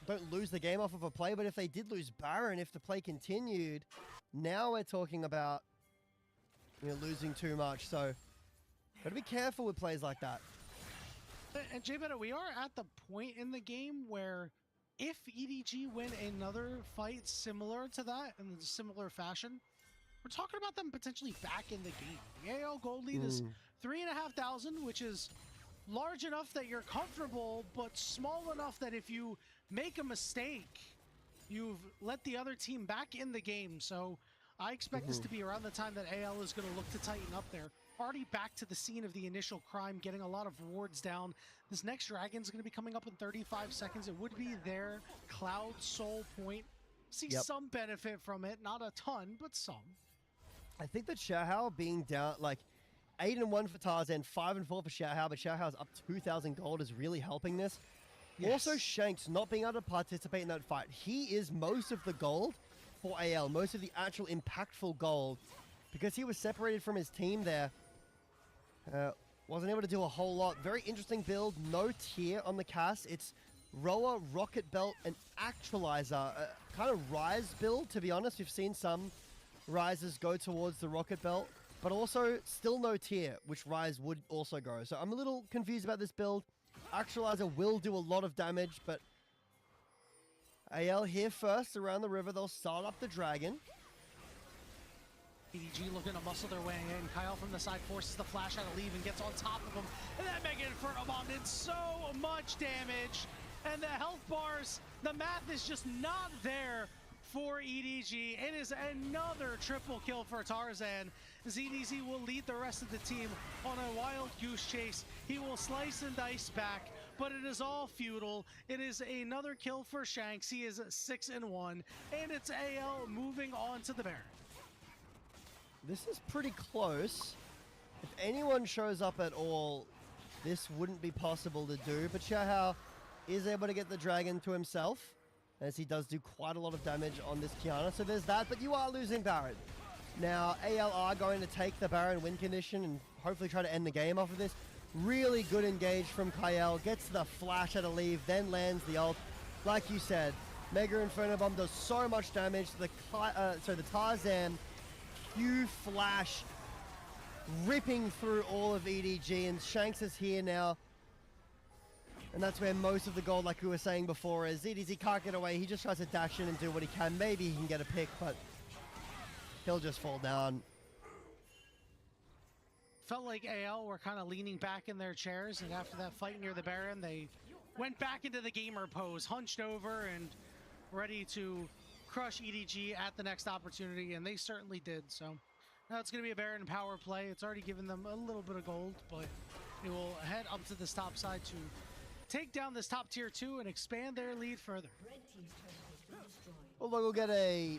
don't lose the game off of a play, but if they did lose Baron, if the play continued, now we're talking about losing too much. So got to be careful with plays like that. And Jay Bennett, we are at the point in the game where if EDG win another fight similar to that in a similar fashion, we're talking about them potentially back in the game. The AL gold lead is 3,500, which is large enough that you're comfortable, but small enough that if you make a mistake, you've let the other team back in the game. So I expect this to be around the time that AL is going to look to tighten up there. Already back to the scene of the initial crime, getting a lot of wards down. This next dragon's going to be coming up in 35 seconds. It would be their Cloud Soul point. See some benefit from it, not a ton, but some. I think that Xiaohao being down, like 8-1 for Tarzan, 5-4 for Xiaohao, but Xiaohao's up 2,000 gold is really helping this. Yes. Also, Shanks not being able to participate in that fight. He is most of the gold for AL, most of the actual impactful gold, because he was separated from his team there. Wasn't able to do a whole lot. Very interesting build. No tier on the cast. It's Roa, Rocket Belt, and Actualizer. Kind of Rise build, to be honest. We've seen some Rises go towards the Rocket Belt, but also still no tier, which Rise would also go. So I'm a little confused about this build. Actualizer will do a lot of damage, but AL here first around the river. They'll start up the dragon. EDG looking to muscle their way in. Kyle from the side forces the flash out of leave and gets on top of him. And that Mega Inferno Bomb did so much damage. And the health bars, the math is just not there for EDG. It is another triple kill for Tarzan. ZDZ will lead the rest of the team on a wild goose chase. He will slice and dice back, but it is all futile. It is another kill for Shanks. He is 6-1, and it's AL moving on to the Baron. This is pretty close. If anyone shows up at all, this wouldn't be possible to do, but Xiaohao is able to get the dragon to himself, as he does do quite a lot of damage on this Qiyana. So there's that, but you are losing Baron. Now, AL are going to take the Baron win condition and hopefully try to end the game off of this. Really good engage from Kyle. Gets the flash out of leave, then lands the ult. Like you said, Mega Inferno Bomb does so much damage to the Tarzan Q flash ripping through all of EDG, and Shanks is here now. And that's where most of the gold, like we were saying before, is. EDZ can't get away. He just tries to dash in and do what he can. Maybe he can get a pick, but he'll just fall down. Felt like AL were kind of leaning back in their chairs, and after that fight near the Baron, they went back into the gamer pose, hunched over and ready to crush EDG at the next opportunity, and they certainly did. So now it's going to be a Baron power play. It's already given them a little bit of gold, but they will head up to this top side to take down this top tier 2 and expand their lead further. Well, look, we'll get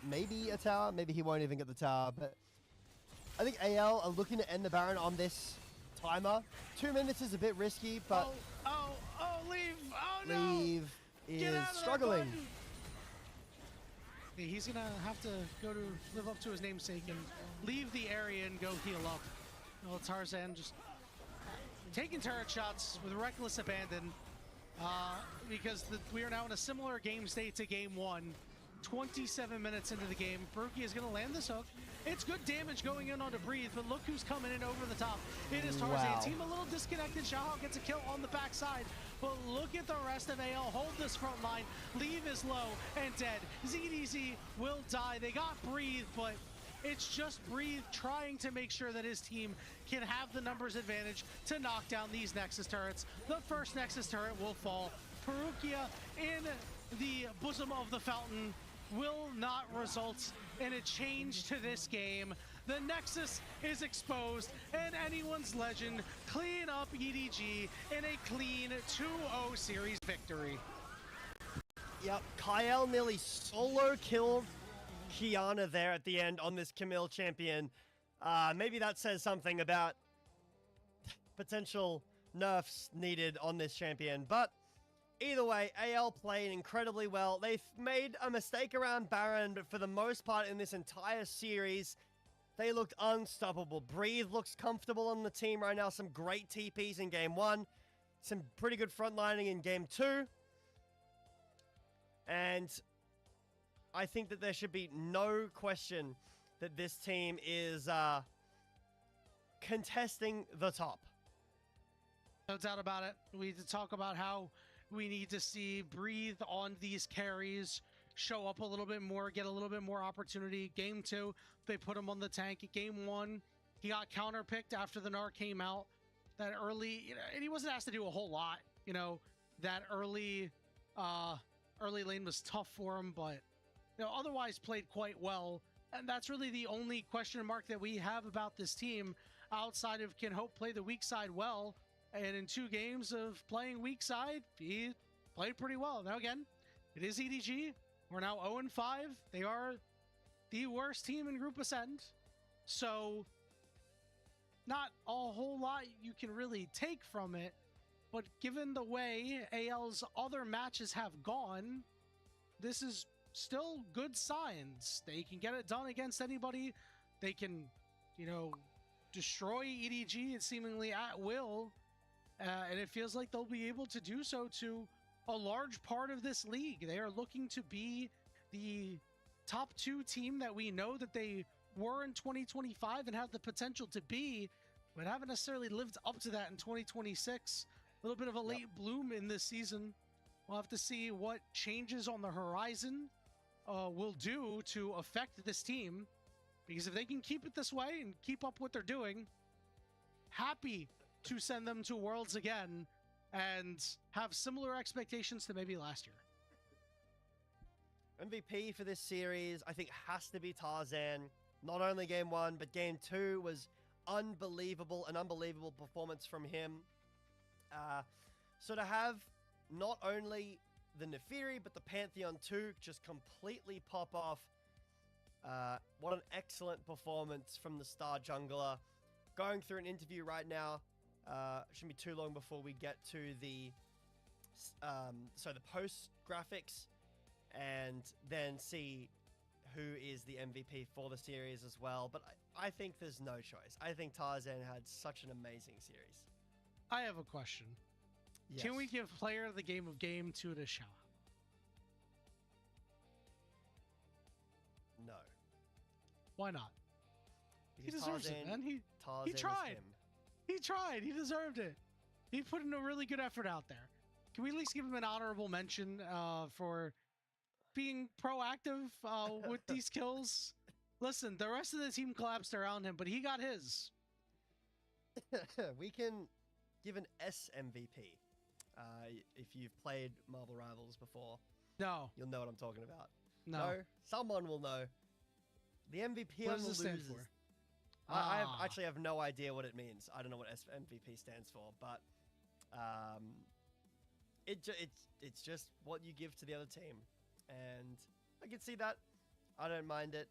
maybe a tower. Maybe he won't even get the tower, but I think AL are looking to end the Baron on this timer. 2 minutes is a bit risky, but leave! Oh no! Leave is struggling. He's gonna have to go to live up to his namesake and leave the area and go heal up. Well, Tarzan just taking turret shots with reckless abandon because we are now in a similar game state to game 1. 27 minutes into the game, Baruki is going to land this hook. It's good damage going in onto Breathe, but look who's coming in over the top. It is Tarzan. Wow. Team a little disconnected. Xiaohao gets a kill on the backside, but look at the rest of AL. Hold this front line. Leave is low and dead. ZDZ will die. They got Breathe, but it's just Breathe trying to make sure that his team can have the numbers advantage to knock down these Nexus turrets. The first Nexus turret will fall. Perukia in the bosom of the fountain will not result in a change to this game. The Nexus is exposed, and anyone's legend clean up EDG in a clean 2-0 series victory. Yep, Kyle nearly solo killed Qiyana there at the end on this Camille champion. Maybe that says something about potential nerfs needed on this champion, but either way, AL played incredibly well. They've made a mistake around Baron, but for the most part in this entire series, they looked unstoppable. Breathe looks comfortable on the team right now. Some great TPs in game 1. Some pretty good frontlining in game 2. And I think that there should be no question that this team is contesting the top. No doubt about it. We need to talk about how we need to see breathe on these carries, show up a little bit more, get a little bit more opportunity. Game 2, they put him on the tank. Game 1, he got counterpicked after the NAR came out. That early, and he wasn't asked to do a whole lot. That early lane was tough for him, but otherwise played quite well. And that's really the only question mark that we have about this team, outside of can Hope play the weak side well. And in 2 games of playing weak side, he played pretty well. Now again, it is EDG. We're now 0-5. They are the worst team in Group Ascend. So not a whole lot you can really take from it. But given the way AL's other matches have gone, this is still good signs. They can get it done against anybody. They can, destroy EDG seemingly at will. And it feels like they'll be able to do so to a large part of this league. They are looking to be the top 2 team that we know that they were in 2025 and have the potential to be, but haven't necessarily lived up to that in 2026. A little bit of a late bloom in this season. We'll have to see what changes on the horizon will do to affect this team. Because if they can keep it this way and keep up what they're doing, happy to send them to Worlds again and have similar expectations to maybe last year. MVP for this series, I think, has to be Tarzan. Not only game 1, but game 2 was unbelievable. An unbelievable performance from him. So to have not only the Nefiri, but the Pantheon 2 just completely pop off. What an excellent performance from the star jungler. Going through an interview right now. Shouldn't be too long before we get to the post graphics, and then see who is the MVP for the series as well. But I think there's no choice. I think Tarzan had such an amazing series. I have a question. Yes. Can we give player of the game of game 2 to shout out? No. Why not? Because he deserves it, man. He tried. He tried. He deserved it. He put in a really good effort out there. Can we at least give him an honorable mention for being proactive with these kills? Listen, the rest of the team collapsed around him, but he got his. We can give an S MVP. If you've played Marvel Rivals before, no, you'll know what I'm talking about. No, someone will know. The MVP what on the does it stand losers. for? I actually have no idea what it means. I don't know what MVP stands for, but it's just what you give to the other team, and I can see that. I don't mind it.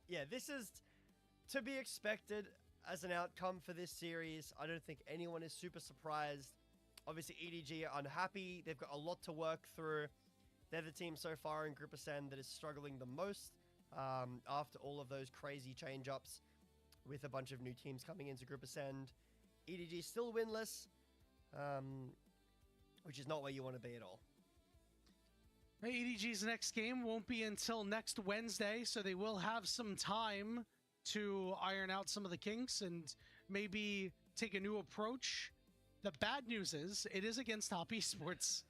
Yeah, this is to be expected as an outcome for this series. I don't think anyone is super surprised. Obviously, EDG are unhappy. They've got a lot to work through. They're the team so far in Group Ascend that is struggling the most after all of those crazy change-ups with a bunch of new teams coming into Group Ascend. EDG still winless, which is not where you want to be at all. EDG's next game won't be until next Wednesday, so they will have some time to iron out some of the kinks and maybe take a new approach. The bad news is it is against Top Esports,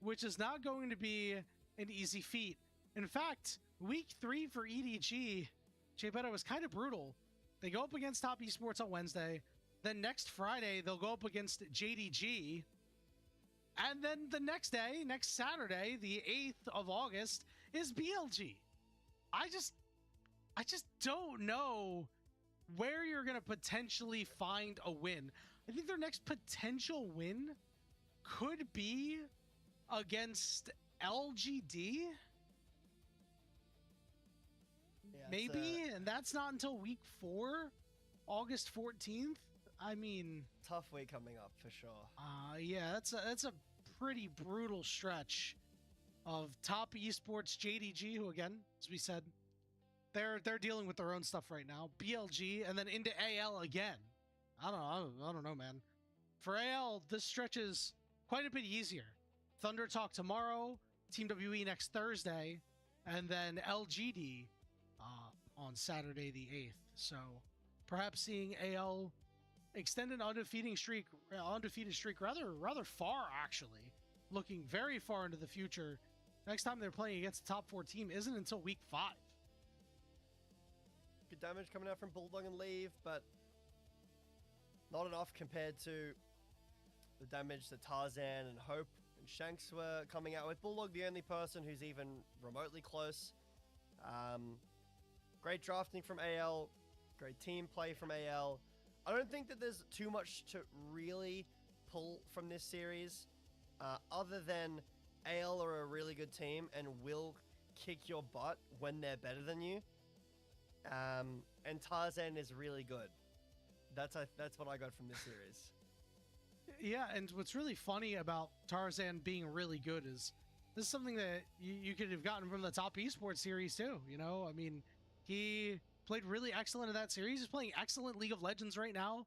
which is not going to be an easy feat. In fact, week 3 for EDG, J-Beta, was kind of brutal. They go up against Top Esports on Wednesday. Then next Friday, they'll go up against JDG. And then the next day, next Saturday, the 8th of August, is BLG. I just don't know where you're going to potentially find a win. I think their next potential win could be against LGD. Yeah, maybe, and that's not until week 4, August 14th. I mean, tough week coming up for sure. Yeah, that's a pretty brutal stretch of Top Esports, JDG, who again, as we said, they're dealing with their own stuff right now. BLG, and then into AL again. I don't know, man. For AL, this stretch is quite a bit easier. Thunder Talk tomorrow, Team WE next Thursday, and then LGD on Saturday the 8th. So perhaps seeing AL extend an undefeated streak rather far, actually, looking very far into the future. Next time they're playing against a top 4 team isn't until week 5. Good damage coming out from Bulldog and Leave, but not enough compared to the damage that Tarzan and Hope and Shanks were coming out with. Bulldog, the only person who's even remotely close. Great drafting from AL, great team play from AL. I don't think that there's too much to really pull from this series, other than AL are a really good team and will kick your butt when they're better than you. And Tarzan is really good. That's what I got from this series. Yeah, and what's really funny about Tarzan being really good is this is something that you could have gotten from the top esports series too. You know, I mean, he played really excellent in that series. He's playing excellent League of Legends right now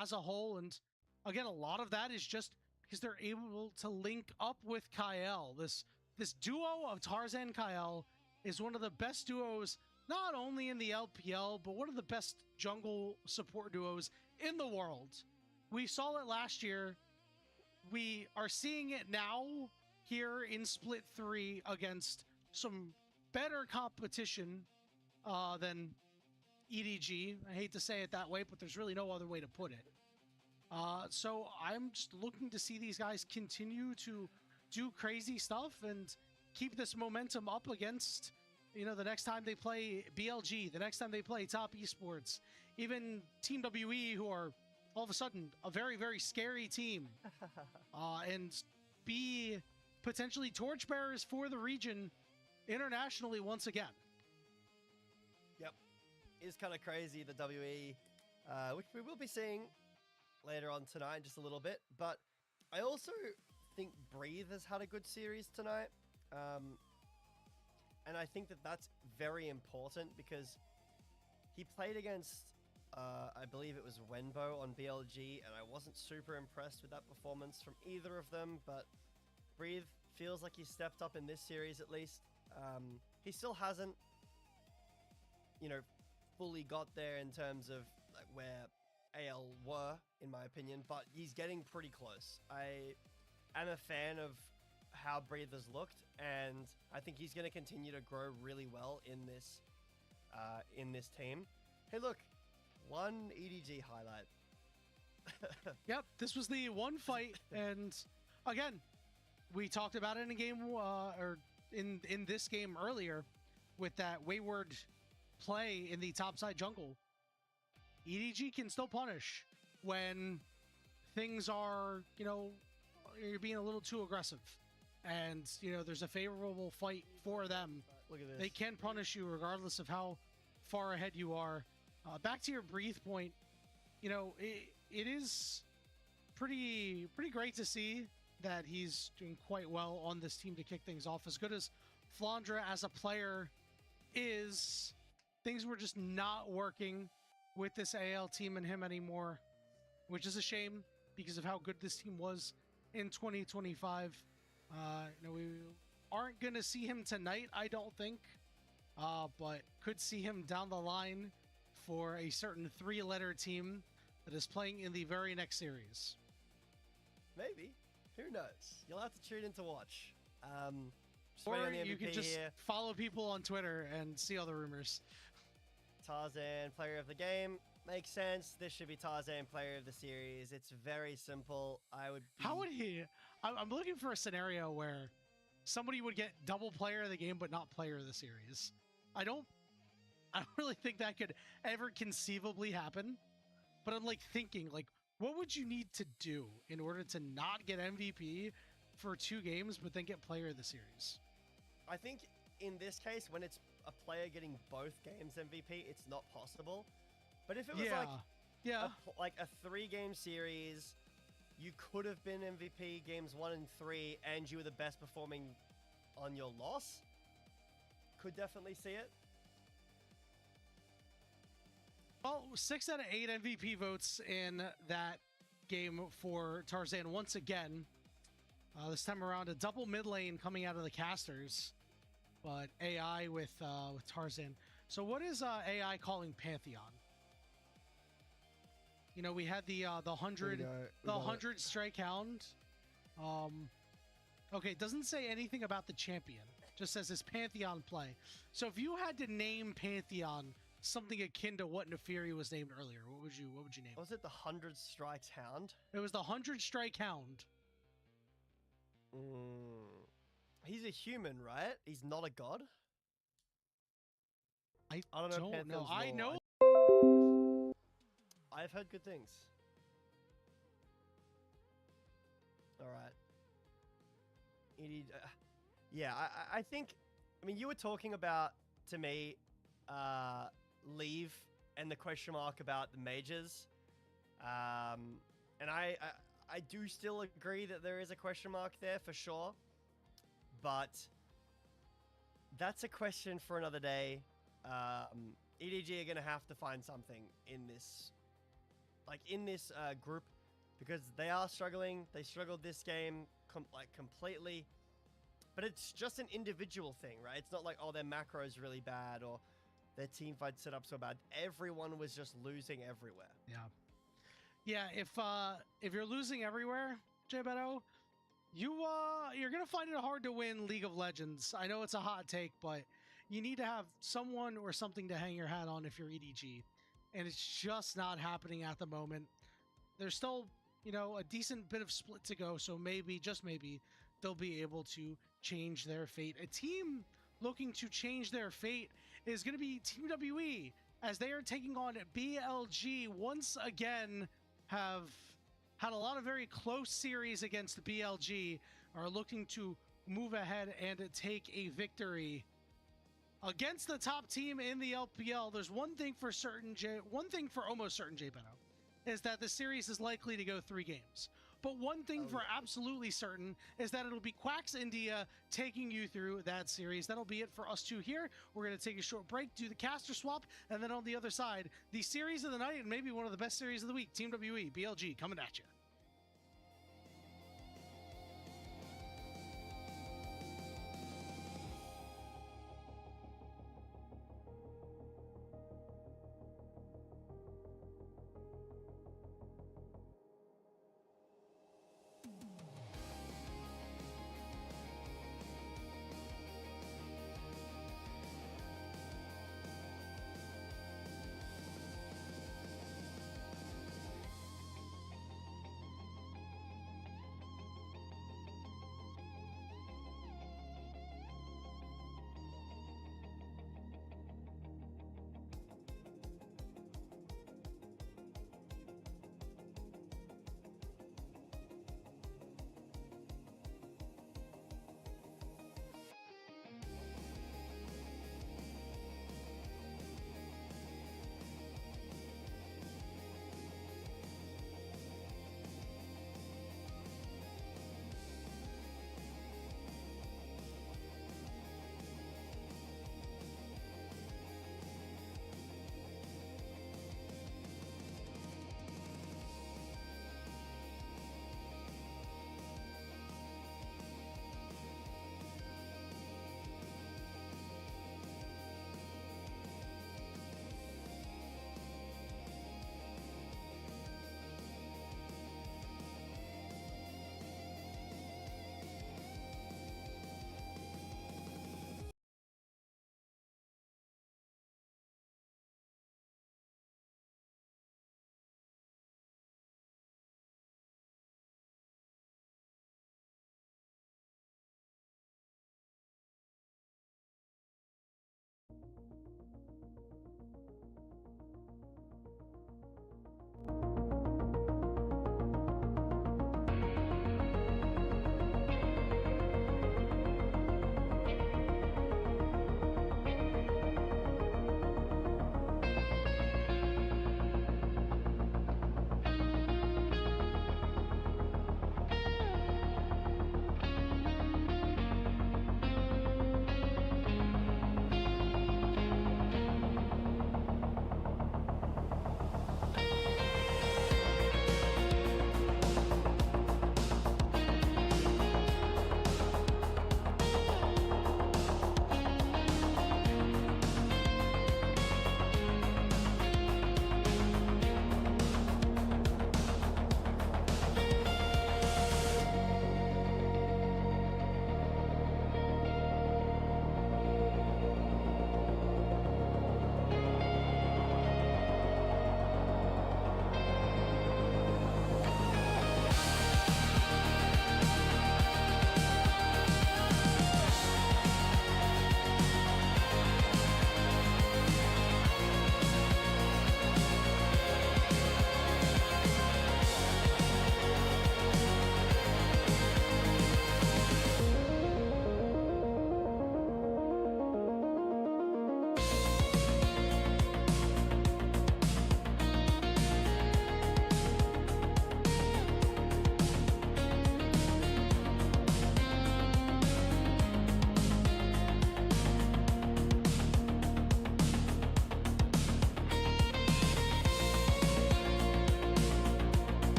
as a whole. And again, a lot of that is just because they're able to link up with Kyle. This duo of Tarzan Kyle is one of the best duos, not only in the LPL, but one of the best jungle support duos in the world. We saw it last year. We are seeing it now here in Split 3 against some better competition than EDG. I hate to say it that way, but there's really no other way to put it. So I'm just looking to see these guys continue to do crazy stuff and keep this momentum up against, you know, the next time they play BLG, the next time they play top esports, even Team WE, who are all of a sudden a very, very scary team, and be potentially torchbearers for the region internationally once again. Yep. It's kind of crazy, the WE, which we will be seeing later on tonight just a little bit. But I also think Breathe has had a good series tonight. And I think that that's very important because he played against, I believe it was Wenbo on BLG, and I wasn't super impressed with that performance from either of them, but Breathe feels like he stepped up in this series at least. He still hasn't, you know, fully got there in terms of like where AL were, in my opinion, but he's getting pretty close. I am a fan of how Breathe has looked, and I think he's going to continue to grow really well in this team. Hey, look, one EDG highlight. Yep, this was the one fight, and again, we talked about it in a game, or in this game earlier, with that wayward play in the topside jungle. EDG can still punish when things are, you know, you're being a little too aggressive, and you know there's a favorable fight for them. Look at this. They can punish you regardless of how far ahead you are. Back to your Breathe point, you know, it is pretty great to see that he's doing quite well on this team to kick things off. As good as Flandra as a player is, things were just not working with this AL team and him anymore, which is a shame because of how good this team was in 2025. You know, we aren't going to see him tonight, I don't think, but could see him down the line for a certain 3-letter team that is playing in the very next series. Maybe. Who knows? You'll have to tune in to watch. Or you can just follow people on Twitter and see all the rumors. Tarzan, player of the game. Makes sense. This should be Tarzan, player of the series. It's very simple. How would he... I'm looking for a scenario where somebody would get double player of the game but not player of the series. I don't really think that could ever conceivably happen. But I'm like thinking, like, what would you need to do in order to not get MVP for 2 games but then get player of the series? I think in this case, when it's a player getting both games MVP, it's not possible. But if it was like a 3-game series, you could have been MVP games 1 and 3, and you were the best performing on your loss. Could definitely see it. Well, 6 out of 8 MVP votes in that game for Tarzan once again. This time around, a double mid lane coming out of the casters, but AI with Tarzan. So what is AI calling Pantheon? You know, we had the 100 strike hound. Okay, it doesn't say anything about the champion. Just says his Pantheon play. So if you had to name Pantheon something akin to what Neferi was named earlier, what would you name? Was it the 100 strikes hound? It was the 100 strike hound. He's a human, right? He's not a god. I don't know. Know. I know. I've heard good things. All right. Yeah, I think. I mean, you were talking about to me, leave and the question mark about the majors, and I do still agree that there is a question mark there for sure, but that's a question for another day. EDG are going to have to find something in this, group, because they are struggling. They struggled this game completely, but it's just an individual thing, right? It's not like, oh, their macro is really bad or their team fight set up so bad. Everyone was just losing everywhere. Yeah, if you're losing everywhere, J-Beto, you're gonna find it hard to win League of Legends. I know it's a hot take, but you need to have someone or something to hang your hat on if you're EDG, and it's just not happening at the moment. There's still, you know, a decent bit of split to go, so maybe, just maybe, they'll be able to change their fate. A team looking to change their fate is going to be Team WE, as they are taking on BLG. Once again, have had a lot of very close series against BLG, are looking to move ahead and take a victory against the top team in the LPL. There's one thing for certain, one thing for almost certain, J-Beto, is that the series is likely to go 3 games. But one thing for absolutely certain is that it'll be Quacks India taking you through that series. That'll be it for us two here. We're going to take a short break, do the caster swap, and then on the other side, the series of the night and maybe one of the best series of the week, Team WE, BLG, coming at you.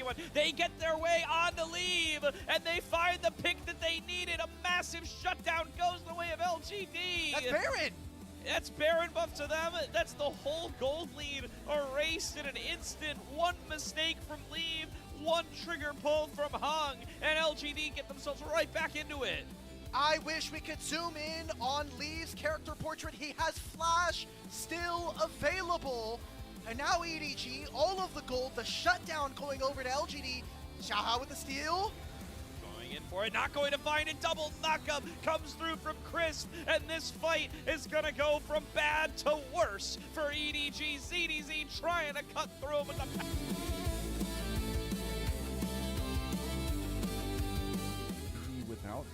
everyone. They get their way on the leave, and they find the pick that they needed. A massive shutdown goes the way of LGD. That's Baron. That's Baron buff to them. That's the whole gold lead erased in an instant. One mistake from leave, one trigger pull from Hung, and LGD get themselves right back into it. I wish we could zoom in on Lee's character portrait. He has Flash still available. And now EDG, all of the gold, the shutdown going over to LGD. Xiaohao with the steal. Going in for it, not going to find it. Double knockup comes through from Chris, and this fight is gonna go from bad to worse for EDG. ZDZ trying to cut through with the... Without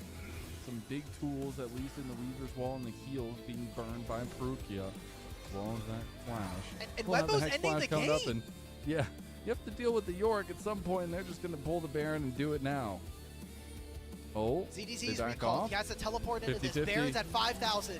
some big tools, at least in the Weaver's Wall and the heals being burned by Perukia, as well as that flash. And Well, now Wembo's Hex ending Flash the coming game. up and, yeah, you have to deal with the Yorick at some point, and they're just going to pull the Baron and do it now. Oh, ZDZ's they back recall. off. He has to teleport into this. 50-50. Baron's at 5,000.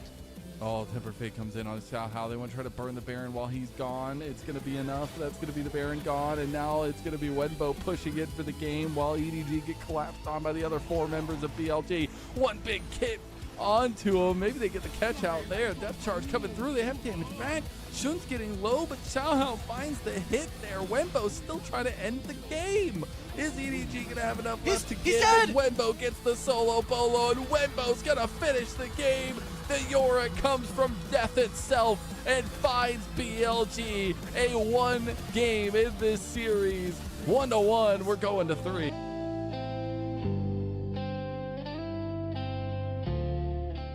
Oh, Temper Fate comes in on Xiaohao. They want to try to burn the Baron while he's gone. It's going to be enough. That's going to be the Baron gone. And now it's going to be Wenbo pushing it for the game while EDG get collapsed on by the other 4 members of BLG. One big kick onto him. Maybe they get the catch out there. Depth charge coming through. They have damage back. Shun's getting low, but Xiaohao finds the hit there. Wenbo's still trying to end the game. Is EDG going to have enough left to give? dead. And Wenbo gets the solo bolo, and Wenbo's going to finish the game. The Yorick comes from death itself and finds BLG a 1 game in this series. 1-1, we're going to 3.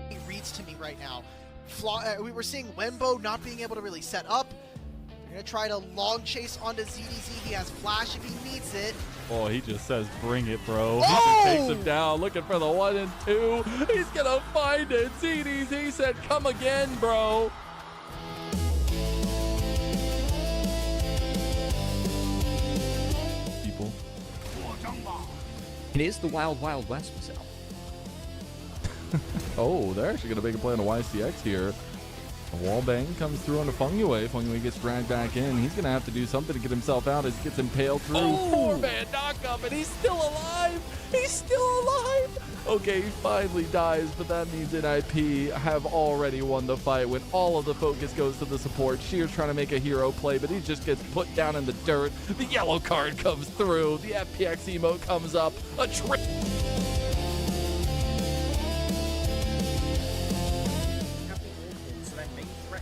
He reads to me right now. We were seeing Wembo not being able to really set up. They're going to try to long chase onto ZDZ. He has Flash if he needs it. Oh, he just says, bring it, bro. Oh! He just takes him down, looking for the 1 and 2. He's going to find it. ZDZ said, come again, bro. People. It is the Wild Wild West, Michelle. Oh, they're actually going to make a play on a YCX here. A wall bang comes through onto Fengyue. Fengyue gets dragged back in. He's going to have to do something to get himself out as he gets impaled through. Oh! 4-man knockup, and he's still alive. He's still alive. Okay, he finally dies, but that means NIP have already won the fight when all of the focus goes to the support. Shear's trying to make a hero play, but he just gets put down in the dirt. The yellow card comes through. The FPX emote comes up. A trick.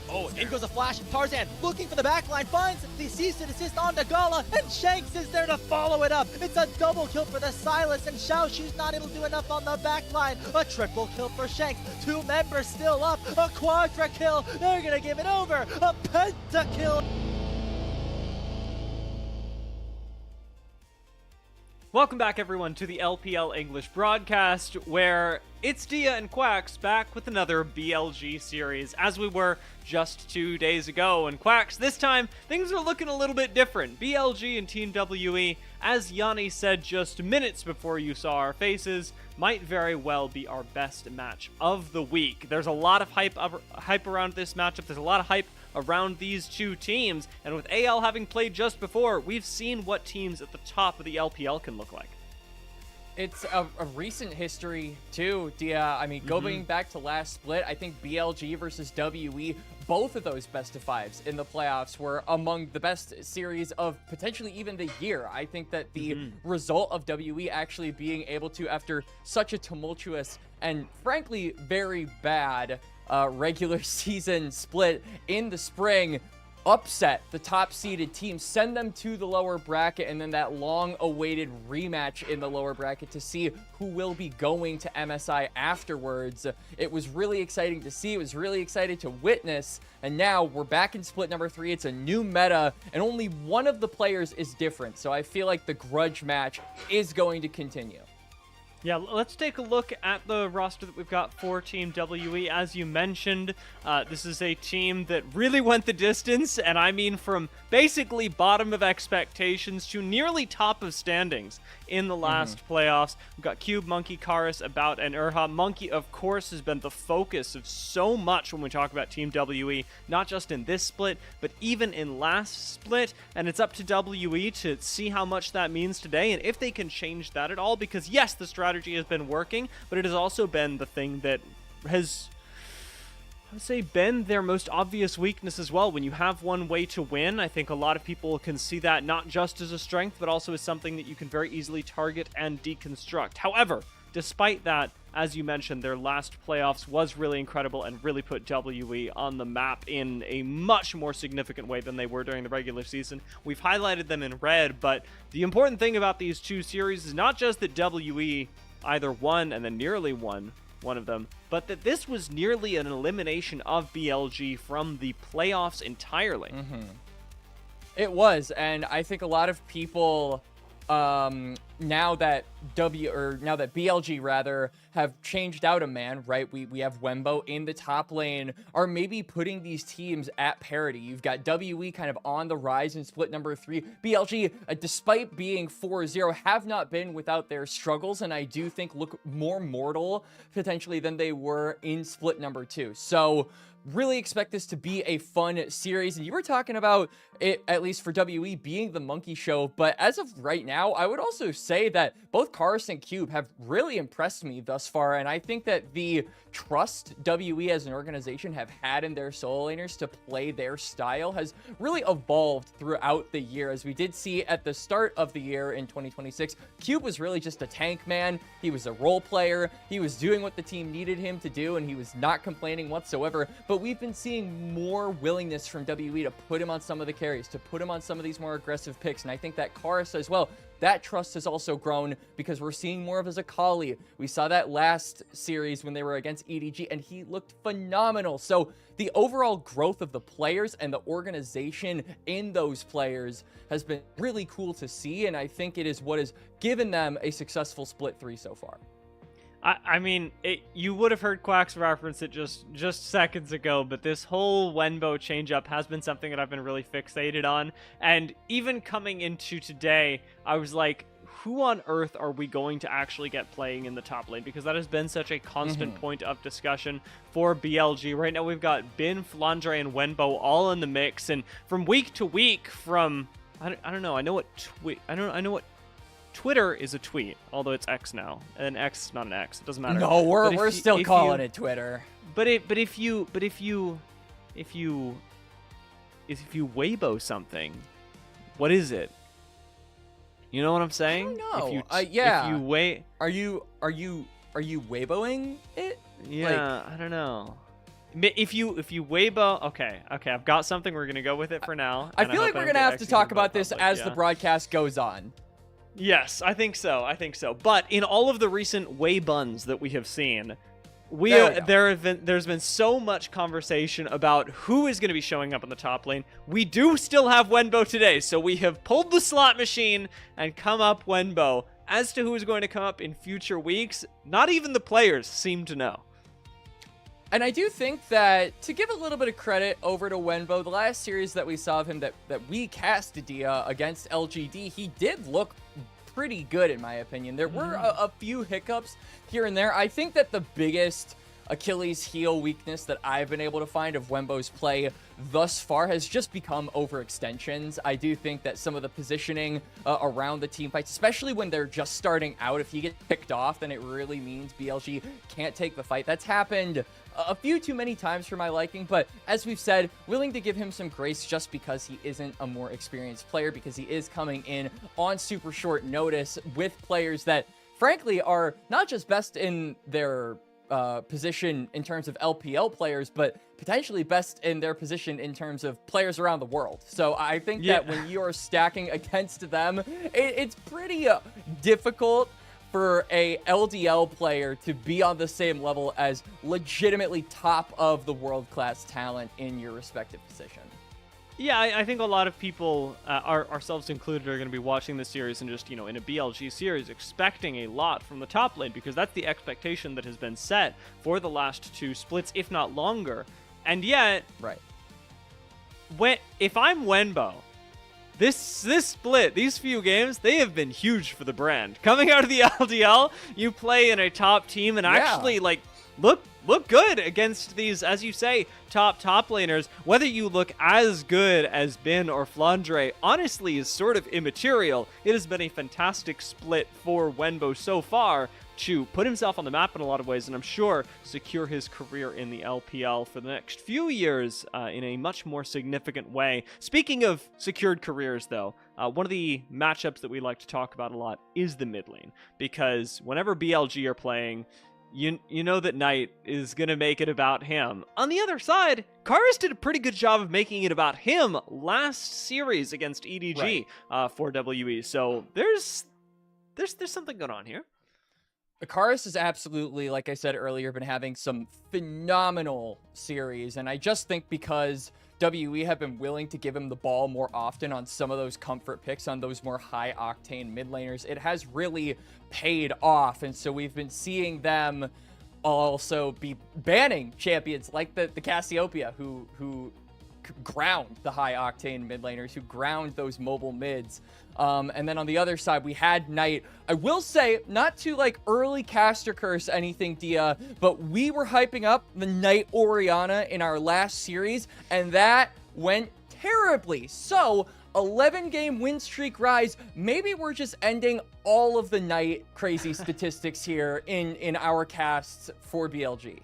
Oh, in goes a flash. Tarzan looking for the backline, finds the cease and desist on Nagala, and Shanks is there to follow it up. It's a double kill for the Silas, and Xiaoshu's not able to do enough on the backline. A triple kill for Shanks. 2 members still up. A quadra kill. They're gonna give it over. A pentakill. Welcome back, everyone, to the LPL English broadcast, where it's Dia and Quacks back with another BLG series, as we were just 2 days ago. And Quacks, this time, things are looking a little bit different. BLG and Team WE, as Yanni said just minutes before you saw our faces, might very well be our best match of the week. There's a lot of hype around this matchup. There's a lot of hype around these 2 teams, and with AL having played just before, we've seen what teams at the top of the LPL can look like. It's a recent history, too, Dia. I mean, going back to last split, I think BLG versus WE, both of those best of 5s in the playoffs were among the best series of potentially even the year. I think that the result of WE actually being able to, after such a tumultuous and frankly very bad regular season split in the spring, upset the top-seeded team, send them to the lower bracket, and then that long-awaited rematch in the lower bracket to see who will be going to MSI afterwards. It was really exciting to see. It was really exciting to witness. And now we're back in split number 3. It's a new meta, and only one of the players is different. So I feel like the grudge match is going to continue. Yeah, let's take a look at the roster that we've got for Team WE. As you mentioned, this is a team that really went the distance, and I mean from basically bottom of expectations to nearly top of standings in the last playoffs. We've got Cube, Monkey, Karis, About, and Urha. Monkey, of course, has been the focus of so much when we talk about Team WE, not just in this split, but even in last split, and it's up to WE to see how much that means today, and if they can change that at all, because yes, the strategy has been working, but it has also been the thing that has, I would say, been their most obvious weakness as well. When you have one way to win, I think a lot of people can see that not just as a strength, but also as something that you can very easily target and deconstruct. However, despite that, as you mentioned, their last playoffs was really incredible and really put WE on the map in a much more significant way than they were during the regular season. We've highlighted them in red, but the important thing about these two series is not just that WE either won and then nearly won one of them, but that this was nearly an elimination of BLG from the playoffs entirely. It was, and I think a lot of people now that BLG rather have changed out a man, right? We have Wembo in the top lane, are maybe putting these teams at parity. You've got WE kind of on the rise in split number 3. BLG, despite being 4-0, have not been without their struggles, and I do think look more mortal potentially than they were in split number 2. So really expect this to be a fun series. And you were talking about it, at least for WE, being the monkey show. But as of right now, I would also say that both Karis and Cube have really impressed me thus far. And I think that the trust WE as an organization have had in their solo laners to play their style has really evolved throughout the year. As we did see at the start of the year in 2026, Cube was really just a tank man. He was a role player. He was doing what the team needed him to do, and he was not complaining whatsoever. But we've been seeing more willingness from WE to put him on some of the carries, to put him on some of these more aggressive picks. And I think that Karis as well, that trust has also grown because we're seeing more of his Akali. We saw that last series when they were against EDG, and he looked phenomenal. So the overall growth of the players and the organization in those players has been really cool to see, and I think it is what has given them a successful split 3 so far. I mean, you would have heard Quack's reference it just seconds ago, but this whole Wenbo change-up has been something that I've been really fixated on. And even coming into today, I was like, who on earth are we going to actually get playing in the top lane? Because that has been such a constant point of discussion for BLG. Right now we've bbin, Flandre, and Wenbo all in the mix. And from week to week, from, I don't know, I know what Twitter is a tweet, although it's X now, and X is not an X. It doesn't matter. No, we're still calling it Twitter. But if you Weibo something, what is it? You know what I'm saying? I don't know. Yeah. If you are you Weiboing it? Yeah, I don't know. If you Weibo, okay, I've got something. We're gonna go with it for now. I feel like we're gonna have to talk about this as the broadcast goes on. Yes, I think so. But in all of the recent Weibuns that we have seen, there's been so much conversation about who is going to be showing up in the top lane. We do still have Wenbo today, so we have pulled the slot machine and come up Wenbo. As to who is going to come up in future weeks, not even the players seem to know. And I do think that, to give a little bit of credit over to Wenbo, the last series that we saw of him that we cast Dia against LGD, he did look pretty good in my opinion. There were a few hiccups here and there. I think that the biggest Achilles heel weakness that I've been able to find of Wembo's play thus far has just become overextensions. I do think that some of the positioning around the team fights, especially when they're just starting out, if he gets picked off, then it really means BLG can't take the fight. That's happened a few too many times for my liking, but as we've said, willing to give him some grace just because he isn't a more experienced player, because he is coming in on super short notice with players that, frankly, are not just best in their position in terms of LPL players, but potentially best in their position in terms of players around the world. So I think that when you are stacking against them, it's pretty difficult for a LDL player to be on the same level as legitimately top of the world-class talent in your respective position. Yeah, I think a lot of people, ourselves included, are going to be watching this series and just, in a BLG series expecting a lot from the top lane, because that's the expectation that has been set for the last 2 splits, if not longer. And yet, Right. If I'm Wenbo, this split, these few games, they have been huge for the brand. Coming out of the LDL, you play in a top team and actually, look good against these, as you say, top laners. Whether you look as good as Bin or Flandre, honestly, is sort of immaterial. It has been a fantastic split for Wenbo so far to put himself on the map in a lot of ways, and I'm sure secure his career in the LPL for the next few years in a much more significant way. Speaking of secured careers, though, one of the matchups that we like to talk about a lot is the mid lane, because whenever BLG are playing, you know that Knight is going to make it about him. On the other side, Karis did a pretty good job of making it about him last series against EDG for WE. So there's something going on here. Karis has absolutely, like I said earlier, been having some phenomenal series, and I just think because WE have been willing to give him the ball more often on some of those comfort picks, on those more high-octane mid laners, it has really paid off. And so we've been seeing them also be banning champions like the Cassiopeia, who ground the high-octane mid laners, who ground those mobile mids. And then on the other side, we had Knight. I will say, not to early caster curse anything, Dia, but we were hyping up the Knight Orianna in our last series, and that went terribly. So 11-game win streak rise. Maybe we're just ending all of the Knight crazy statistics here in our casts for BLG.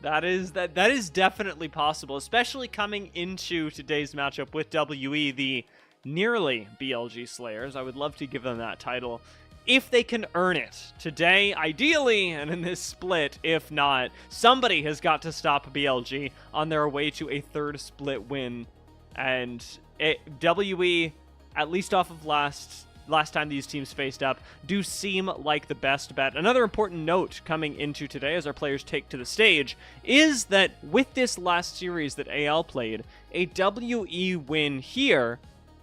That is definitely possible, especially coming into today's matchup with WE, the nearly BLG Slayers. I would love to give them that title if they can earn it today, ideally, and in this split. If not, somebody has got to stop BLG on their way to a 3rd split win. And WE, at least off of last time these teams faced up, do seem like the best bet. Another important note coming into today as our players take to the stage is that with this last series that AL played, a WE win here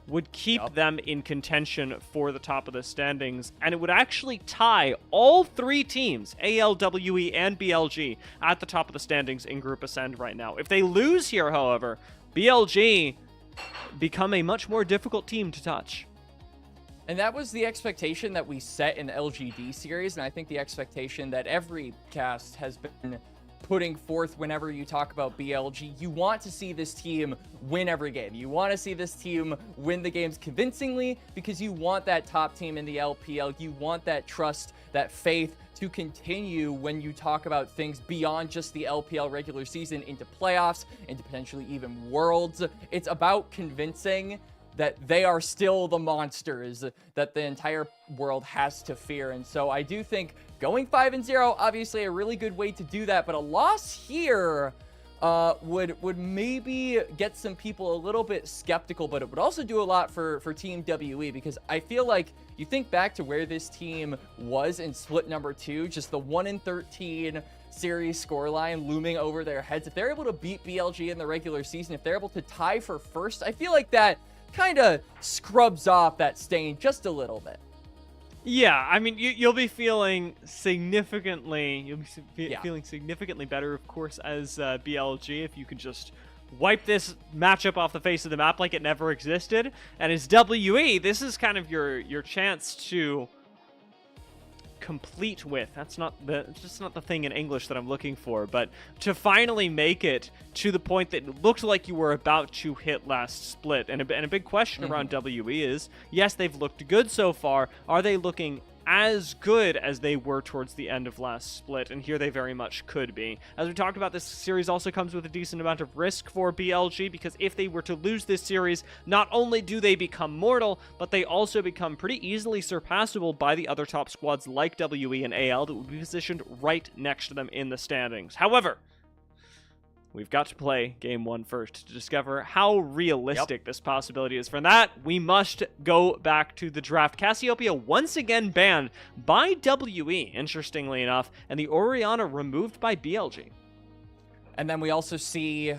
would keep them in contention for the top of the standings, and it would actually tie all 3 teams, AL, WE, and BLG, at the top of the standings in Group Ascend right now. If they lose here, however, BLG become a much more difficult team to touch. And that was the expectation that we set in the LGD series, and I think the expectation that every cast has been putting forth whenever you talk about BLG. You want to see this team win every game. You want to see this team win the games convincingly, because you want that top team in the LPL. You want that trust, that faith to continue when you talk about things beyond just the LPL regular season into playoffs, into potentially even worlds. It's about convincing that they are still the monsters that the entire world has to fear. And so I do think going 5-0, obviously a really good way to do that, but a loss here would maybe get some people a little bit skeptical, but it would also do a lot for Team WE, because I feel like you think back to where this team was in split number 2, just the 1-13 series scoreline looming over their heads. If they're able to beat BLG in the regular season, if they're able to tie for first, I feel like that kind of scrubs off that stain just a little bit. Yeah, I mean, you'll be feeling significantly, feeling significantly better, of course, as BLG, if you can just wipe this matchup off the face of the map like it never existed. And as WE, this is kind of your chance to complete with. That's just not the thing in English that I'm looking for, but to finally make it to the point that it looked like you were about to hit last split. And a big question around WE is, yes, they've looked good so far. Are they looking as good as they were towards the end of last split? And here they very much could be. As we talked about, this series also comes with a decent amount of risk for BLG, because if they were to lose this series, not only do they become mortal, but they also become pretty easily surpassable by the other top squads like WE and AL that would be positioned right next to them in the standings. However, we've got to play Game 1 first to discover how realistic this possibility is. For that, we must go back to the draft. Cassiopeia once again banned by WE, interestingly enough, and the Orianna removed by BLG. And then we also see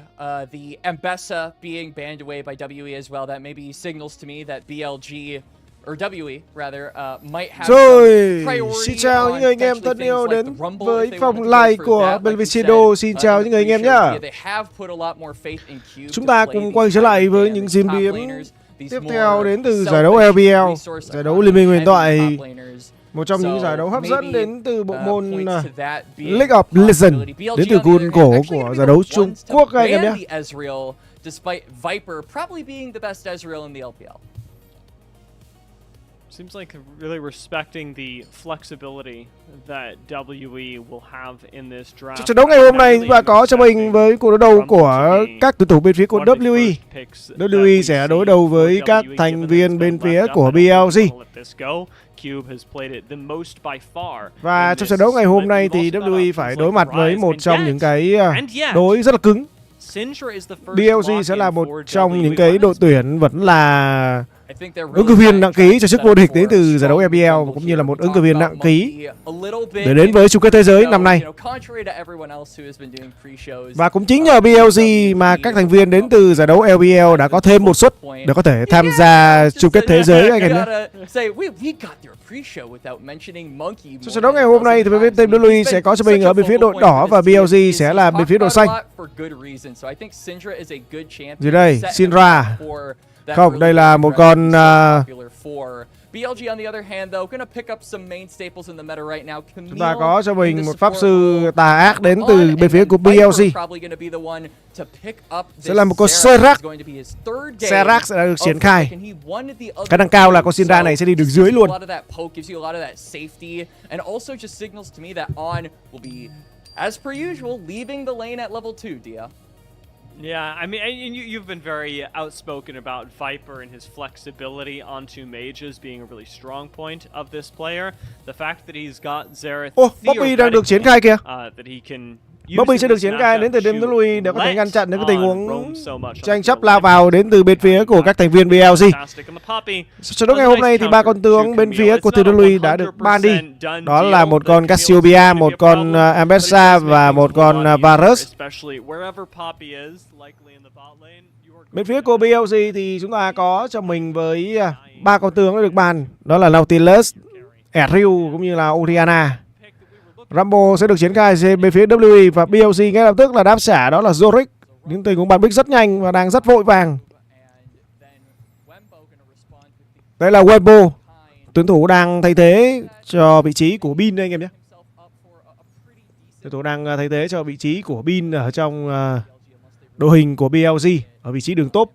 the Ambessa being banned away by WE as well. That maybe signals to me that BLG, or WE rather, might have Rồi, some priority xin chào những người anh em on thân potentially yêu things like đến the Rumble với if they phòng wanted to go live for của that, BLV like you JINDO. said, Xin in chào the những người anh em pre-show, nhá. They have put a lot more faith in Cube Chúng to ta play cùng these quay trở lại high với damage những diễn top biến laners, these tiếp more theo đến từ giải đấu selfish, LPL, resource giải đấu Liên minh huyền thoại, heavy top laners. một trong những giải đấu hấp dẫn maybe, đến từ bộ môn points to that being League of a possibility. Legends, BLG đến từ on the khuôn other khổ hand, actually của gonna be giải the đấu Trung ones to Quốc anh em ban nhé. the Ezreal, despite Viper probably being the best Ezreal in the LPL. Seems like really respecting the flexibility that WE will have in this draft. Trong trận đấu ngày hôm nay chúng ta có cho mình với cuộc đối đầu của các tuyển thủ bên phía của WE. WE sẽ đối đầu với các thành viên bên phía của BLG. Và trong trận đấu ngày hôm nay thì WE phải đối mặt với một trong những cái đối rất là cứng. BLG sẽ là một trong những cái đội tuyển vẫn là ứng cử viên nặng ký cho chức vô địch đến từ giải đấu LPL, cũng như là một ứng cử viên nặng ký để đến với chung kết thế giới năm nay. Và cũng chính nhờ BLG mà các thành viên đến từ giải đấu LPL đã có thêm một suất để có thể tham gia chung kết thế giới anh em nhé. Trong trận đấu ngày hôm nay thì bên team WE sẽ có cho mình ở bên phía đội đỏ và BLG sẽ là bên phía đội xanh. Gì đây? Syndra. Không, đây là một con BLG on the other hand though gonna pick up some main staples in the meta right now. Chúng ta có cho mình một pháp sư tà ác đến từ bên phía của BLG. Sẽ là một con Serac. Serac sẽ đã được triển khai. Khả năng cao là con Syndra này sẽ đi được dưới luôn. As per usual, leaving the lane at level 2, Dia. Yeah, I mean, and you've been very outspoken about Viper and his flexibility onto mages being a really strong point of this player. The fact that he's got Xerath, Bobby đang được triển khai kìa. That he can Bobby sẽ được triển khai đến từ team WE để có thể ngăn chặn những cái tình huống tranh chấp lao vào đến từ bên phía của các thành viên BLG. Trận đấu ngày hôm nay thì ba con tướng bên phía của team WE đã được ban đi. Đó là một con Cassiopeia, một con Ambessa và một con Varus. Bên phía của BLG thì chúng ta có cho mình với ba con tướng đã được ban. Đó là Nautilus, Ezreal cũng như là Orianna. Rumble sẽ được triển khai bên phía WE và BLG ngay lập tức là đáp trả, đó là Zoric. Những tình huống bàn pick rất nhanh và đang rất vội vàng. Đây là Wembo, tuyển thủ đang thay thế cho vị trí của Bin đây anh em nhé. Tuyển thủ đang thay thế cho vị trí của Bin ở trong đội hình của BLG ở vị trí đường top.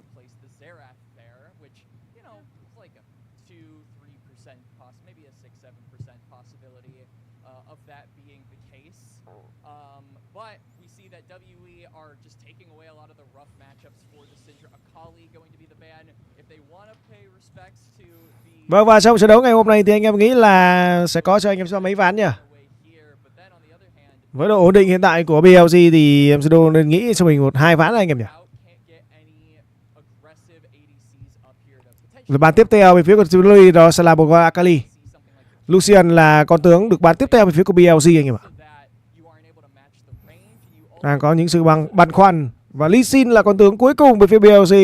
Vâng, và trong trận đấu ngày hôm nay thì anh em nghĩ là sẽ có cho anh em cho mấy ván nhỉ? Với độ ổn định hiện tại của BLG thì em nên nghĩ cho mình 1-2 ván anh em nhỉ? Rồi bàn tiếp theo về phía của WE đó sẽ là một con Akali. Lucian là con tướng được bán tiếp theo về phía của BLG anh em ạ. Đang có những sự băn khoăn. Và Lee Sin là con tướng cuối cùng về phía BLG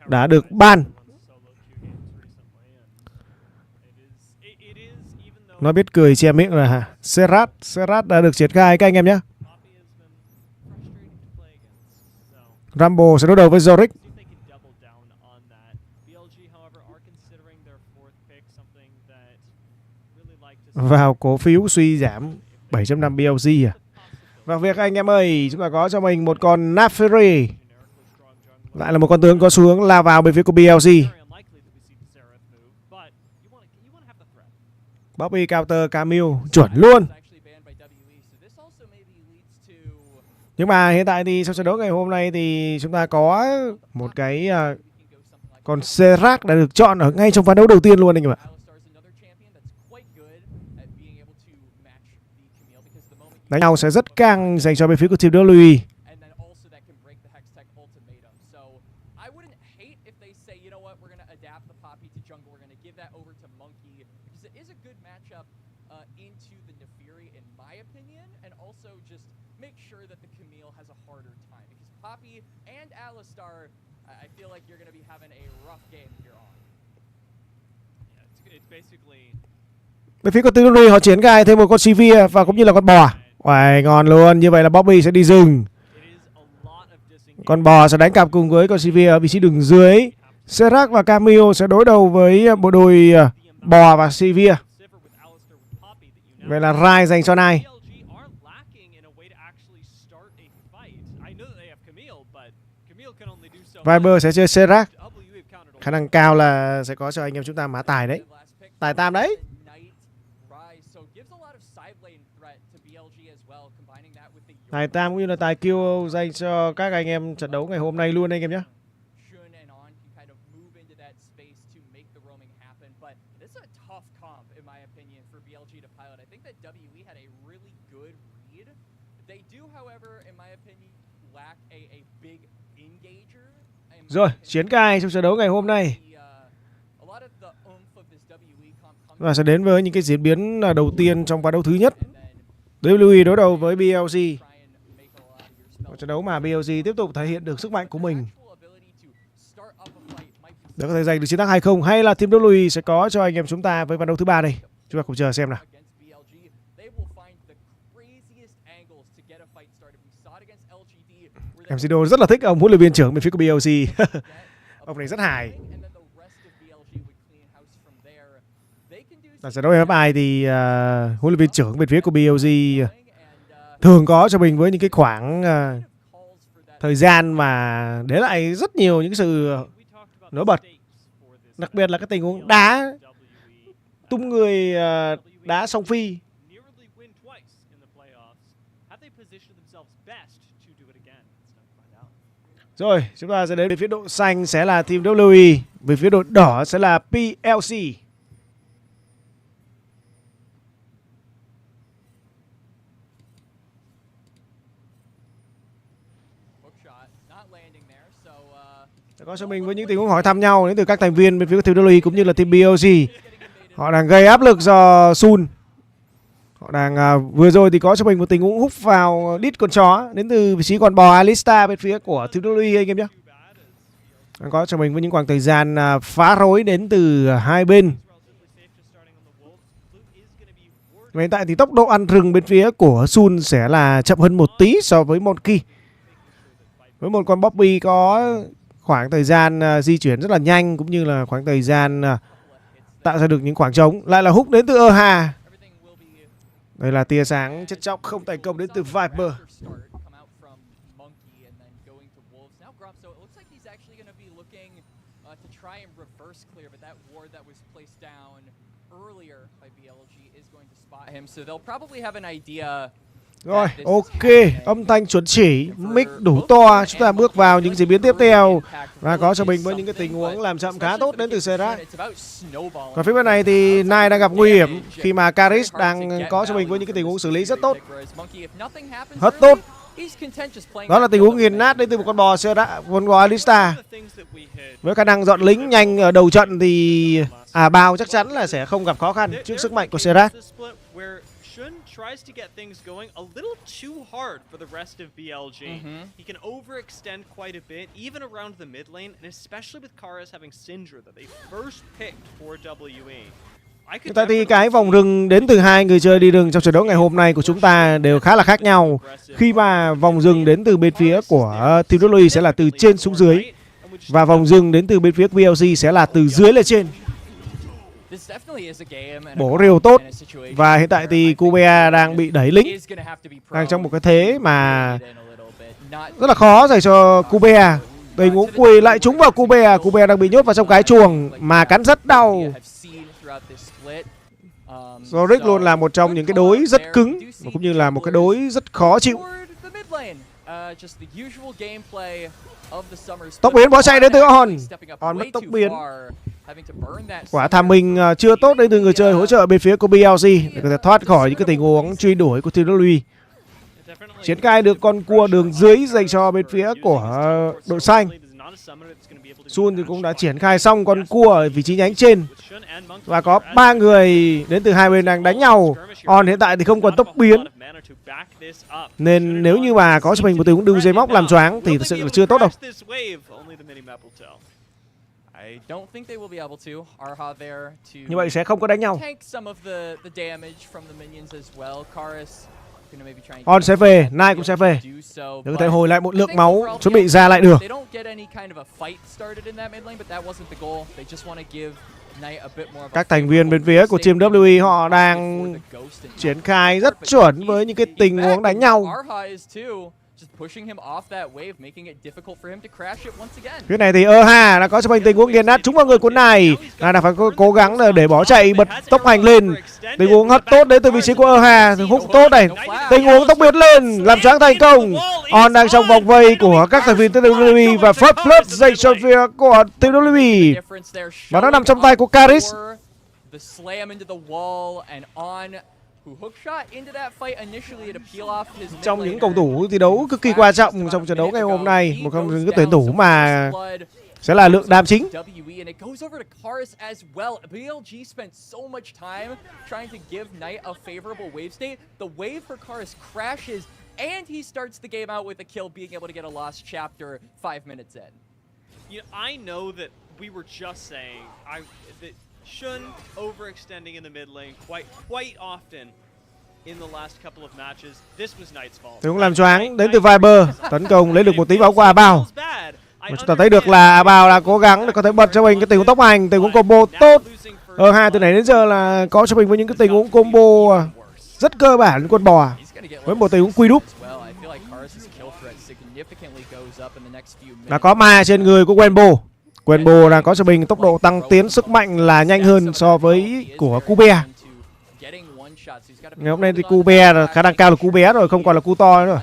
đã được ban. Nó biết cười che miệng là Serac đã được triển khai các anh em nhé. Rumble sẽ đối đầu với Zoric. Vào cổ phiếu suy giảm 7.5 BLG à. Và việc anh em ơi, chúng ta có cho mình một con Naafiri. Lại là một con tướng có xu hướng lao vào bên phía của BLG. Bobby counter Camille chuẩn luôn. Nhưng mà hiện tại thì trong trận đấu ngày hôm nay thì chúng ta có một cái con Serac đã được chọn ở ngay trong ván đấu đầu tiên luôn anh em ạ. Đánh nhau sẽ rất căng dành cho bên phía của team WE. Bên phía của Tyrone họ triển khai thêm một con Sivir và cũng như là con bò. Uầy, ngon luôn. Như vậy là Bobby sẽ đi rừng. Con bò sẽ đánh cặp cùng với con Sivir ở vị trí đường dưới. Serac và Camille sẽ đối đầu với bộ đôi bò và Sivir. Vậy là Rai dành cho Nai. Viper sẽ chơi Serac. Khả năng cao là sẽ có cho anh em chúng ta mã tài đấy. Tài tam đấy. Tài tam cũng như là tài kill dành cho các anh em trận đấu ngày hôm nay luôn anh em nhé. Rồi, chiến cai trong trận đấu ngày hôm nay. Và sẽ đến với những cái diễn biến đầu tiên trong ván đấu thứ nhất. WWE đối đầu với BLG. Một trận đấu mà BLG tiếp tục thể hiện được sức mạnh của mình để có thể giành được chiến thắng 2-0, hay là team WWE sẽ có cho anh em chúng ta với ván đấu thứ ba đây. Chúng ta cùng chờ xem nào. Em Jindo rất là thích ông huấn luyện viên trưởng bên phía của BLG. Ông này rất hài. Tại trận đấu FI thì huấn luyện viên trưởng bên phía của BLG thường có cho mình với những cái khoảng thời gian mà để lại rất nhiều những sự nổi bật, đặc biệt là cái tình huống đá tung người, đá song phi. Rồi, chúng ta sẽ đến bên phía độ xanh sẽ là team WWE, về phía độ đỏ sẽ là PLC. Có cho mình với những tình huống hỏi thăm nhau đến từ các thành viên bên phía team WWE cũng như là team BLG. Họ đang gây áp lực cho Sun. Họ đang vừa rồi thì có cho mình một tình huống hút vào đít con chó đến từ vị trí con bò Alista bên phía của team WWE anh em nhé. Đang có cho mình với những khoảng thời gian phá rối đến từ hai bên. Hiện tại thì tốc độ ăn rừng bên phía của Sun sẽ là chậm hơn một tí so với Monkey. Với một con Bobby có khoảng thời gian di chuyển rất là nhanh cũng như là khoảng thời gian tạo ra được những khoảng trống. Lại là hút đến từ Hà. Đây là tia sáng chất chóc không thành công đến từ Viper. Rồi, ok, âm thanh chuẩn chỉ, mic đủ to, chúng ta bước vào những diễn biến tiếp theo. Và có cho mình với những cái tình huống làm chậm khá tốt đến từ Serac. Còn phía bên này thì Nai đang gặp nguy hiểm khi mà Karis đang có cho mình với những cái tình huống xử lý rất tốt. Rất tốt. Đó là tình huống nghiền nát đến từ một con bò Serac, con bò Alista. Với khả năng dọn lính nhanh ở đầu trận thì Bao chắc chắn là sẽ không gặp khó khăn trước sức mạnh của Serac. Tries to get things going a little too hard for the rest of BLG. He can overextend quite a bit, even around the mid lane, and especially with Kara's having Syndra that they first picked for WWE. Hiện tại thì cái vòng rừng đến từ hai người chơi đi rừng trong trận đấu ngày hôm nay của chúng ta đều khá là khác nhau. Khi mà vòng rừng đến từ bên phía của team WWE sẽ là từ trên xuống dưới, và vòng rừng đến từ bên phía BLG sẽ là từ dưới lên trên. Bổ rìu tốt. Và hiện tại thì Kubea đang bị đẩy lính, đang trong một cái thế mà rất là khó dành cho Kubea. Tình huống quỳ lại trúng vào Kubea. Kubea đang bị nhốt vào trong cái chuồng mà cắn rất đau. Zorik luôn là một trong những cái đối rất cứng và cũng như là một cái đối rất khó chịu. Tốc biến bỏ chạy đến từ On mất tốc biến. Quả tham minh chưa tốt đến từ người chơi hỗ trợ bên phía của BLG để có thể thoát khỏi những cái tình huống truy đuổi của team WWE. Triển khai được con cua đường dưới dành cho bên phía của đội xanh. Sun thì cũng đã triển khai xong con cua ở vị trí nhánh trên. Và có 3 người đến từ hai bên đang đánh nhau. On hiện tại thì không còn tốc biến. Nên nếu như mà có cho mình một tình huống đường dây móc làm choáng thì thật sự là chưa tốt đâu. Như vậy sẽ không có đánh nhau. On sẽ về, Nai cũng sẽ về. Để có thể hồi lại một lượng máu, chuẩn bị ra lại được. Các thành viên bên phía của team WE họ đang triển khai rất chuẩn với những cái tình huống đánh nhau. Phía này thì Erha đã có cho mình tình huống nghiền nát trúng vào người của này. Này là phải cố gắng để bỏ chạy, bật tốc hành lên. Tình huống hất tốt đến từ vị trí của Erha, hút tốt này. Tình huống tốc biến lên, làm choáng thành công. On đang trong vòng vây của các thành viên team WWE và first blood dành cho phía của team WWE. Và nó nằm trong tay của Karis. Trong những cầu thủ thi đấu cực kỳ quan trọng trong trận đấu ngày hôm nay, một trong những cái tuyển thủ mà sẽ là lượng đam chính. And he starts the game out with a kill, being able to get a lost chapter 5 minutes in. You know, I know that we were just saying that Shun overextending in the mid lane quite often in the last couple of matches. This was Knight's fault. Tình huống làm choáng đến từ Viper, tấn công lấy được một tí máu qua Bao. Mà chúng ta thấy được là Bao là cố gắng để có thể bật cho mình cái tình huống tốc hành, tình huống combo tốt. Ở hai từ nãy đến giờ là có cho mình với những cái tình huống combo rất cơ bản quân bò với một tình huống quy đúc. Đã có ma trên người của Wenbo. Wenbo đang có cho mình tốc độ tăng tiến sức mạnh là nhanh hơn so với của Cube. Ngày hôm nay thì Cube là khả năng cao là Cube rồi, không còn là Cu to nữa.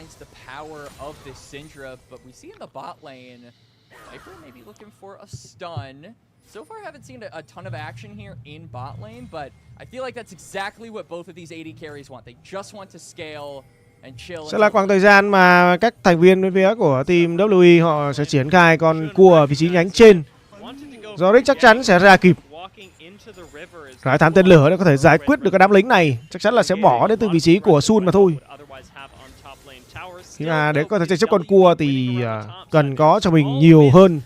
So far, I haven't seen a ton of action here in bot lane, but I feel like that's exactly what both of these AD carries want. They just want to scale and chill. Sẽ là khoảng thời gian mà các thành viên bên phía của team WE họ sẽ triển khai con cua ở vị trí nhánh trên. Zoric chắc chắn sẽ ra kịp. Rải thám tên lửa để có thể giải quyết được cái đám lính này. Chắc chắn là sẽ bỏ đến từ vị trí của Sun mà thôi. Khi mà để có thể chạy trước con cua thì cần có cho mình nhiều hơn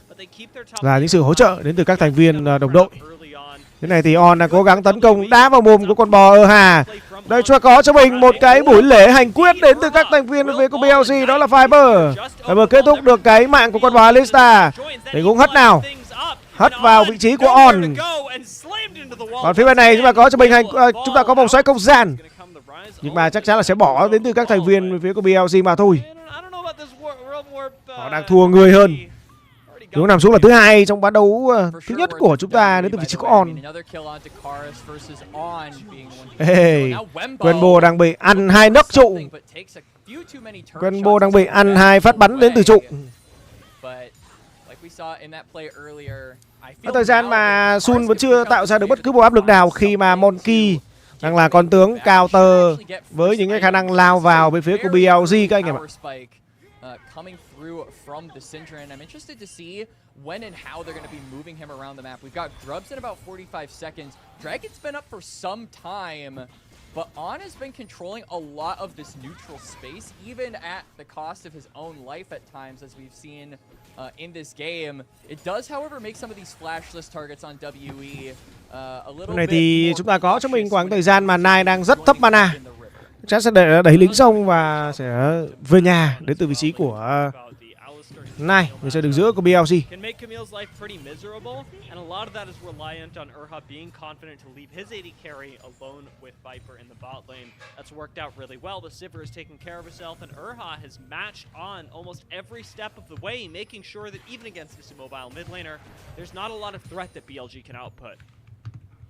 là những sự hỗ trợ đến từ các thành viên đồng đội. Thế này thì On đang cố gắng tấn công đá vào mồm của con bò Erha. Đây cho có cho mình một cái buổi lễ hành quyết đến từ các thành viên về của BLG, đó là Viper. Viper kết thúc được cái mạng của con bò Alista. Tình huống hất nào, hất vào vị trí của On. Còn phía bên này chúng ta có cho mình chúng ta có vòng xoáy không gian, nhưng mà chắc chắn là sẽ bỏ đến từ các thành viên về phía của BLG mà thôi. Họ đang thua người hơn. Đúng nằm xuống là thứ hai trong ván đấu thứ nhất của chúng ta đến từ vị trí của On. Hey, Wenbo đang bị ăn 2 nấc trụ. Wenbo đang bị ăn 2 phát bắn đến từ trụ. Ở thời gian mà Sun vẫn chưa tạo ra được bất cứ một áp lực nào khi mà Monkey đang là con tướng counter với những cái khả năng lao vào bên phía của BLG các anh em ạ. Coming through from the Syndra, and I'm interested to see when and how they're going to be moving him around the map. We've got Drubs in about 45 seconds. Dragon's been up for some time, but On has been controlling a lot of this neutral space, even at the cost of his own life at times, as we've seen in this game. It does, however, make some of these flashless targets on WE a little này bit thì more chúng ta có cho mình khoảng thời gian mà Nai đang rất thấp mana. Chắc sẽ đẩy lính xong và sẽ về nhà đến từ vị trí của Nai, mình sẽ đứng giữa của BLG.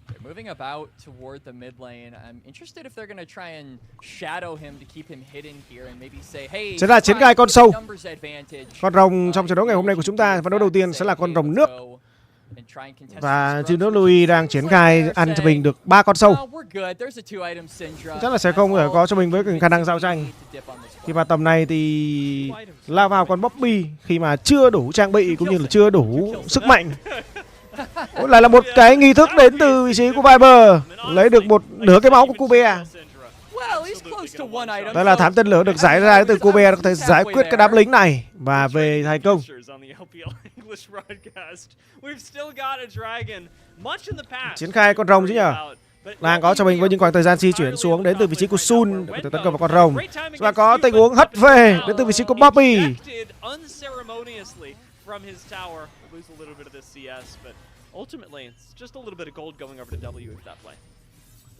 They're moving about toward the mid lane. I'm interested if they're going to try and shadow him to keep him hidden here and maybe say, hey, sẽ là triển khai con sâu. Con rồng trong trận đấu ngày hôm nay của chúng ta, trận đấu đầu tiên sẽ là con rồng nước. Và WWE đang triển khai ăn cho mình được 3 con sâu. Chắc là sẽ không thể có cho mình với khả năng giao tranh. Khi mà tầm này thì lao vào con Bobby khi mà chưa đủ trang bị cũng như là chưa đủ sức mạnh. Lại là một cái nghi thức đến từ vị trí của Viper, lấy được một nửa cái máu của Cube. Đó là thám tên lửa được giải ra từ Cube, có thể giải quyết cái đám lính này và về thành công. Triển khai con rồng chứ nhỉ? Đang có cho mình với những khoảng thời gian di chuyển xuống đến từ vị trí của Sun để có thể tấn công vào con rồng. Và có tình huống hất về đến từ vị trí của Bobby.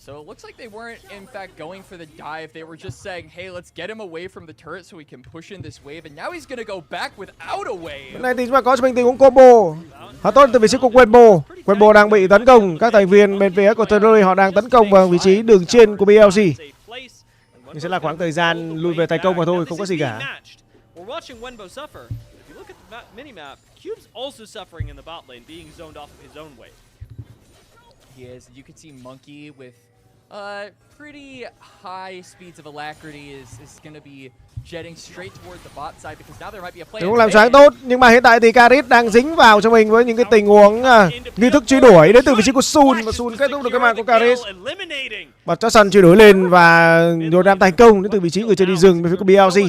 So it looks like they weren't in fact going for the dive. They were just saying, hey, let's get him away from the turret so we can push in this wave. And now he's going to go back without a wave. Bên này thì chúng ta có cho mình tình huống combo. Họ tốt từ vị trí của Wenbo. Wenbo đang bị tấn công. Các thành viên bên phía của Theory họ đang tấn công vào vị trí đường trên của BLG. Nhưng sẽ là khoảng thời gian lùi về thành công mà thôi, không có gì cả. He is. You can see Monkey with pretty high speeds of alacrity is going to be jetting straight towards the bot side because now there might be a play. Cũng làm sáng tốt, nhưng mà hiện tại thì Karis đang dính vào cho mình với những cái tình huống nghi thức truy đuổi đến từ vị trí của Sun, và Sun kết thúc được cái màn của Karis. Bật cho sân truy đuổi lên và rồi đang thành công đến từ vị trí người chơi đi rừng bên phía của BLG.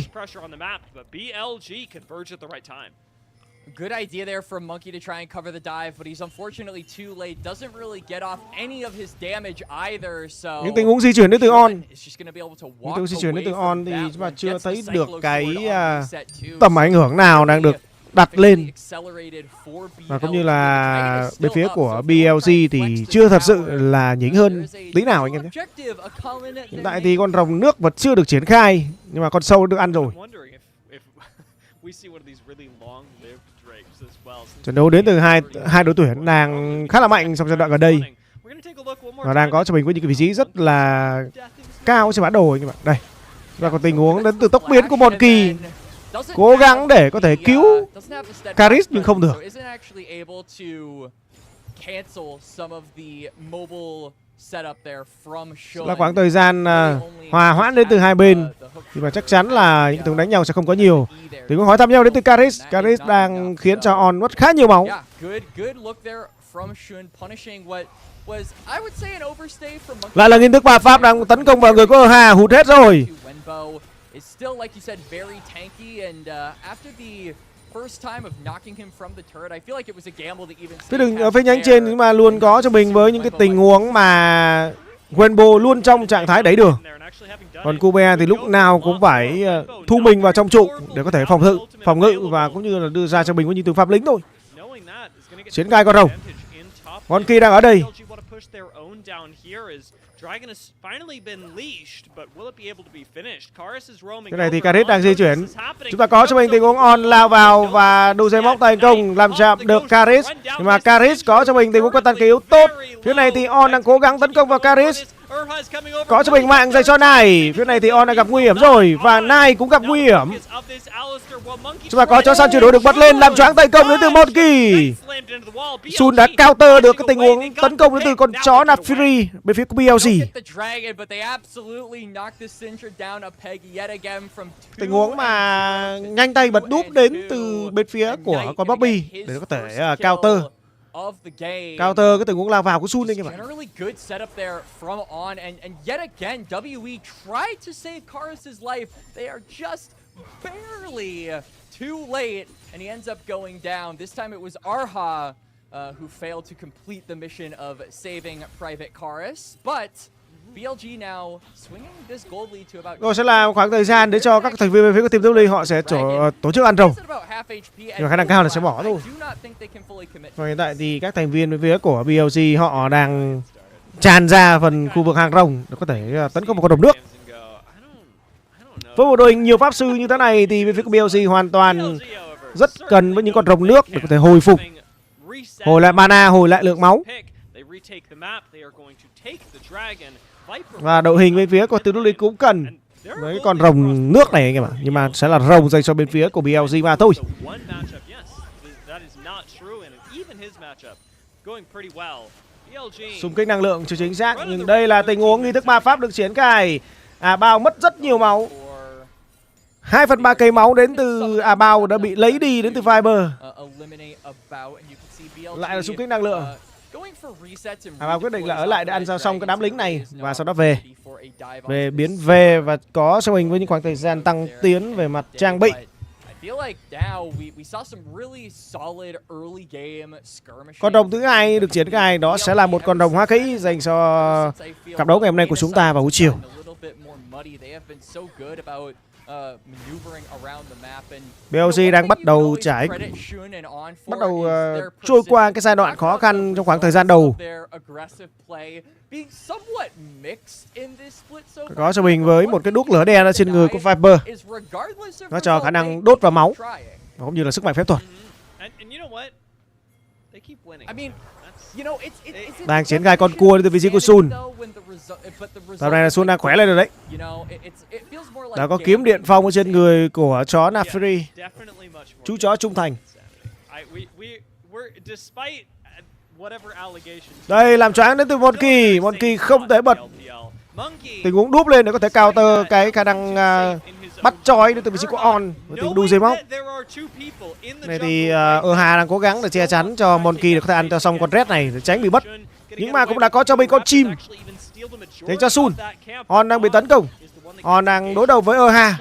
Good idea there from Monkey to try and cover the dive, but he's unfortunately too late. Doesn't really get off any of his damage either. So những tình huống di chuyển đến từ On, những tình huống di chuyển đến từ On thì chúng ta chưa thấy được cái tầm ảnh hưởng nào đang được đặt lên, và cũng như là bên phía của BLG thì chưa thật sự là nhỉnh hơn tí nào anh em nhé. Hiện tại thì con rồng nước vẫn chưa được triển khai, nhưng mà con sâu được ăn rồi. Trận đấu đến từ hai đội tuyển đang khá là mạnh trong giai đoạn gần đây và đang có cho mình với những cái vị trí rất là cao trên bản đồ anh các bạn. Đây, và có tình huống đến từ tốc biến của Monkey, cố gắng để có thể cứu Karis nhưng không được. Là khoảng thời gian hòa hoãn đến từ hai bên thì mà chắc chắn là những tình huống đánh nhau sẽ không có nhiều. Tình huống hỏi thăm nhau đến từ Karis. Karis đang khiến cho On mất khá nhiều máu. Lại là nghìn thức bà Pháp đang tấn công vào người của Hà, hụt hết rồi. Thế đừng ở phía nhánh trên nhưng mà luôn có cho mình với những cái tình huống mà Wenbo luôn trong trạng thái đẩy đường. Còn Cube thì lúc nào cũng phải thu mình vào trong trụ để có thể phòng ngự và cũng như là đưa ra cho mình với những từ pháp lính thôi. Chiến gai con rồng. Monkey đang ở đây. Cái này thì Karis đang di chuyển. Chúng ta có cho mình tình huống On lao vào và đu dây móc thành công làm chạm được Karis. Nhưng mà Karis có cho mình tình huống cận tàn cứu tốt. Phía này thì On đang cố gắng tấn công vào Karis. Có cho mình mạng dành cho Nai. Phía này thì On đang gặp nguy hiểm rồi và Nai cũng gặp nguy hiểm. Chúng ta có cho săn chuyển đổi được bật lên làm choáng thành công đến từ Monkey. Sun đã counter được cái tình huống tấn công đến từ con chó nạp Fury bên phía của BLG. Tình huống mà nhanh tay bật đúp đến từ bên phía của con Bobby để có thể counter cái tình huống lao vào của Sun đây các bạn. Too late, and he ends up going down. This time it was Arha who failed to complete the mission of saving Private Karis, but BLG now swinging this gold lead to about. Rồi sẽ là khoảng thời gian để cho các thành viên bên phía của team Team họ sẽ tổ chức ăn rồng. Nhưng mà khả năng cao là sẽ bỏ thôi. Và hiện tại thì các thành viên bên phía của BLG họ đang tràn ra phần khu vực hàng rồng để có thể tấn công một con rồng nước. Với một đội hình nhiều pháp sư như thế này thì bên phía của BLG hoàn toàn rất cần với những con rồng nước để có thể hồi phục, hồi lại mana, hồi lại lượng máu. Và đội hình bên phía của Team Team cũng cần với con rồng nước này anh em ạ, nhưng mà sẽ là rồng dành cho bên phía của BLG mà thôi. Xung kích năng lượng chưa chính xác, nhưng đây là tình huống nghi thức ma pháp được triển khai. Bao mất rất nhiều máu. 2/3 cây máu đến từ Bao đã bị lấy đi đến từ Viper. Lại là xung kích năng lượng. Bao quyết định là ở lại để ăn ra xong cái đám lính này và sau đó về biến về và có cho mình với những khoảng thời gian tăng tiến về mặt trang bị. Con rồng thứ hai được triển khai đó sẽ là một con rồng hóa khí dành cho cặp đấu ngày hôm nay của chúng ta vào buổi chiều. BLG đang bắt đầu trôi qua cái giai đoạn khó khăn trong khoảng thời gian đầu. Có cho mình với một cái đuốc lửa đen ở trên người của Viper. Nó cho khả năng đốt vào máu cũng như là sức mạnh phép thuật. Đang triển khai con cua từ vị trí của Sun. Tầm này là Sun đang khỏe lên rồi đấy. Đã có kiếm điện phong ở trên người của chó Nafiri, chú chó trung thành. Đây làm choáng đến từ Monkey. Monkey không thể bật tình huống đúp lên để có thể counter cái khả năng bắt chói đến từ vị trí của On với tình đu dây móc. Này thì Hà đang cố gắng để che chắn cho Monkey để có thể ăn cho xong con Red này để tránh bị bắt. Nhưng mà cũng đã có cho mình con chim dành cho Sun. On đang bị tấn công. On đang đối đầu với Hà.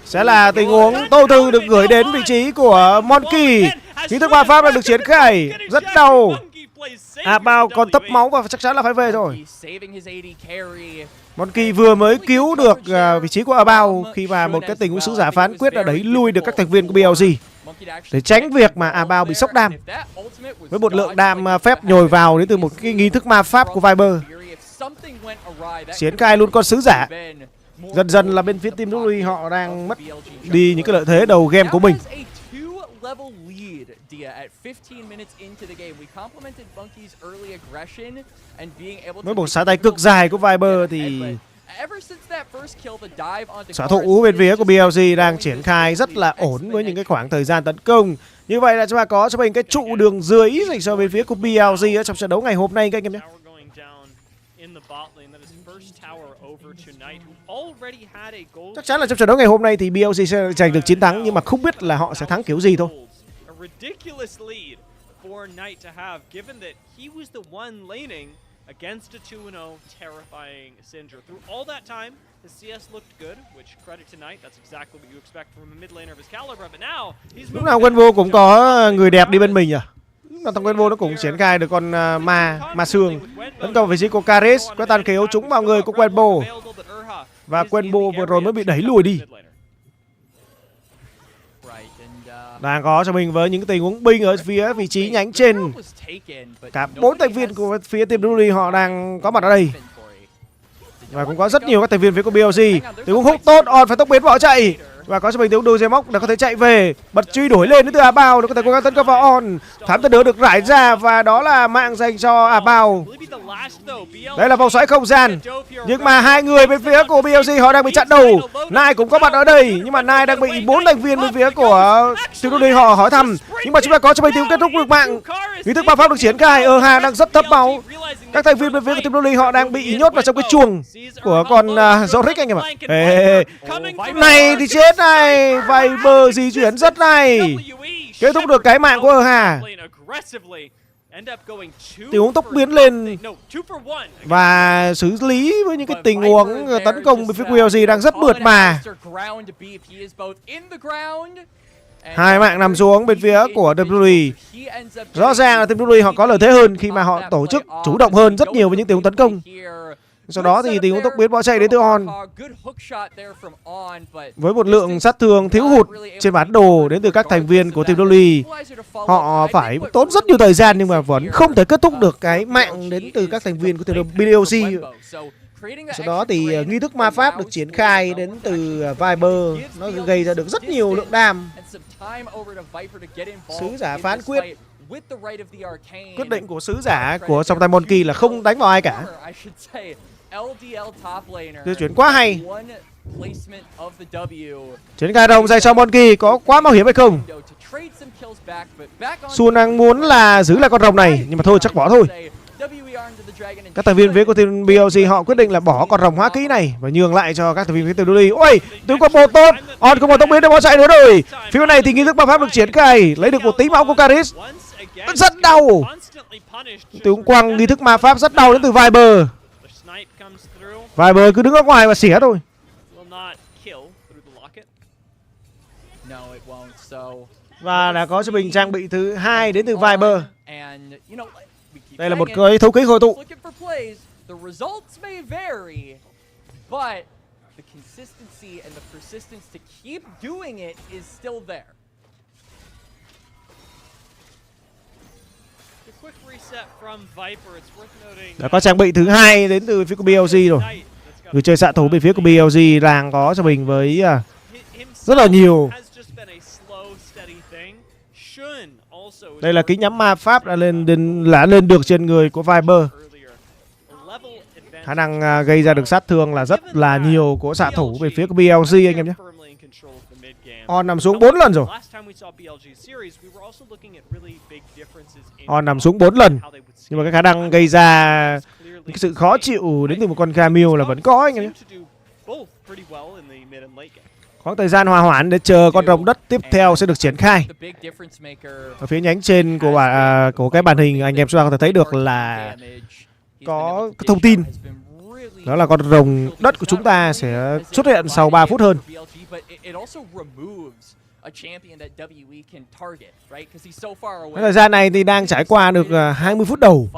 Sẽ là tình huống Tô Thư được gửi đến vị trí của Monkey. Kỹ thức ma pháp đã được triển khai. Rất đau. Bao còn thấp máu và chắc chắn là phải về rồi. Monkey vừa mới cứu được vị trí của Bao khi mà một cái tình huống sứ giả phán quyết đã đẩy lui được các thành viên của BLG để tránh việc mà Bao bị sốc đam với một lượng đam phép nhồi vào đến từ một cái nghi thức ma pháp của Viper. Triển khai luôn con sứ giả. Dần dần là bên phía team W họ đang mất đi những cái lợi thế đầu game của mình. Với một xả tay cực dài của Viper thì xạ thủ bên phía của BLG đang triển khai rất là ổn với những cái khoảng thời gian tấn công. Như vậy là chúng ta có cho mình cái trụ đường dưới dành cho bên phía của BLG ở trong trận đấu ngày hôm nay các anh em nhé. Chắc chắn là trong trận đấu ngày hôm nay thì BLG sẽ giành được chiến thắng, nhưng mà không biết là họ sẽ thắng kiểu gì thôi. Against a 2-0 terrifying Syndra. Through all that time, his CS looked good, which credit tonight, that's exactly what you expect from a mid laner of his caliber, but now he's lúc nào Okwintv cũng có người đẹp đi bên mình à? Thằng Okwintv nó cũng triển khai được con ma xương. Tấn công vị trí của Karis, quét tàn khiếu trúng vào người của Okwintv. Và Okwintv vừa rồi mới bị đẩy lùi đi. Đang có cho mình với những tình huống binh ở phía vị trí nhánh trên. Cả 4 thành viên của phía team W họ đang có mặt ở đây. Và cũng có rất nhiều các thành viên phía của BLG. Tình huống hút tốt, On phải tốc biến bỏ chạy. Và có cho mình tiếng đôi dây móc để có thể chạy về, bật truy đuổi lên đến từ Bao để có thể cố gắng tấn công vào On. Thám tên đỡ được rải ra và đó là mạng dành cho Bao. Đây là vòng xoáy không gian. Nhưng mà hai người bên phía của BLG họ đang bị chặn đầu. Nai cũng có mặt ở đây, nhưng mà Nai đang bị 4 thành viên bên phía của team W họ hỏi thăm. Nhưng mà chúng ta có cho mình tiếng kết thúc được mạng. Nghi thức ma pháp được triển khai. Hà đang rất thấp máu. Các thành viên bên phía của team W họ đang bị nhốt vào trong cái chuồng của con Zoric anh em ạ. Này thì chết này, Viper di chuyển rất hay. Kết thúc được cái mạng của Hà. Tình huống tốc biến lên và xử lý với những cái tình huống tấn công bên phía BLG đang rất mượt mà. Hai mạng nằm xuống bên phía của WWE. Rõ ràng là team WWE họ có lợi thế hơn khi mà họ tổ chức chủ động hơn rất nhiều với những tình huống tấn công. Sau đó thì tình huống tốc biến bỏ chạy đến từ On. Với một lượng sát thương thiếu hụt trên bản đồ đến từ các thành viên của team W. Họ phải tốn rất nhiều thời gian nhưng mà vẫn không thể kết thúc được cái mạng đến từ các thành viên của team BLG. Sau đó thì nghi thức ma pháp được triển khai đến từ Viper. Nó gây ra được rất nhiều lượng đam. Sứ giả phán quyết. Quyết định của sứ giả của trong tay Monkey là không đánh vào ai cả. Di chuyển quá hay. Triển khai đồng dành cho Monkey có quá mạo hiểm hay không? Sun đang muốn là giữ lại con rồng này, nhưng mà thôi chắc bỏ thôi. Các thành viên phía của team BLG họ quyết định là bỏ con rồng hóa kỹ này và nhường lại cho các thành viên phía team Dolly. Ôi, tướng combo tốt, on không một tốc biến để bỏ chạy nữa rồi. Phía bên này thì nghi thức ma pháp được triển khai, lấy được một tí máu của Caris. Rất đau. Tướng quăng nghi thức ma pháp rất đau đến từ Viper. Viper cứ đứng ở ngoài và xỉa thôi. Và đã có cho mình trang bị thứ 2 đến từ Viper. Đây là một cái thấu kính hội tụ. Đã có trang bị thứ 2 đến từ phía của BLG rồi. Người chơi xạ thủ bên phía của BLG đang có cho mình với rất là nhiều. Đây là kính nhắm ma pháp đã lên được trên người của Viper. Khả năng gây ra được sát thương là rất là nhiều của xạ thủ về phía của BLG anh em nhé. On nằm xuống 4 lần rồi. On nằm xuống 4 lần. Nhưng mà cái khả năng gây ra cái sự khó chịu đến từ một con Camille là vẫn có anh em nhé. Khoảng thời gian hòa hoãn để chờ con rồng đất tiếp theo sẽ được triển khai. Ở phía nhánh trên của cái màn hình anh em chúng ta có thể thấy được là có cái thông tin. Đó là con rồng đất của chúng ta sẽ xuất hiện sau 3 phút hơn. Cái thời gian này thì đang trải qua được 20 phút đầu.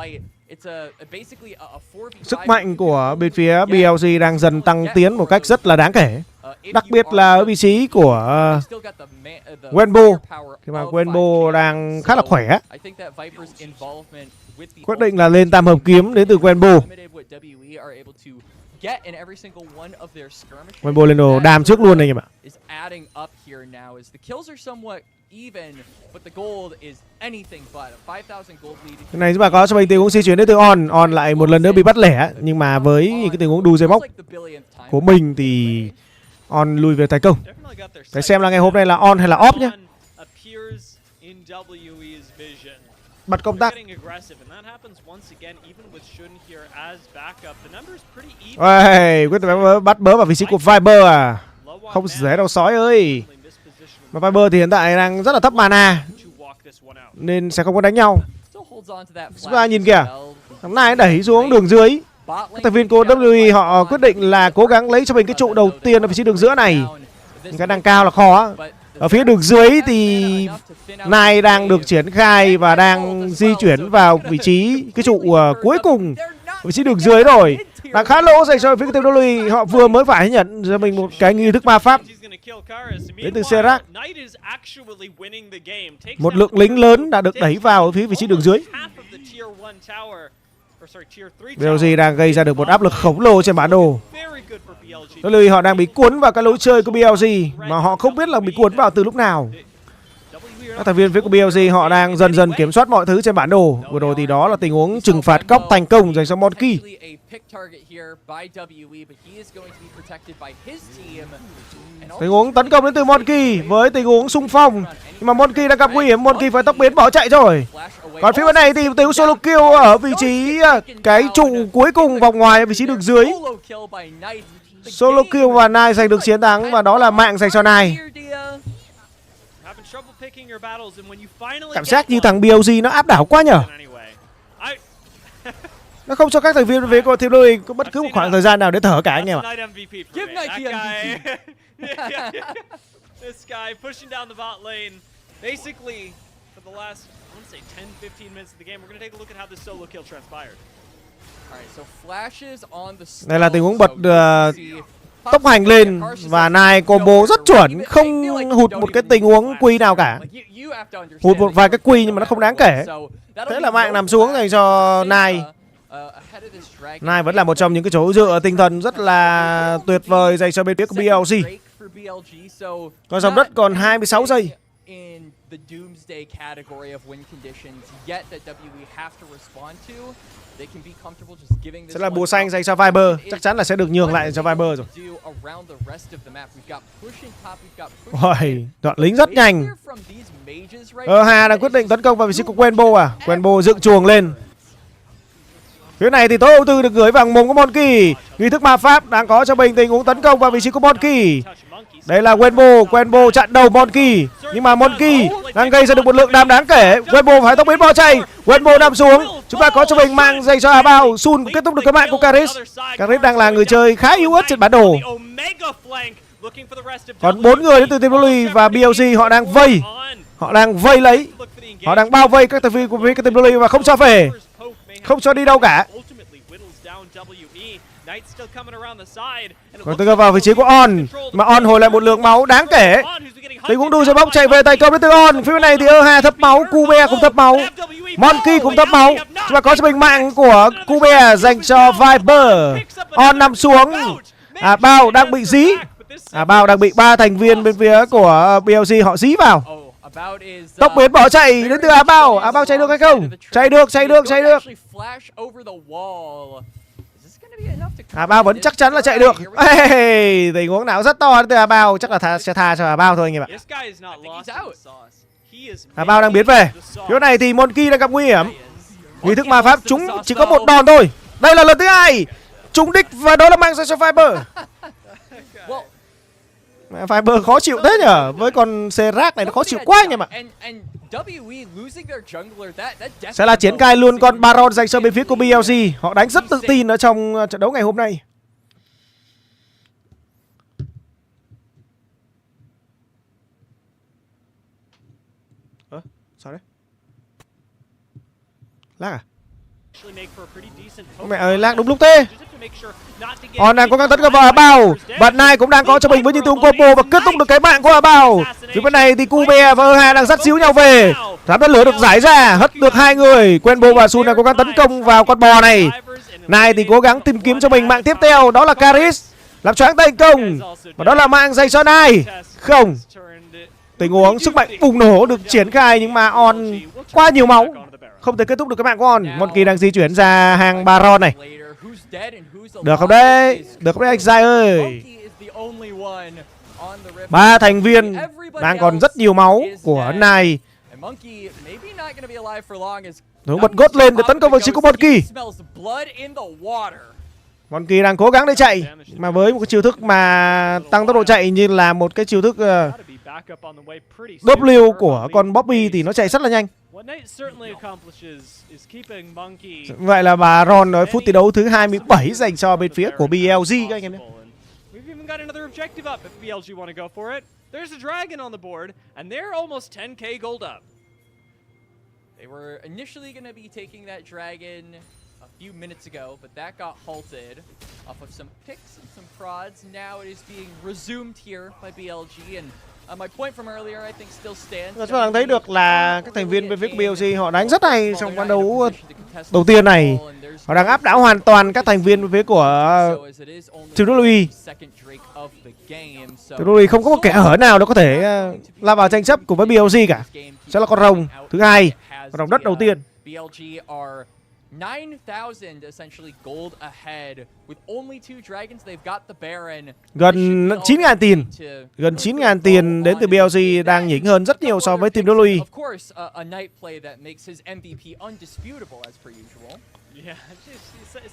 Sức mạnh của bên phía BLG đang dần tăng tiến một cách rất là đáng kể. Đặc biệt là ở vị trí của Wenbo. Khi mà Wenbo đang khá là khỏe. Quyết định là lên tam hợp kiếm đến từ Wenbo. Wenbo lên đồ đam trước luôn này anh em ạ. Cái này chúng ta có cho mình tình huống di chuyển đến từ On lại một lần nữa bị bắt lẻ. Nhưng mà với những cái tình huống đu dây móc của mình thì On lùi về thành công. Để xem là ngày hôm nay là On hay là off nhé. Bật công tắc. Quyết định bắt bớ vào vị trí của Viper à. Không dễ đâu sói ơi. Mà Viper thì hiện tại đang rất là thấp mana nên sẽ không có đánh nhau. Chúng ta nhìn kìa, thằng này đẩy xuống đường dưới. Các thành viên của WWE họ quyết định là cố gắng lấy cho mình cái trụ đầu tiên ở vị trí đường giữa này. Cái đang cao là khó. Ở phía đường dưới thì Nai đang được triển khai và đang di chuyển vào vị trí cái trụ cuối cùng, vị trí đường dưới rồi. Đang khá lỗ dành cho phía team WWE. Họ vừa mới phải nhận cho mình một cái nghi thức ma pháp đến từ Serac. Một lượng lính lớn đã được đẩy vào ở phía vị trí đường dưới. BLG đang gây ra được một áp lực khổng lồ trên bản đồ. WWE họ đang bị cuốn vào cái lối chơi của BLG mà họ không biết là bị cuốn vào từ lúc nào. Các thành viên phía của BLG họ đang dần dần kiểm soát mọi thứ trên bản đồ. Vừa rồi thì đó là tình huống trừng phạt cóc thành công dành cho Monkey. Tình huống tấn công đến từ Monkey với tình huống xung phong. Nhưng mà Monkey đang gặp nguy hiểm, Monkey phải tốc biến bỏ chạy rồi. Còn phía bên này thì tình huống solo kill ở vị trí cái trụ cuối cùng vòng ngoài ở vị trí đường dưới. Solo kill và Nai giành được chiến thắng và đó là mạng dành cho Nai. Cảm giác như thằng BLG nó áp đảo quá nhở. Nó không cho các thành viên về của team Louis có bất cứ một khoảng thời gian nào để thở cả anh em ạ. This guy pushing down the bot lane. Basically, for the last, I want to say 10-15 minutes of the game, we're going to take a look at how this solo kill transpired. Đây là tình huống bật tốc hành lên và Nai combo rất chuẩn, không hụt một cái tình huống quy nào cả. Hụt một vài cái quy nhưng mà nó không đáng kể. Thế là mạng nằm xuống dành cho Nai. Nai vẫn là một trong những cái chỗ dựa tinh thần rất là tuyệt vời dành cho bên phía của BLG. Con dòng đất còn 26 giây. the doomsday category of win conditions yet that WE have to respond to. They can be comfortable just giving this sẽ là bùa xanh dành cho Viper, chắc chắn là sẽ được nhường lại cho Viper rồi. Ôi, đoạn lính rất nhanh. Hà đang quyết định tấn công vào vị trí của Wenbo à? Wenbo dựng chuồng lên. Phía này thì tối ưu tư được gửi vào mồm của Monkey. Nghi thức ma pháp đang có cho bình tình huống tấn công vào vị trí của Monkey. Đây là Wenbo chặn đầu Monkey, nhưng mà Monkey đang gây ra được một lượng đam đáng kể. Wenbo phải tốc biến bỏ chạy. Wenbo nằm xuống. Chúng ta có cho mình mạng dành cho Bao. Sun cũng kết thúc được cái mạng của Karis. Karis đang là người chơi khá yếu ớt trên bản đồ. Còn 4 người đến từ team LPL và BLG họ đang vây. Họ đang vây lấy. Họ đang bao vây các thành viên của team LPL và không cho về. Không cho đi đâu cả. Còn tôi vào vị trí của On, mà On hồi lại một lượng máu đáng kể. Tình huống đu rồi bóng chạy về tay công đến từ On. Phía bên này thì Hà thấp máu, Cube cũng thấp máu, Monkey cũng thấp máu. Chúng ta có cho mình mạng của Cube dành cho Viper. On nằm xuống. Bao đang bị dí. Bao đang bị 3 thành viên bên phía của BLG họ dí vào. Tốc biến bỏ chạy đến từ Bao. Bao chạy được hay không? Chạy được. Bao vẫn chắc chắn là chạy được. Tình huống nào rất to đến từ Bao, chắc là sẽ tha cho Bao thôi anh em ạ. Bao đang biến về. Phía này thì Monkey đang gặp nguy hiểm. Nghi thức ma pháp chúng chỉ có một đòn thôi. Đây là lần thứ 2 trúng đích và đó là mang ra cho Viper. Viper khó chịu thế nhở. Với con Serac này nó khó chịu quá anh em ạ. Sẽ là triển khai luôn con Baron dành cho bên phía của BLG. Họ đánh rất tự tin ở trong trận đấu ngày hôm nay. Sao đấy? Lag à? Mẹ ơi, lag đúng lúc thế. On đang cố gắng tấn công vào Bao. Bạn này cũng đang có cho mình với những tung combo và kết thúc được cái mạng của Bao. Phía bên này thì Cube và Hà đang dắt xíu nhau về. Thám đất lửa được giải ra, hất được 2 người. Wenbo và Sun đang cố gắng tấn công vào con bò này. Này thì cố gắng tìm kiếm cho mình mạng tiếp theo, đó là Karis. Làm choáng tay công. Và đó là mạng dành cho Nai. Không. Tình huống sức mạnh bùng nổ được triển khai nhưng mà On quá nhiều máu, không thể kết thúc được cái mạng của On. Monkey đang di chuyển ra hàng Baron này. Được không đấy? Được không đấy anh Zai ơi? 3 thành viên đang còn rất nhiều máu của Nai. Hướng bật gót lên để tấn công vị trí của Monkey. Monkey đang cố gắng để chạy, mà với một cái chiêu thức mà tăng tốc độ chạy như là một cái chiêu thức W của con Bobby thì nó chạy rất là nhanh. Vậy là bà Ron ở phút thi đấu thứ 27 dành cho bên phía của BLG các anh em nhé. They were initially going to be taking that dragon a few minutes ago, but that got halted off of some picks and some prods. Now it is being resumed here by BLG, and my point from earlier I think still stands. Chúng ta thấy được là các thành viên bên phía của BLG họ đánh rất hay trong ván đấu đầu tiên này. Họ đang áp đảo hoàn toàn các thành viên bên phía của team LPL. Team LPL không có một kẻ hở nào để có thể lao vào tranh chấp cùng với BLG cả. Sẽ là con rồng thứ 2, con rồng đất đầu tiên. BLG are 9,000 essentially gold ahead with only 2 dragons. They've got the Baron. Gần 9.000 tiền. Gần 9.000 tiền đến từ BLG đang nhỉnh hơn rất nhiều so với team LPL. Of course, a Knight play that makes his MVP undisputable as per usual. Yeah,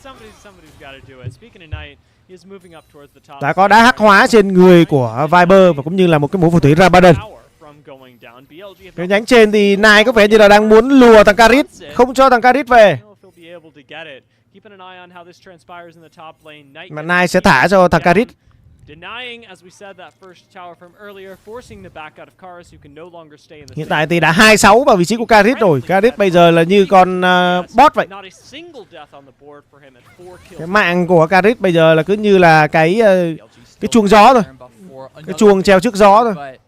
somebody's got to do it. Speaking of Knight, he's moving up towards the top. Đã có đá hắc hóa trên người của Viper và cũng như là một cái mũ phù thủy Rabadan. Cái nhánh trên thì Nai có vẻ như là đang muốn lùa thằng Karis, không cho thằng Karis về. Mà Nai sẽ thả cho thằng Karis. Hiện tại thì đã 2-6 vào vị trí của Karis rồi. Karis bây giờ là như con bot vậy. Cái mạng của Karis bây giờ là cứ như là cái chuông gió thôi. Cái chuông treo trước gió thôi.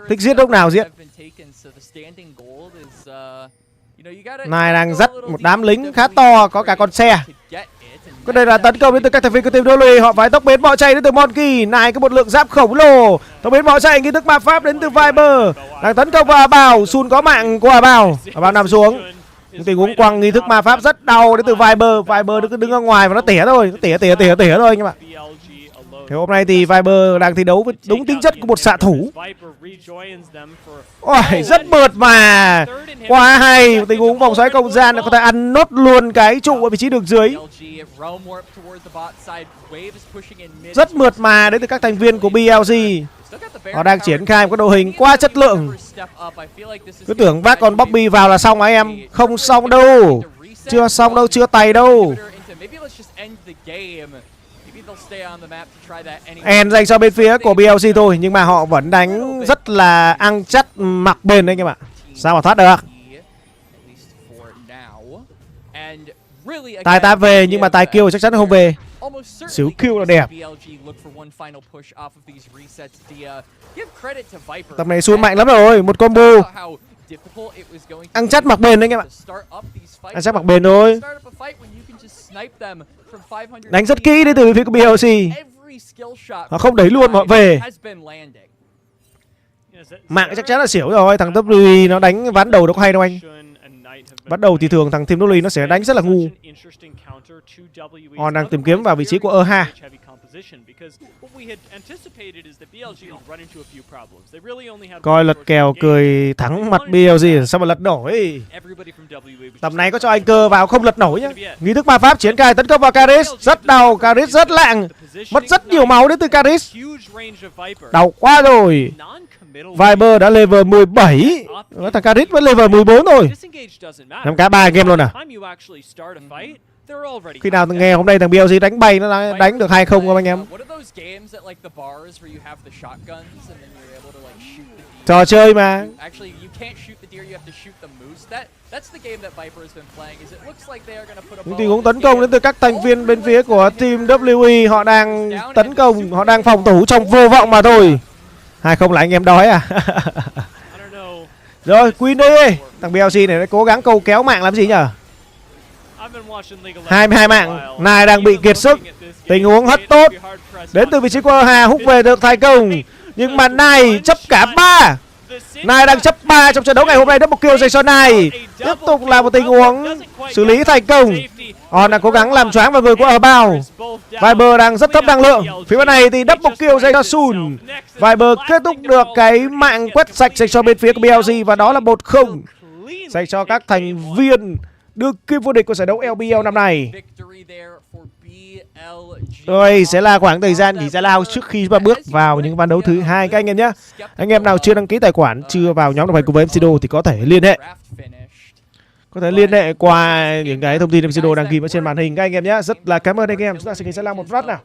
Thích giết lúc nào giết. Này đang dắt một đám lính khá to, có cả con xe. Cái đây là tấn công đến từ các thành viên của team WE. Họ phải tốc biến bỏ chạy đến từ Monkey. Này có một lượng giáp khổng lồ. Tốc biến bỏ chạy nghi thức ma pháp đến từ Viper. Đang tấn công vào Bảo. Sun có mạng của Bảo. Bảo nằm xuống. Tình huống quăng nghi thức ma pháp rất đau đến từ Viper. Viper cứ đứng ở ngoài và nó tỉa thôi. Nó tỉa thôi anh em ạ. Thì hôm nay thì Viper đang thi đấu với đúng tính chất của một xạ thủ. Ôi, rất mượt mà. Quá hay. Tình huống vòng xoáy không gian là có thể ăn nốt luôn cái trụ ở vị trí đường dưới. Rất mượt mà đến từ các thành viên của BLG. Họ đang triển khai một cái đội hình quá chất lượng. Cứ tưởng bác con Bobby vào là xong hả em? Không xong đâu. Chưa xong đâu, chưa tày đâu. End dành cho bên phía của BLG thôi, nhưng mà họ vẫn đánh rất là ăn chắc mặc bền đấy các bạn. Sao mà thoát được? Tài ta về nhưng mà tài kill chắc chắn không về. Xíu kill là đẹp. Tầm này Sun mạnh lắm rồi, một combo. Ăn chắc mặc bền đấy các bạn. Ăn chắc mặc bền thôi. Đánh rất kỹ đến từ phía của BLG. Họ không đẩy luôn mà họ về. Mạng chắc chắn là xỉu rồi. Thằng WE nó đánh ván đầu nó có hay đâu anh. Bắt đầu thì thường thằng team WE nó sẽ đánh rất là ngu. Họ đang tìm kiếm vào vị trí của EH. Coi lật kèo cười thắng mặt BLG sao mà lật nổi. Tầm này có cho anh cơ vào không lật nổi nhá. Nghi thức ma pháp triển khai tấn công vào Karis. Rất đau, Karis rất lạng. Mất rất nhiều máu đến từ Karis. Đau quá rồi. Viper đã level 17. Thằng Karis vẫn level 14 rồi. 5k3 game luôn à. Khi nào nghe hôm nay thằng BLG đánh bay nó đánh được hay không anh em? Trò chơi mà. Những tình huống tấn công đến từ các thành viên bên phía của team WE. Họ đang tấn công, họ đang phòng thủ trong vô vọng mà thôi. 2-0 là anh em đói à? Rồi, Queen đi. Thằng BLG này nó cố gắng câu kéo mạng làm gì nhở? 22 mạng. Này đang bị kiệt sức. Tình huống hất tốt. Đến từ vị trí của Hà hút về được thành công. Nhưng mà này chấp cả 3. Này đang chấp 3 trong trận đấu ngày hôm nay. Double kill dành cho này. Tiếp tục là một tình huống xử lý thành công. Họ đang cố gắng làm choáng vào người của About. Viper đang rất thấp năng lượng. Phía bên này thì double kill dành cho Sun. Viper kết thúc được cái mạng quét sạch dành cho bên phía của BLG. Và đó là 1-0 dành cho các thành viên đương kim vô địch của giải đấu LPL năm nay. Rồi sẽ là khoảng thời gian nghỉ giải lao trước khi chúng ta bước vào những ván đấu thứ hai các anh em nhé. Anh em nào chưa đăng ký tài khoản, chưa vào nhóm đồng hành cùng với MCDO thì có thể liên hệ. Có thể liên hệ qua những cái thông tin MCDO đang ghi ở trên màn hình các anh em nhé. Rất là cảm ơn anh em. Chúng ta sẽ nghỉ giải lao một phát nào.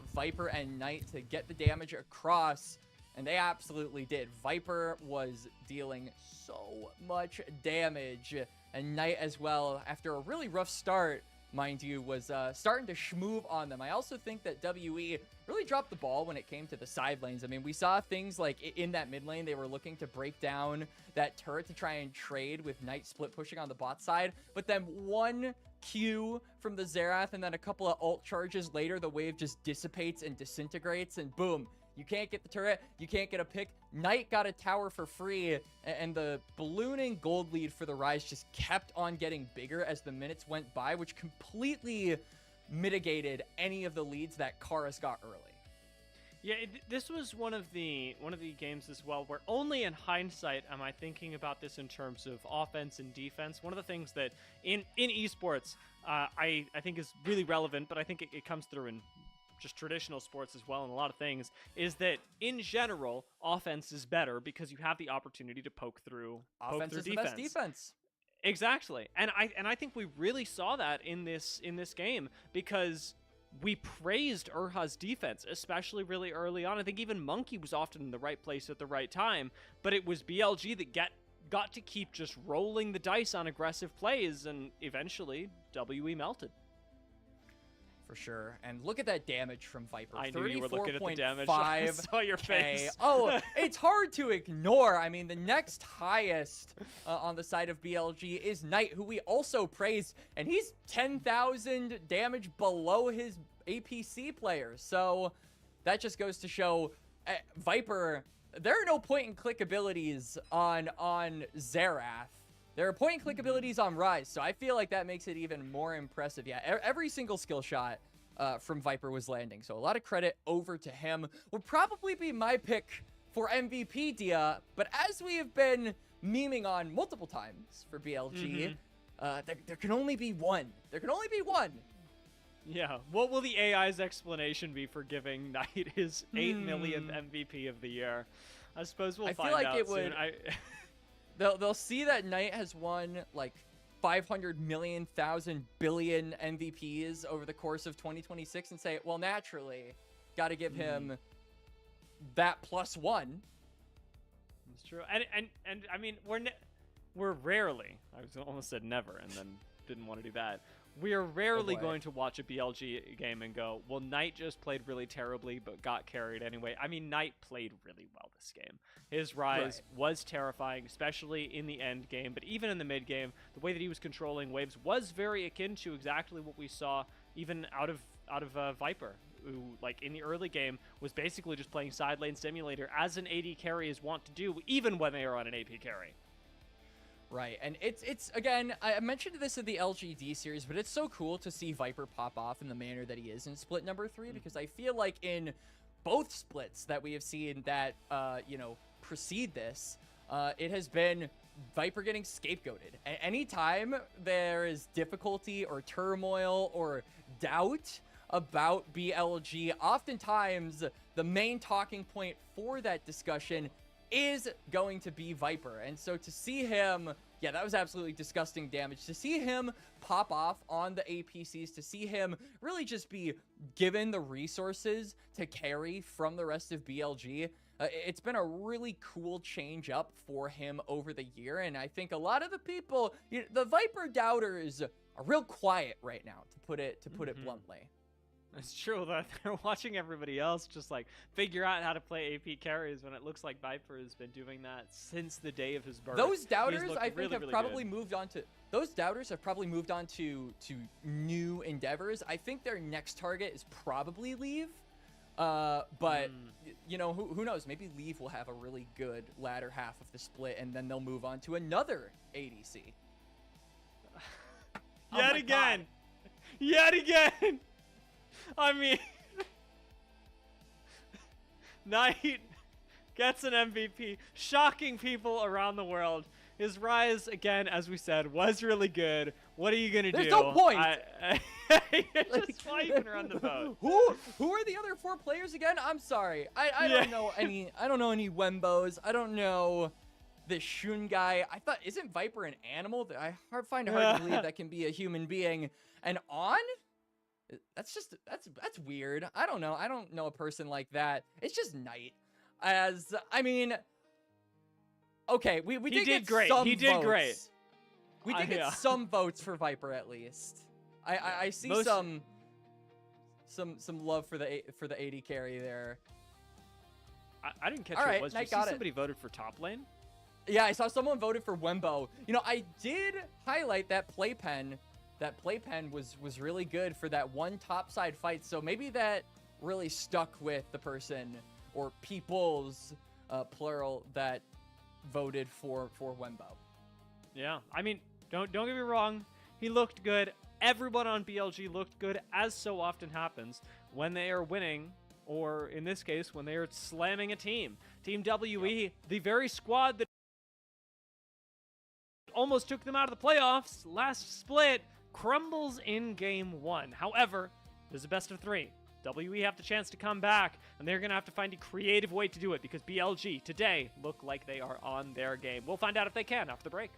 And they absolutely did. Viper was dealing so much damage. And Knight as well, after a really rough start, mind you, was starting to schmoove on them. I also think that WE really dropped the ball when it came to the side lanes. I mean, we saw things like in that mid lane, they were looking to break down that turret to try and trade with Knight split pushing on the bot side. But then one Q from the Xerath and then a couple of ult charges later, the wave just dissipates and disintegrates and boom. You can't get the turret, you can't get a pick. Knight got a tower for free, and the ballooning gold lead for the Rise just kept on getting bigger as the minutes went by, which completely mitigated any of the leads that Karas got early. Yeah, this was one of the games as well where only in hindsight am I thinking about this in terms of offense and defense. One of the things that in esports I think is really relevant, but I think it comes through in just traditional sports as well and a lot of things, is that in general offense is better because you have the opportunity to poke through offense is defense. The best defense. Exactly. And I think we really saw that in this game because we praised Urha's defense, especially really early on. I think even Monkey was often in the right place at the right time, but it was BLG that got to keep just rolling the dice on aggressive plays, and eventually WE melted. For sure. And look at that damage from Viper. I knew you were looking at the damage. I saw your face. Oh, it's hard to ignore. I mean, the next highest on the side of BLG is Knight, who we also praised, and he's 10,000 damage below his APC players. So that just goes to show Viper, there are no point-and-click abilities on Xerath. There are point-and-click abilities on Ryze, so I feel like that makes it even more impressive. Yeah, every single skill shot from Viper was landing, so a lot of credit over to him. Would probably be my pick for MVP, Dia, but as we have been memeing on multiple times for BLG, there can only be one. There can only be one. Yeah, what will the AI's explanation be for giving Knight his 8 millionth MVP of the year? I suppose we'll find out soon. They'll see that Knight has won like 500 million, thousand, billion MVPs over the course of 2026 and say, well, naturally, got to give him that +1. That's true. And I mean, we're rarely, I almost said never and then didn't want to do that. We are rarely going to watch a BLG game and go, well, Knight just played really terribly, but got carried anyway. I mean, Knight played really well this game. His Ryze was terrifying, especially in the end game, but even in the mid game, the way that he was controlling waves was very akin to exactly what we saw even out of Viper, who, like, in the early game, was basically just playing side lane simulator as an AD carry is wont to do, even when they are on an AP carry. Right, and it's again, I mentioned this in the LGD series, but it's so cool to see Viper pop off in the manner that he is in split number 3, because I feel like in both splits that we have seen that, you know, precede this, it has been Viper getting scapegoated. Anytime there is difficulty or turmoil or doubt about BLG, oftentimes the main talking point for that discussion is going to be Viper. And so to see him, yeah, that was absolutely disgusting damage. To see him pop off on the APCs, to see him really just be given the resources to carry from the rest of BLG, it's been a really cool change up for him over the year. And I think a lot of the people, the Viper doubters, are real quiet right now, to put it bluntly. It's true that they're watching everybody else just like figure out how to play AP carries when it looks like Viper has been doing that since the day of his birth. Those doubters, I think, have probably moved on to. Those doubters have probably moved on to new endeavors. I think their next target is probably Leave, but you know, who knows? Maybe Leave will have a really good latter half of the split, and then they'll move on to another ADC. Yet again. Yet again. I mean, Knight gets an MVP, shocking people around the world. His Ryze, again, as we said, was really good. What are you gonna do? There's no point. Just why even run the boat? Who are the other 4 players again? I'm sorry, I don't know any. I don't know any Wembos. I don't know the Shun guy. I thought, isn't Viper an animal? I find it hard to believe that can be a human being. And On? That's weird. I don't know. I don't know a person like that. It's just Knight. I mean, okay, we did get great. Some he did votes. Great. We did get some votes for Viper at least. I see some love for the AD carry there. I didn't catch All who right, it was. Did you see somebody voted for top lane? Yeah, I saw someone voted for Wembo. You know, I did highlight that playpen. That playpen was really good for that one topside fight, so maybe that really stuck with the person, or people's, plural, that voted for Wembo. Yeah, I mean, don't get me wrong, he looked good. Everyone on BLG looked good, as so often happens when they are winning, or in this case, when they are slamming a team. Team WE, the very squad that almost took them out of the playoffs last split, crumbles in game 1. However, there's a best of 3. WE have the chance to come back, and they're going to have to find a creative way to do it, because BLG today look like they are on their game. We'll find out if they can after the break.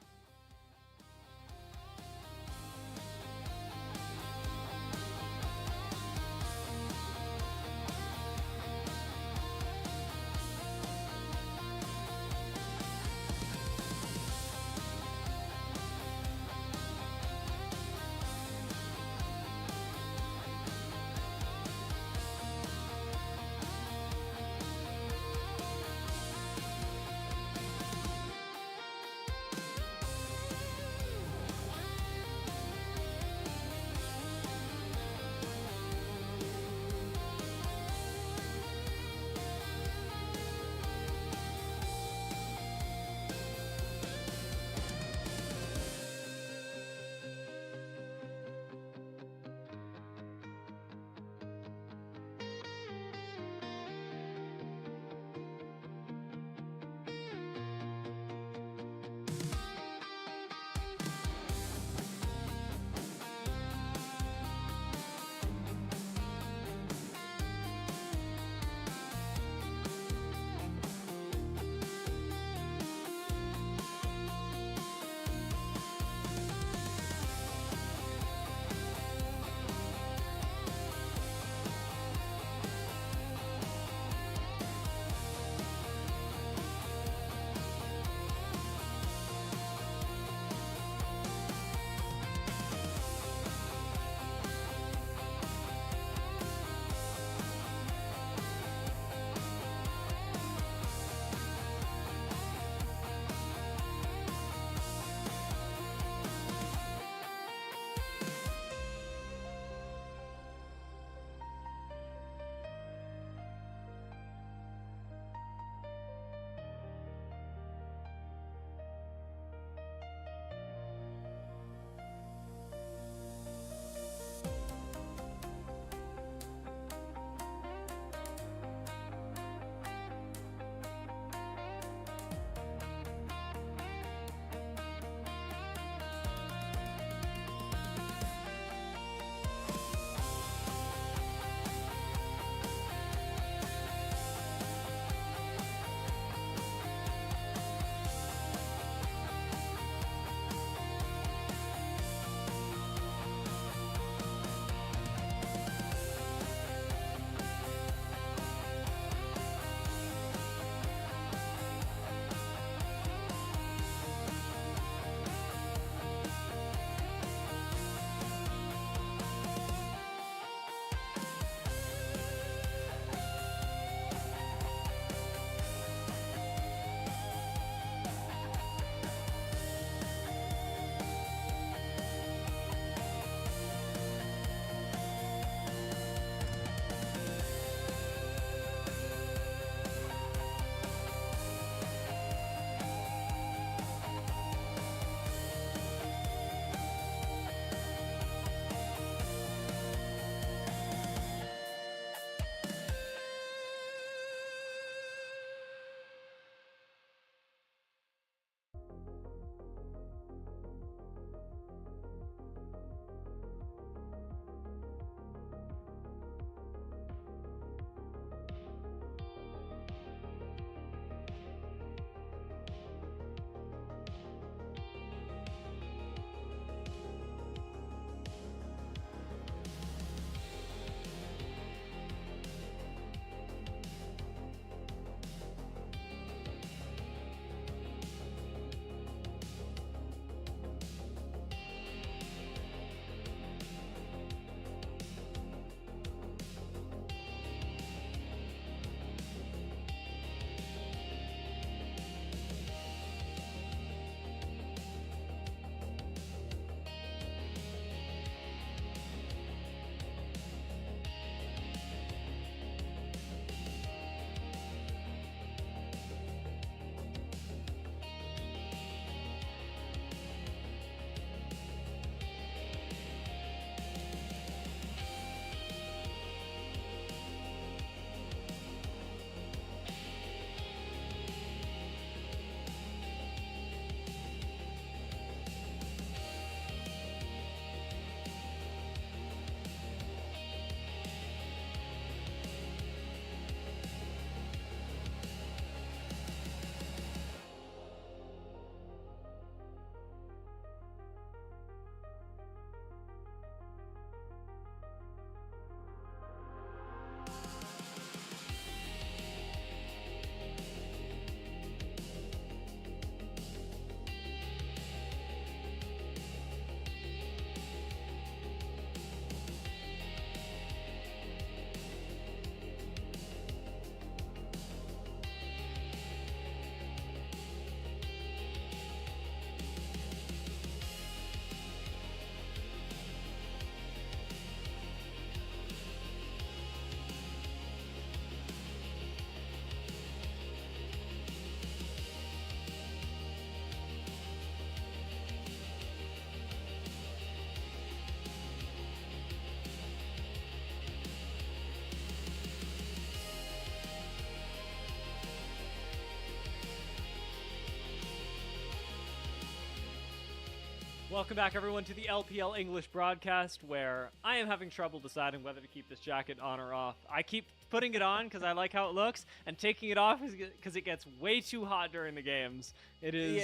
Welcome back, everyone, to the LPL English broadcast, where I am having trouble deciding whether to keep this jacket on or off. I keep putting it on because I like how it looks, and taking it off because it gets way too hot during the games. It is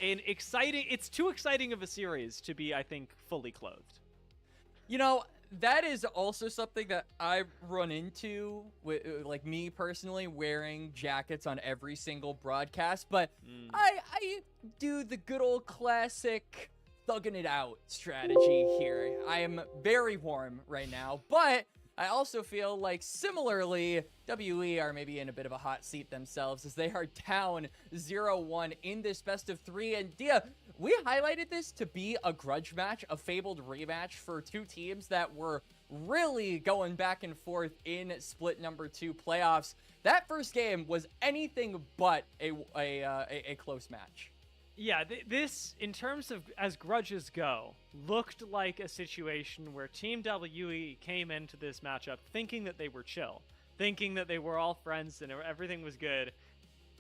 it's too exciting of a series to be, I think, fully clothed. You know, that is also something that I run into, with, like me personally, wearing jackets on every single broadcast, but I do the good old classic thugging it out strategy here. I am very warm right now, but I also feel like similarly, WE are maybe in a bit of a hot seat themselves as they are down 0-1 in this best of 3. And Dia, we highlighted this to be a grudge match, a fabled rematch for two teams that were really going back and forth in split number 2 playoffs. That first game was anything but a close match. Yeah, this, in terms of as grudges go, looked like a situation where Team WE came into this matchup thinking that they were chill, thinking that they were all friends and everything was good,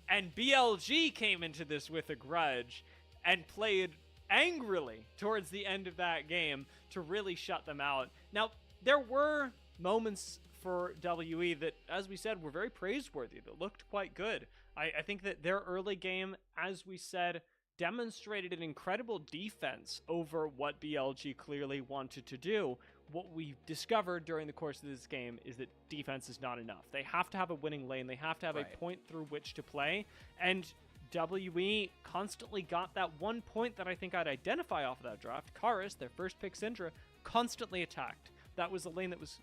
and BLG came into this with a grudge and played angrily towards the end of that game to really shut them out. Now, there were moments for WE that, as we said, were very praiseworthy, that looked quite good. I think that their early game, as we said, demonstrated an incredible defense over what BLG clearly wanted to do. What we discovered during the course of this game is that defense is not enough. They have to have a winning lane. They have to have a point through which to play. And WE constantly got that one point that I think I'd identify off of that draft. Karis, their first pick Syndra, constantly attacked. That was a lane that was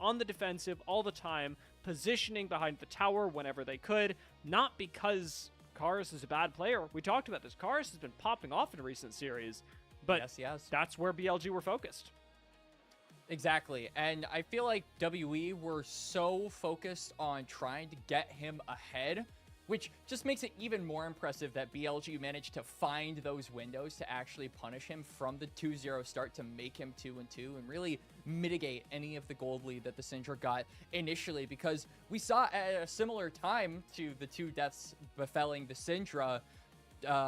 on the defensive all the time, positioning behind the tower whenever they could, not because Karis is a bad player. We talked about this. Karis has been popping off in recent series, but yes. That's where BLG were focused. Exactly, and I feel like WE were so focused on trying to get him ahead, which just makes it even more impressive that BLG managed to find those windows to actually punish him from the 2-0 start to make him 2-2 and really mitigate any of the gold lead that the Syndra got initially, because we saw at a similar time to the 2 deaths befalling the Syndra,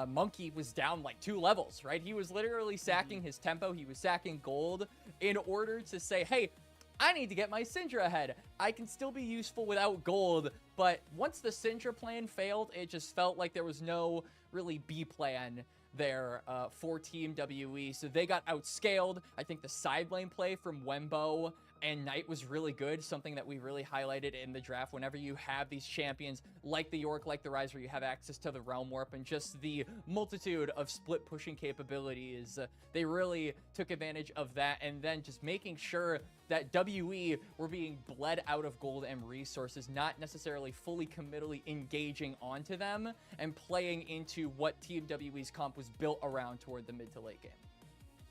Monkey was down like 2 levels, right? He was literally sacking his tempo, he was sacking gold in order to say, hey, I need to get my Syndra ahead. I can still be useful without gold, but once the Syndra plan failed, it just felt like there was no really B plan there for Team WE, so they got outscaled. I think the side lane play from Wembo and Knight was really good, something that we really highlighted in the draft. Whenever you have these champions like the York, like the Rise, where you have access to the Realm Warp and just the multitude of split pushing capabilities, they really took advantage of that, and then just making sure that WE were being bled out of gold and resources, not necessarily fully committally engaging onto them and playing into what Team WE's comp was built around toward the mid to late game.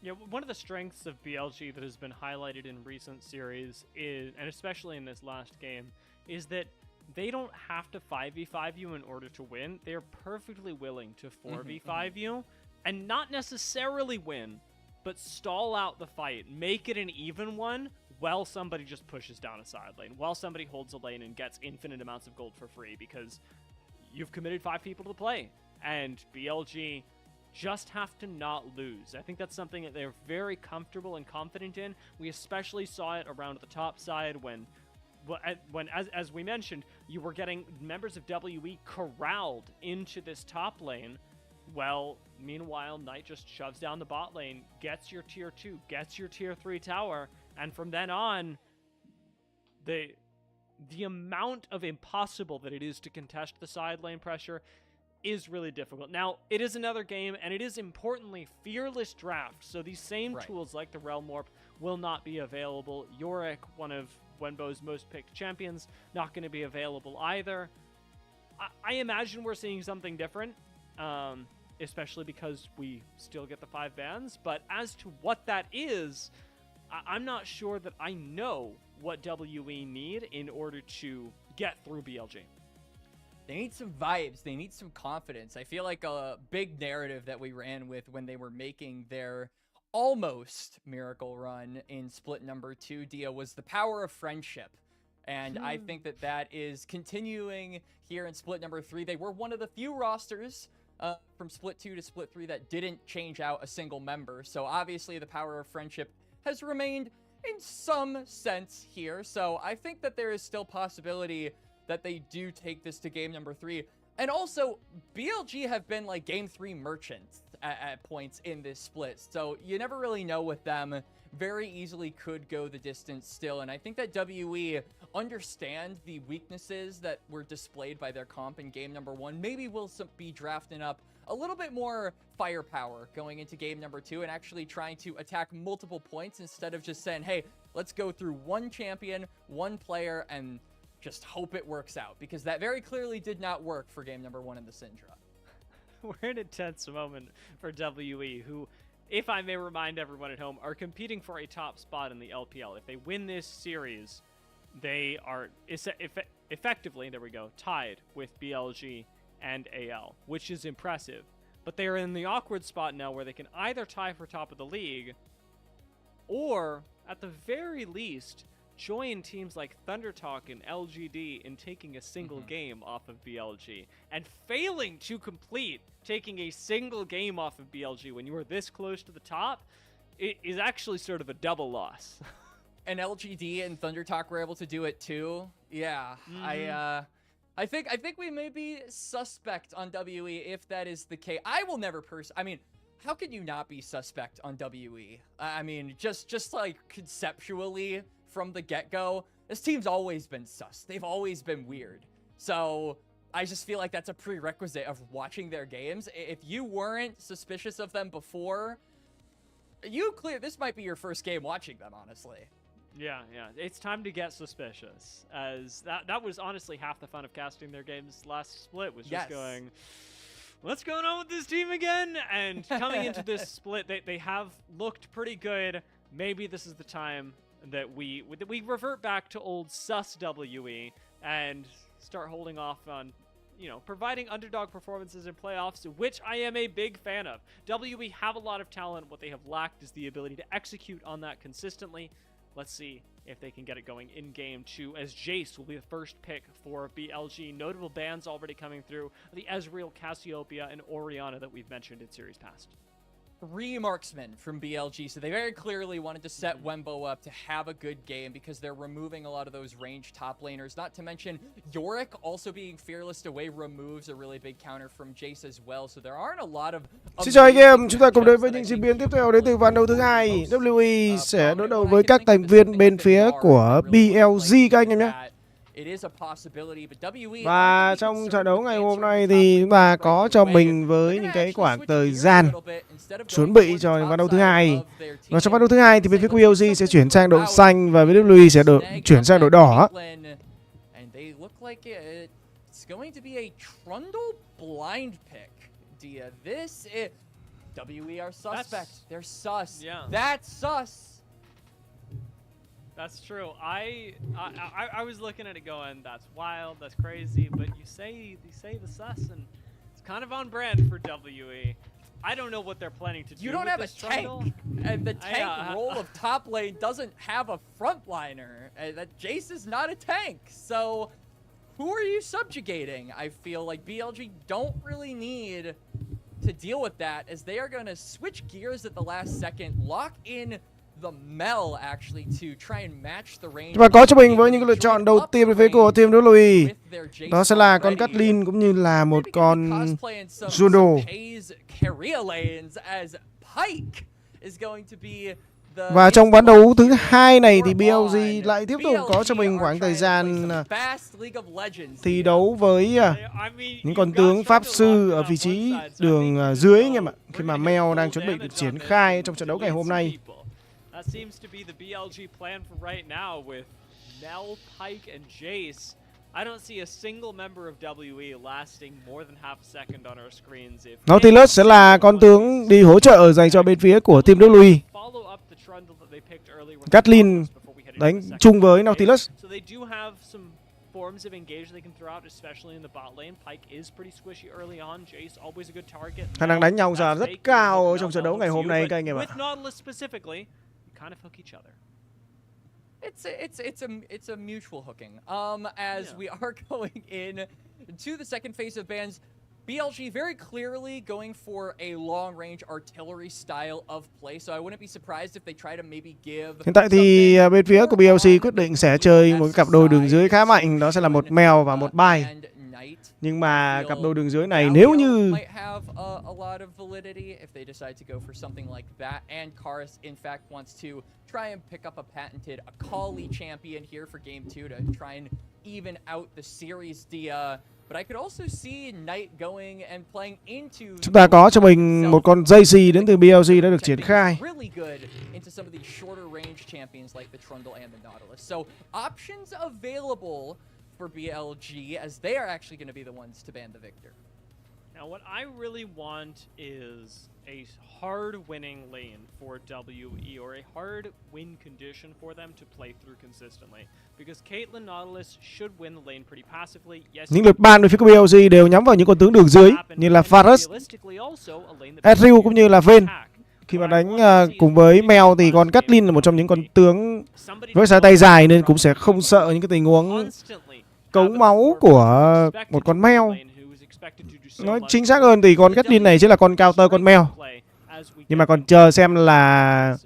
Yeah, one of the strengths of BLG that has been highlighted in recent series is, and especially in this last game, is that they don't have to 5v5 you in order to win. They are perfectly willing to 4v5 you and not necessarily win, but stall out the fight, make it an even one while somebody just pushes down a side lane, while somebody holds a lane and gets infinite amounts of gold for free because you've committed 5 people to the play. And BLG just have to not lose. I think that's something that they're very comfortable and confident in. We especially saw it around the top side when as we mentioned, you were getting members of WE corralled into this top lane. Well, meanwhile, Knight just shoves down the bot lane, gets your tier 2, gets your tier 3 tower, and from then on, the amount of impossible that it is to contest the side lane pressure is really difficult. Now, it is another game, and it is importantly fearless draft, so these same tools like the Realm Warp will not be available. Yorick, one of Wenbo's most picked champions, not going to be available either. I imagine we're seeing something different, especially because we still get the 5 bans, but as to what that is, I'm not sure that I know what WE need in order to get through BLG. They need some vibes. They need some confidence. I feel like a big narrative that we ran with when they were making their almost miracle run in split number 2, Dia, was the power of friendship. And I think that that is continuing here in split number 3. They were one of the few rosters from Split 2 to Split 3 that didn't change out a single member. So obviously the power of friendship has remained in some sense here. So I think that there is still possibility that they do take this to game number 3. And also, BLG have been like game 3 merchants at points in this split. So you never really know with them. Very easily could go the distance still. And I think that WE understand the weaknesses that were displayed by their comp in game number 1. Maybe we'll be drafting up a little bit more firepower going into game number 2 and actually trying to attack multiple points instead of just saying, hey, let's go through one champion, one player, and just hope it works out, because that very clearly did not work for game number 1 in the Syndra. We're in a tense moment for WE, who, if I may remind everyone at home, are competing for a top spot in the LPL. If they win this series, they are effectively, there we go, tied with BLG and AL, which is impressive. But they are in the awkward spot now where they can either tie for top of the league, or, at the very least, join teams like ThunderTalk and LGD in taking a single game off of BLG, and failing to complete taking a single game off of BLG when you are this close to the top, it is actually sort of a double loss. And LGD and ThunderTalk were able to do it too. Yeah, I think we may be suspect on WE if that is the case. I will never I mean, how could you not be suspect on WE? I mean, just like conceptually from the get-go, this team's always been sus. They've always been weird. So I just feel like that's a prerequisite of watching their games. If you weren't suspicious of them before, this might be your first game watching them, honestly. Yeah. It's time to get suspicious, as that was honestly half the fun of casting their games last split, was just going, what's going on with this team again? And coming into this split, they have looked pretty good. Maybe this is the time that we revert back to old sus WE and start holding off on, providing underdog performances in playoffs, which I am a big fan of. WE have a lot of talent. What they have lacked is the ability to execute on that consistently. Let's see if they can get it going in game 2, as Jace will be the first pick for BLG. Notable bans already coming through: the Ezreal, Cassiopeia, and Orianna that we've mentioned in series past. 3 marksmen from BLG, so they very clearly wanted to set Wembo up to have a good game because they're removing a lot of those ranged top laners. Not to mention, Yorick also being fearless away removes a really big counter from Jace as well, so there aren't a lot of... Xin chào anh em, chúng ta cùng đến với những diễn biến tiếp theo đến từ ván đấu thứ 2. WE sẽ đối đầu với các thành viên bên phía của BLG các anh em nhé. Và trong trận đấu ngày hôm nay thì chúng ta có cho mình với những cái khoảng thời gian chuẩn bị cho ván đấu thứ 2. Và trong ván đấu thứ 2 thì bên phía BLG sẽ chuyển sang đội xanh và WE sẽ chuyển sang đội đỏ. WE are suspect. They're sus. Yeah. That's sus. That's true. I was looking at it going, that's wild, that's crazy, but you say the sus, and it's kind of on brand for WE. I don't know what they're planning to do. You don't have a tank, and the tank role of top lane doesn't have a frontliner. That Jace is not a tank, so who are you subjugating? I feel like BLG don't really need to deal with that, as they are going to switch gears at the last second, lock in the Mel actually to try and match the range. Và có cho mình với những lựa chọn đầu tiên về phía của team WE. Đó sẽ là con Kathleen cũng như là một con JINDO. Và trong ván đấu thứ 2 này thì BLG lại tiếp tục có cho mình khoảng thời gian thi đấu với những con tướng pháp sư ở vị trí đường dưới anh em ạ, khi mà Mel đang chuẩn bị được triển khai trong trận đấu ngày hôm nay. That seems to be the BLG plan for right now with Nell, Pyke, and Jace. I don't see a single member of WE lasting more than half a second on our screens. Nautilus sẽ là con tướng đi hỗ trợ dành cho bên phía của team WE. Kathleen đánh chung với Nautilus. So they do have some forms of engage they can throw out, especially in the bot lane. Pyke is pretty squishy early on. Jace always a good target. Khả năng đánh nhau ra rất cao trong trận đấu ngày hôm nay các anh em ạ. With Nautilus specifically, kind of hook each other. It's a mutual hooking. As we are going in to the second phase of bans, BLG very clearly going for a long-range artillery style of play, so I wouldn't be surprised if they try to maybe give. Hiện tại thì bên phía của BLG quyết định sẽ chơi một cặp đôi đường dưới khá mạnh, đó sẽ là một mèo và một bay. Nhưng mà cặp đôi đường dưới này nếu như try and pick up a patented Akali champion here for game 2 to try and even out the series Dia. But I could also see Knight going and playing into. Chúng ta có cho mình một con JC đến từ BLG đã được triển khai. Really good into some of these shorter range champions like the Trundle and the Nautilus. So options available for BLG as they are actually going to be the ones to ban the victor. Now what I really want is a hard winning lane for WE, or a hard win condition for them to play through consistently. Because Caitlyn Nautilus should win the lane pretty passively. Yes, những lượt ban về phía của BLG đều nhắm vào những con tướng đường dưới như là Faris, Ezreal cũng như là Vayne. Khi mà đánh cùng với Mel thì con Caitlyn là một trong những con tướng với sải tay dài nên cũng sẽ không sợ những cái tình huống cống máu của một con Mel. Nói chính xác hơn thì con Caitlyn này chính là con counter con Mel. Nhưng mà còn chờ xem là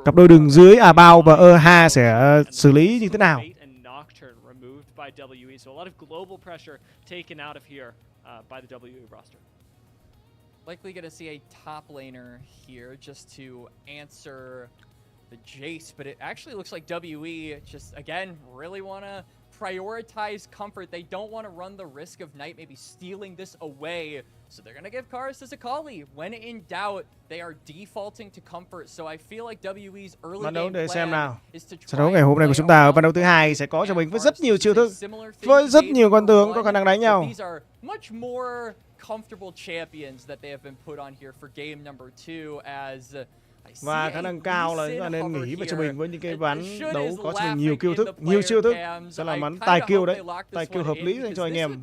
cặp đôi đường dưới Bao và Ha sẽ xử lý như thế nào. Likely gonna see a top laner here just to answer the Jace, but it actually looks like WE just, again, really want to prioritize comfort. They don't want to run the risk of Knight maybe stealing this away, so they're going to give Karus to Akali. When in doubt, they are defaulting to comfort, so I feel like WE's early game plan is to try. Trận đấu ngày hôm nay của chúng ta ở ván đấu thứ hai sẽ có cho mình với rất nhiều chiêu thức, với rất nhiều con tướng có khả năng đánh nhau. These are much more comfortable champions that they have been put on here for game number 2 as và khả năng cao là chúng ta nên nghĩ về cho mình với những cái ván đấu có cho mình nhiều chiêu thức sẽ làm bắn tài kill đấy, tài kill hợp lý dành cho anh em.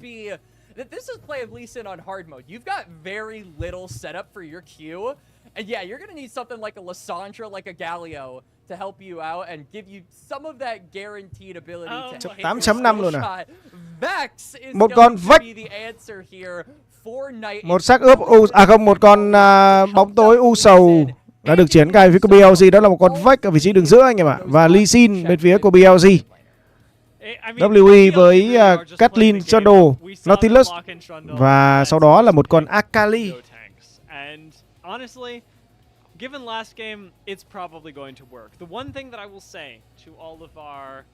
This is play of Lee Sin on hard mode. You've got very little setup for your Q, and yeah, you're gonna need something like a Lissandra, like a Galio to help you out and give you some of that guaranteed ability to 8.5 luôn à. Vex is một con going to be the answer here for Knight. Một xác ướp không, một con bóng tối u sầu đã được triển khai phía của BLG, đó là một con Vex ở vị trí đường giữa anh em ạ, và Lee Sin bên phía của BLG. WE với Caitlyn, JINDO, Nautilus và sau đó là một con Akali. Honestly, given last game, it's probably going to work. The one thing that I will say to all of our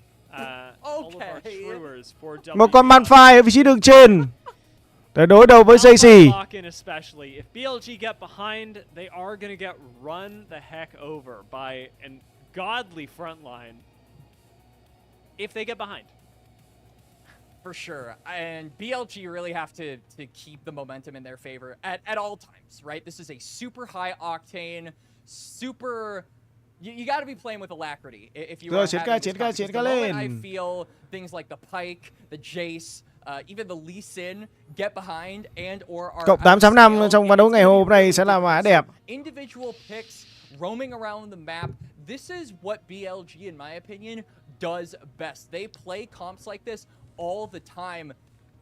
truers for WE, một con Malphite ở vị trí đường trên để đối đầu với JC. Especially if BLG get behind, they are going to get run the heck over by an godly front line if they get behind. For sure, and BLG really have to keep the momentum in their favor at all times, right? This is a super high octane, super. You got to be playing with alacrity if you are having this competition. The moment I feel things like the Pike, the Jace, even the Lee Sin get behind and or are cộng 8.5 trong ván đấu ngày hôm nay sẽ là mã đẹp. Individual picks roaming around the map. This is what BLG, in my opinion, does best. They play comps like this all the time.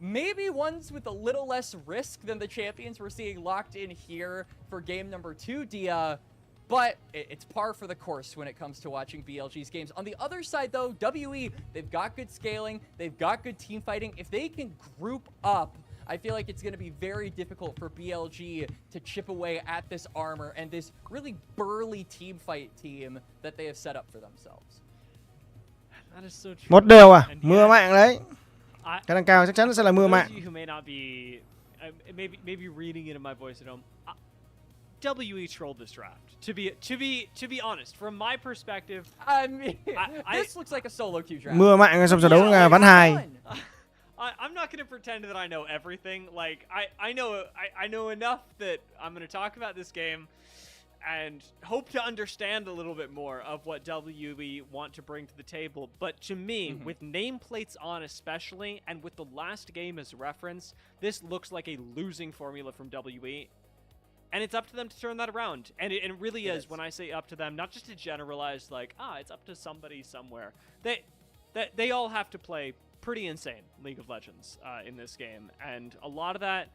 Maybe ones with a little less risk than the champions we're seeing locked in here for game number 2, Dia. But it's par for the course when it comes to watching BLG's games. On the other side, though, WE, they've got good scaling, they've got good team fighting. If they can group up, I feel like it's going to be very difficult for BLG to chip away at this armor and this really burly team fight team that they have set up for themselves. That is so true. Một đều à, mưa mạnh đấy. Khả năng cao chắc chắn sẽ là mưa mạnh. You who may not be, maybe reading into my voice at home. WE trolled this draft. To be honest, from my perspective, I mean, this looks like a solo queue draft. Mưa mạnh trong trận đấu ván 2. I'm not going to pretend that I know everything. Like I know enough that I'm going to talk about this game and hope to understand a little bit more of what WE want to bring to the table. But to me, with nameplates on especially, and with the last game as reference, this looks like a losing formula from WE. And it's up to them to turn that around. And it really is, when I say up to them, not just to generalize like, it's up to somebody somewhere. They all have to play pretty insane League of Legends in this game. And a lot of that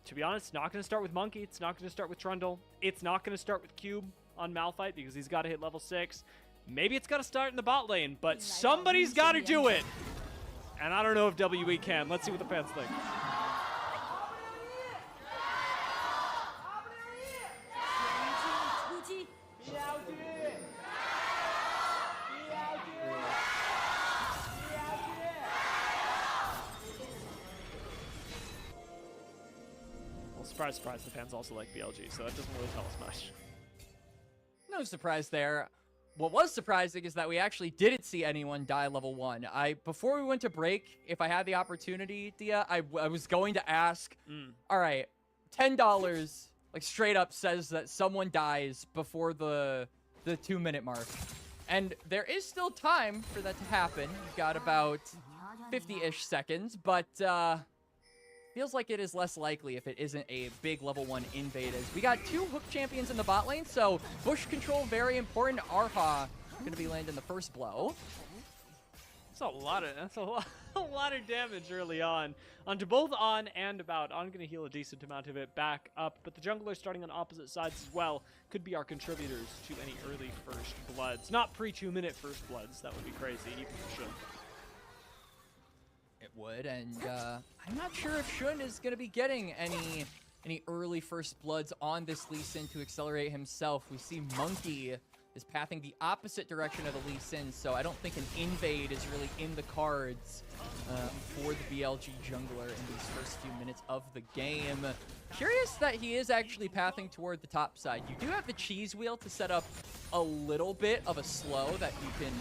to be honest, not going to start with Monkey. It's not going to start with Trundle. It's not going to start with Cube on Malphite because he's got to hit level 6. Maybe it's got to start in the bot lane, but somebody's got to do it. And I don't know if WE can. Let's see what the fans think. Well, surprise, surprise, the fans also like BLG, so that doesn't really tell us much. No surprise there. What was surprising is that we actually didn't see anyone die level 1. Before we went to break, if I had the opportunity, Dia, I was going to ask, all right, $10, like straight up says that someone dies before the 2-minute mark. And there is still time for that to happen. You've got about 50-ish seconds, but feels like it is less likely if it isn't a big level 1 invade. As we got 2 hook champions in the bot lane, so bush control very important. Arha going to be landing the first blow. That's a lot of damage early on. Onto both On and About. On going to heal a decent amount of it back up, but the junglers starting on opposite sides as well could be our contributors to any early first bloods. Not pre-2-minute first bloods. That would be crazy, even for Shun. It would, and I'm not sure if Shun is going to be getting any early first bloods on this Lee Sin to accelerate himself. We see Monkey is pathing the opposite direction of the Lee Sin, so I don't think an invade is really in the cards for the BLG jungler in these first few minutes of the game. Curious that he is actually pathing toward the top side. You do have the cheese wheel to set up a little bit of a slow that you can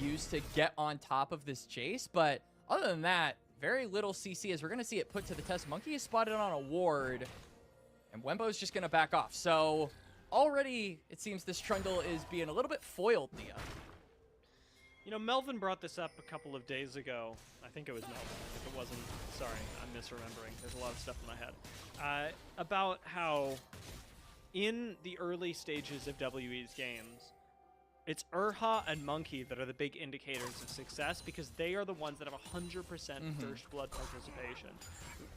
use to get on top of this chase, but other than that, very little CC, as we're going to see it put to the test. Monkey is spotted on a ward, and Wembo's just going to back off. So already, it seems this Trundle is being a little bit foiled, Nia. You know, Melvin brought this up a couple of days ago. I think it was Melvin. If it wasn't, sorry, I'm misremembering. There's a lot of stuff in my head. About how in the early stages of WE's games, it's Urha and Monkey that are the big indicators of success because they are the ones that have 100% first blood participation.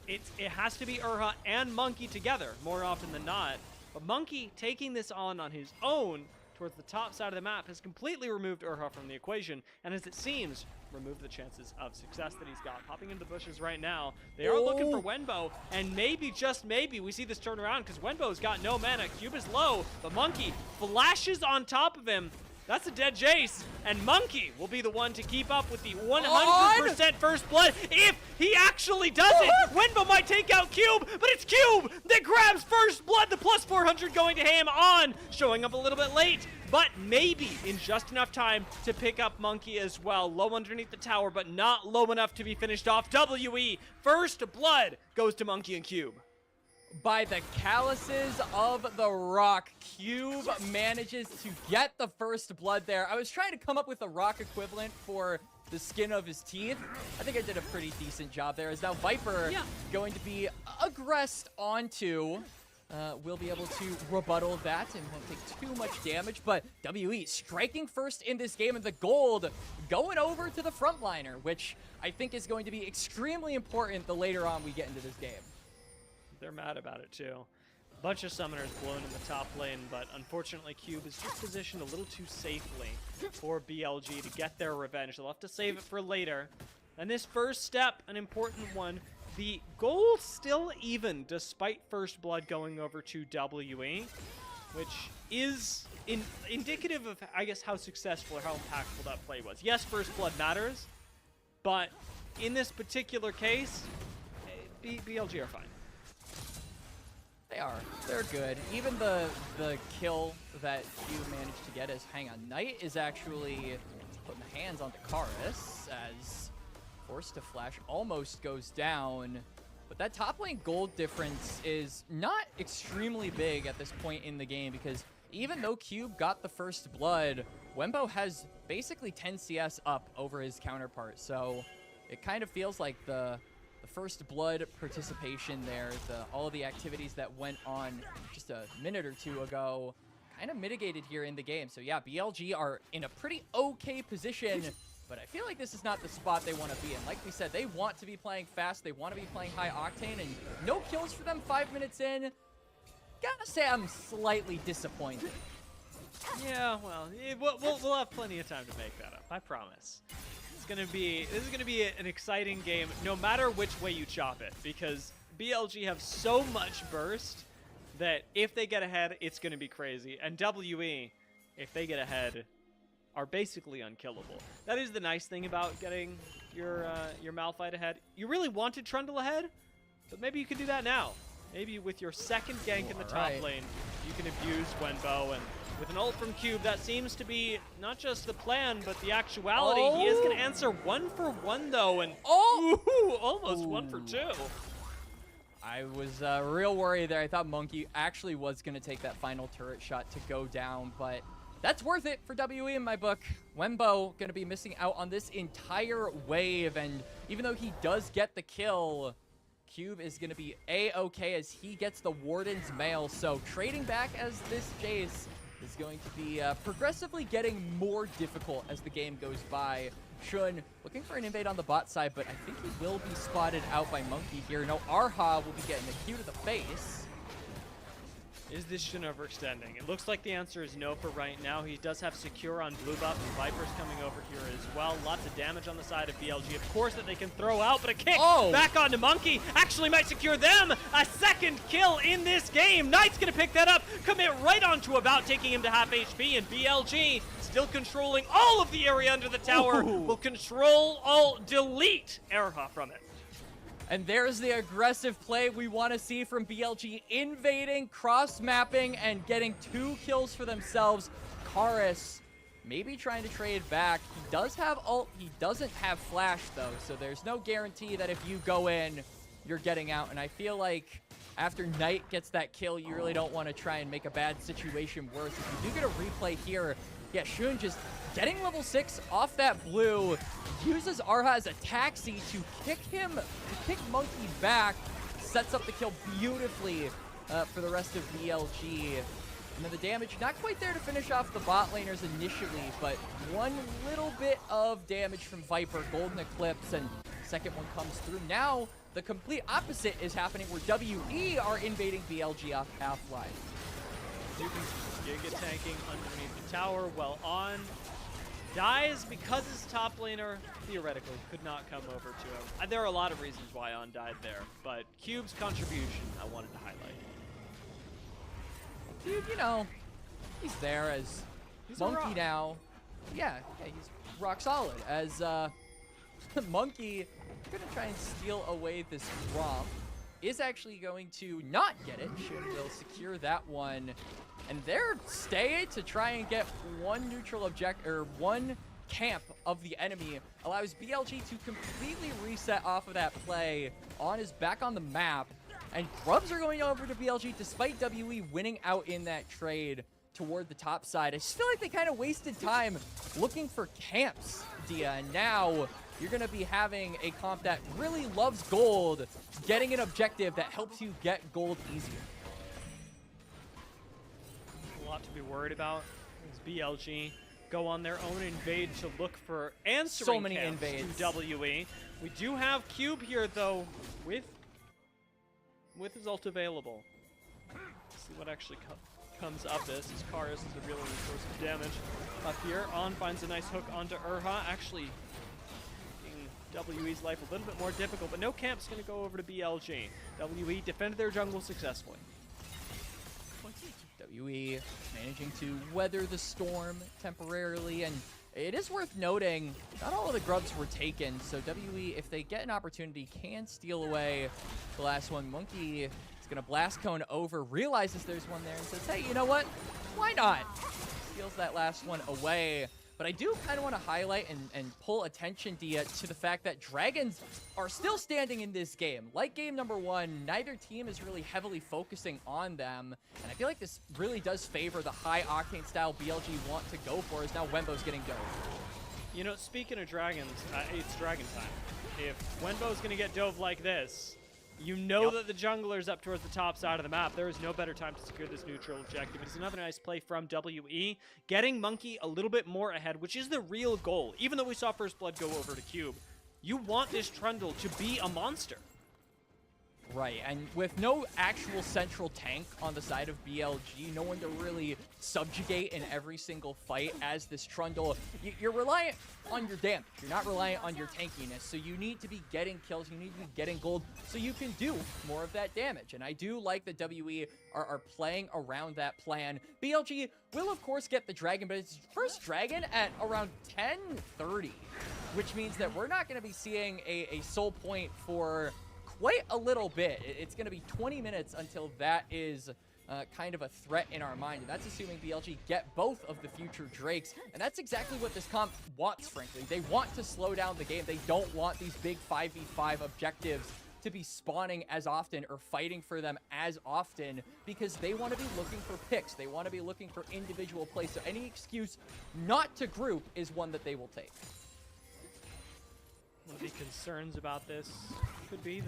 It has to be Urha and Monkey together more often than not. But Monkey taking this on his own towards the top side of the map has completely removed Urha from the equation, and as it seems, removed the chances of success that he's got. Popping into the bushes right now. They are looking for Wenbo, and maybe, just maybe, we see this turn around because Wenbo's got no mana. Cube is low, but Monkey flashes on top of him. That's a dead Jace, and Monkey will be the one to keep up with the 100% first blood if he actually does it. Wenbo might take out Cube, but it's Cube that grabs first blood. The plus 400 going to him on, showing up a little bit late, but maybe in just enough time to pick up Monkey as well. Low underneath the tower, but not low enough to be finished off. WE, first blood goes to Monkey and Cube. By the calluses of the rock, Cube manages to get the first blood there. I was trying to come up with a rock equivalent for the skin of his teeth. I think I did a pretty decent job there. As now Viper going to be aggressed onto. We'll be able to rebuttal that and won't take too much damage. But WE striking first in this game, and the gold going over to the frontliner, which I think is going to be extremely important the later on we get into this game. They're mad about it too. A bunch of summoners blown in the top lane, but unfortunately Cube is just positioned a little too safely for BLG to get their revenge. They'll have to save it for later. And this first step, an important one. The goal still even despite first blood going over to WE, which is indicative of, I guess, how successful or how impactful that play was. Yes, first blood matters, but in this particular case, BLG are fine. They are. They're good. Even the kill that you managed to get as Hang On Knight is actually putting the hands on the Karis as forced to flash almost goes down. But that top lane gold difference is not extremely big at this point in the game because even though Cube got the first blood, Wembo has basically 10 CS up over his counterpart. So it kind of feels like the first blood participation there, all of the activities that went on just a minute or two ago kind of mitigated here in the game. So yeah, BLG are in a pretty okay position But I feel like this is not the spot they want to be in. Like we said, they want to be playing fast. They want to be playing high octane, and no kills for them 5 minutes in. Gotta say I'm slightly disappointed. Yeah, well, we'll have plenty of time to make that up. I promise. This is gonna be an exciting game, no matter which way you chop it, because BLG have so much burst that if they get ahead, it's gonna be crazy. And WE, if they get ahead, are basically unkillable. That is the nice thing about getting your Malphite ahead. You really wanted Trundle ahead, but maybe you can do that now. Maybe with your second gank in the top lane, you can abuse Wenbo, and with an ult from Cube, that seems to be not just the plan, but the actuality. He is going to answer 1 for 1, though, and almost 1 for 2. I was real worried there. I thought Monkey actually was going to take that final turret shot to go down, but that's worth it for WE in my book. Wenbo going to be missing out on this entire wave, and even though he does get the kill, Cube is going to be A-okay as he gets the Warden's Mail. So trading back as this Jace is going to be progressively getting more difficult as the game goes by. Shun looking for an invade on the bot side, but I think he will be spotted out by Monkey here. No, Arha will be getting a Q to the face. Is this Shun overextending? It looks like the answer is no for right now. He does have Secure on blue buff, and Viper's coming over here as well. Lots of damage on the side of BLG, of course, that they can throw out, but a kick back onto Monkey actually might secure them a second kill in this game. Knight's gonna pick that up, commit right onto About, taking him to half HP, and BLG still controlling all of the area under the tower. Will control, delete Erha from it. And there's the aggressive play we want to see from BLG, invading, cross-mapping, and getting 2 kills for themselves. Karis maybe trying to trade back. He does have ult, he doesn't have flash though, so there's no guarantee that if you go in, you're getting out. And I feel like after Knight gets that kill, you really don't want to try and make a bad situation worse. If you do get a replay here, yeah, Shun just getting level 6 off that blue, uses Arha as a taxi to kick Monkey back, sets up the kill beautifully for the rest of BLG. And then the damage, not quite there to finish off the bot laners initially, but one little bit of damage from Viper, Golden Eclipse, and second one comes through. Now, the complete opposite is happening where WE are invading BLG off half-life. Giga tanking underneath the tower, well on. Dies because his top laner, theoretically, could not come over to him. There are a lot of reasons why On died there, but Cube's contribution I wanted to highlight. Cube, you know, he's there as Monkey now. Yeah, he's rock solid. As Monkey gonna try and steal away this romp, is actually going to not get it. Shun will secure that one. And their stay to try and get one neutral object, or one camp of the enemy, allows BLG to completely reset off of that play. On is back on the map, and Grubs are going over to BLG despite WE winning out in that trade toward the top side. I just feel like they kind of wasted time looking for camps, Dia, and now you're going to be having a comp that really loves gold, getting an objective that helps you get gold easier. A lot to be worried about as BLG go on their own invade to look for answering so many camps invades to WE. We do have Cube here though with his ult available. Let's see what actually comes of this, as Karis is a real source of damage up here. On finds a nice hook onto Erha, actually making WE's life a little bit more difficult, but no camp's going to go over to BLG. WE defended their jungle successfully. WE managing to weather the storm temporarily, and it is worth noting, not all of the grubs were taken, so WE, if they get an opportunity, can steal away the last one. Monkey is going to blast cone over, realizes there's one there, and says, hey, you know what? Why not? Steals that last one away. But I do kind of want to highlight and pull attention, Dia, to the fact that Dragons are still standing in this game. Like game number 1, neither team is really heavily focusing on them. And I feel like this really does favor the high octane style BLG want to go for, as now Wenbo's getting dove. You know, speaking of Dragons, it's Dragon time. If Wenbo's going to get dove like this, You know that the jungler's up towards the top side of the map. There is no better time to secure this neutral objective. It's another nice play from WE, getting Monkey a little bit more ahead, which is the real goal. Even though we saw First Blood go over to Cube, you want this Trundle to be a monster. Right, and with no actual central tank on the side of BLG, no one to really subjugate in every single fight as this Trundle, you're reliant on your damage. You're not reliant on your tankiness, so you need to be getting kills, you need to be getting gold, so you can do more of that damage. And I do like that WE are playing around that plan. BLG will, of course, get the Dragon, but it's first Dragon at around 10:30, which means that we're not going to be seeing a soul point for quite a little bit. It's going to be 20 minutes until that is kind of a threat in our mind. And that's assuming BLG get both of the future Drakes. And that's exactly what this comp wants, frankly. They want to slow down the game. They don't want these big 5v5 objectives to be spawning as often or fighting for them as often, because they want to be looking for picks. They want to be looking for individual plays. So any excuse not to group is one that they will take.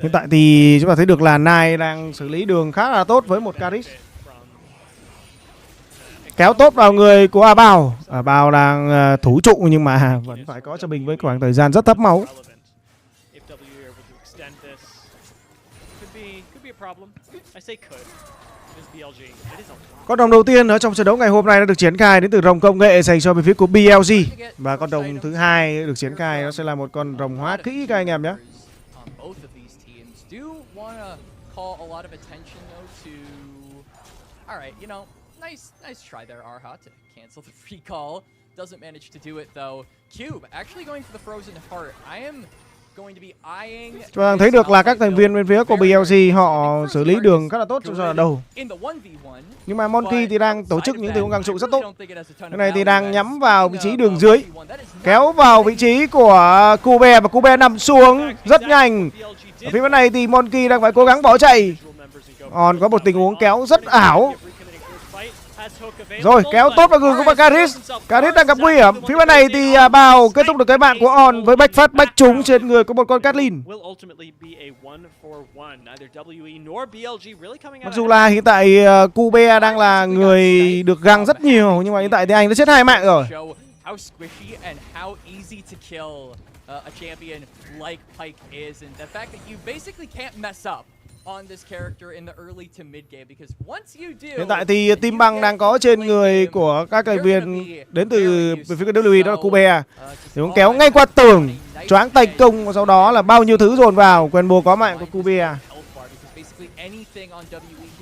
Hiện tại thì chúng ta thấy được là Nai đang xử lý đường khá là tốt với một Karis. Kéo tốt vào người của Bao. Bao đang thủ trụ nhưng mà vẫn phải có cho mình với khoảng thời gian rất thấp máu. Con đồng đầu tiên ở trong trận đấu ngày hôm nay đã được triển khai đến từ rồng công nghệ dành cho bên phía của BLG. Và con đồng thứ hai được triển khai nó sẽ là một con rồng hóa kỹ các anh em nhé. Nice try there, Arha, to cancel the recall. Doesn't manage to do it though. Cube actually going for the frozen heart. I am going to be eyeing. Chúng ta thấy được là các thành viên bên phía của BLG họ xử lý đường rất là tốt trong giai đoạn đầu. Nhưng mà Monkey thì đang tổ chức những tình huống găng trụ rất tốt. Cái này thì đang nhắm vào vị trí đường dưới, kéo vào vị trí của Cube và Cube nằm xuống rất nhanh. Ở phía bên này thì Monkey đang phải cố gắng bỏ chạy. Còn có một tình huống kéo rất ảo. Rồi kéo tốt vào người của Karis. Karis đang gặp nguy hiểm. Phía bên này thì Bao kết thúc được cái mạng của On với bách phát bách trúng trên người của một con Kathleen. Mặc dù là hiện tại Cube đang là người được găng rất nhiều, nhưng mà hiện tại thì anh đã chết 2 mạng rồi. Hiện tại thì team băng đang có trên người của các thành viên đến từ phía WE, đó là Cube. Thì cũng kéo ngay qua tường, choáng thành công, và sau đó là bao nhiêu thứ dồn vào. Quen có mạng của Cube.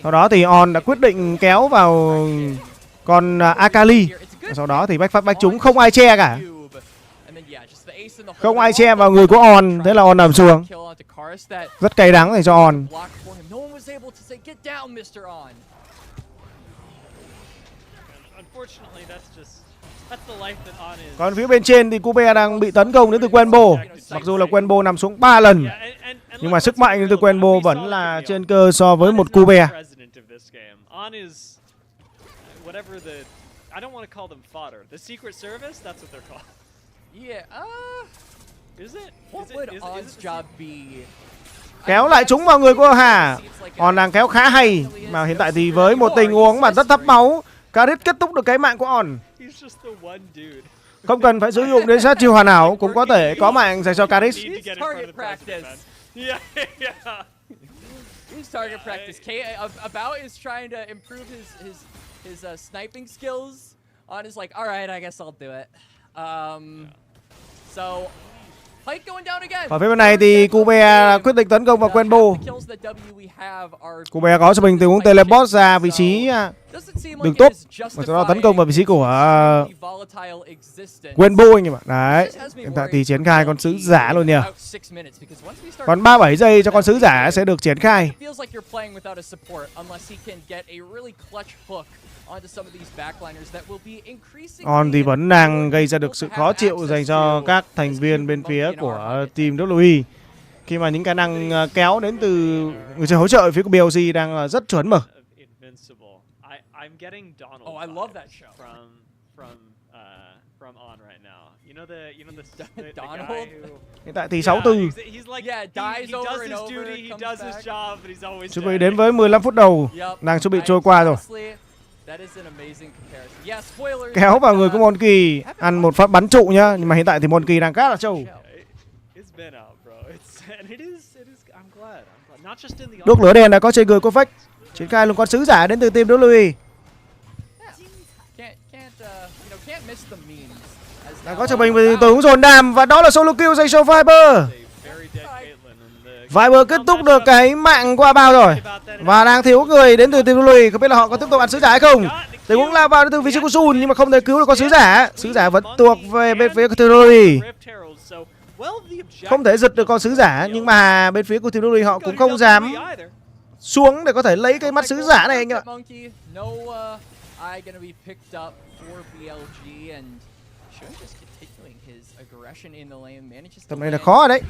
Sau đó thì On đã quyết định kéo vào con Akali. Sau đó thì bách phát bách trúng, không ai che cả. Không ai che vào người của On, thế là On nằm xuống. Rất cay đắng dành cho On. Còn phía bên trên thì Cube đang bị tấn công đến từ Quen. Mặc dù là Quen nằm xuống 3 lần, nhưng mà sức mạnh đến từ Quen vẫn là trên cơ so với một Cube. Kéo lại trúng vào người của Hà. On đang kéo khá hay, mà hiện tại thì với một tình huống mà rất thấp máu, Karis kết thúc được cái mạng của On. Không cần phải sử dụng đến sát chiêu hoàn hảo cũng có thể có mạng dành cho Karis. Target practice. About is trying to improve his sniping skills. On is like, all right, I guess I'll do it. So Ở phía bên này thì Cube quyết định tấn công vào Quen. Cube có cho mình tình huống teleport ra vị trí đường tốt, và sau đó tấn công vào vị trí của Quen anh em ạ. Đấy, hiện tại thì triển khai con sứ giả luôn nhỉ. Còn 37 giây cho con sứ giả sẽ được triển khai. On thì vẫn đang gây ra được sự khó chịu dành cho các thành viên bên phía của team WE, khi mà những khả năng kéo đến từ người chơi hỗ trợ phía của BLG đang rất chuẩn mở. from On right now. You know the Donald? guy who... Hiện tại thì 6-4. He's like, Yeah, he dies does over his and over, duty, he comes does his back. job, but he's always Chuẩn bị dead. đến với 15 phút đầu. Đang chuẩn bị trôi qua rồi. That is an amazing comparison. Yeah, spoilers. Kéo vào người của Monkey, ăn một phát bắn trụ nhá, nhưng mà hiện tại thì Monkey đang khá là trâu. It's been out, bro. And it is, I'm glad. Not just in the... Đuốc lửa đèn đã có trên người của Fake. Triển khai luôn con sứ giả đến từ team BLV. Đang có cho mình về tướng dồn đàm và đó là solo kill dành cho Viper. Viper kết thúc được cái mạng qua bao rồi và đang thiếu người đến từ team BLV. Không biết là họ có tiếp tục ăn sứ giả hay không. Tình huống lao vào đến từ vị trí của Sun nhưng mà không thể cứu được con sứ giả. Sứ giả vẫn thuộc về bên phía của team BLV. Không thể giật được con sứ giả nhưng mà bên phía của team BLV họ cũng không dám xuống để có thể lấy cái mắt sứ giả này anh ạ. Tầm này là khó rồi đấy.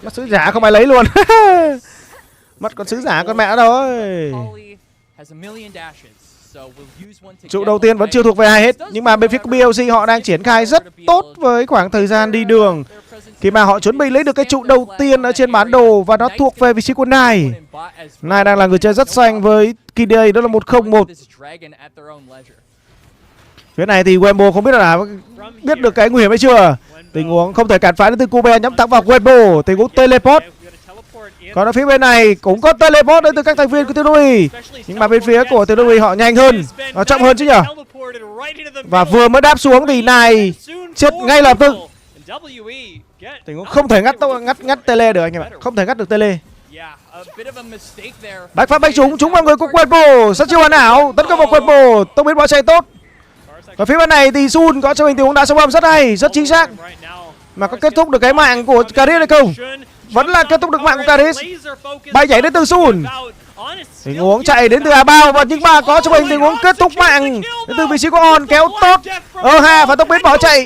Mắt sứ giả không ai lấy luôn. Mất con sứ giả con mẹ rồi. Trụ đầu tiên vẫn chưa thuộc về ai hết. Nhưng mà bên phía của BLG họ đang triển khai rất tốt với khoảng thời gian đi đường. Khi mà họ chuẩn bị lấy được cái trụ đầu tiên ở trên bản đồ và nó thuộc về vị trí của Nai. Nai đang là người chơi rất xanh với KDA, đó là 1-0-1. Phía này thì Wembo không biết là biết được cái nguy hiểm hay chưa. Tình huống không thể cản phá đến từ Cube nhắm thẳng vào Wembo. Tình huống teleport. Còn ở phía bên này cũng có teleport đến từ các thành viên của TNUI. Nhưng mà bên phía của TNUI họ nhanh hơn, nó chậm hơn chứ nhở. Và vừa mới đáp xuống thì này chết ngay lập tức. Tình huống không thể ngắt tele được anh em ạ. Không thể ngắt được tele. Bách phát bách trúng vào người của Wembo. Rất chiêu hoàn hảo. Tấn công vào Wembo. Tốc biến bỏ chạy tốt. Và phía bên này thì Sun có cho mình tình huống đá sóng âm rất hay, rất chính xác. Mà có kết thúc được cái mạng của Karis hay không? Vẫn là kết thúc được mạng của Karis. Bay nhảy đến từ Sun. Tình huống chạy đến từ Bao và nhưng mà có cho mình tình huống kết thúc mạng đến từ vị trí của On kéo tốt. Ha và tốc biến bỏ chạy.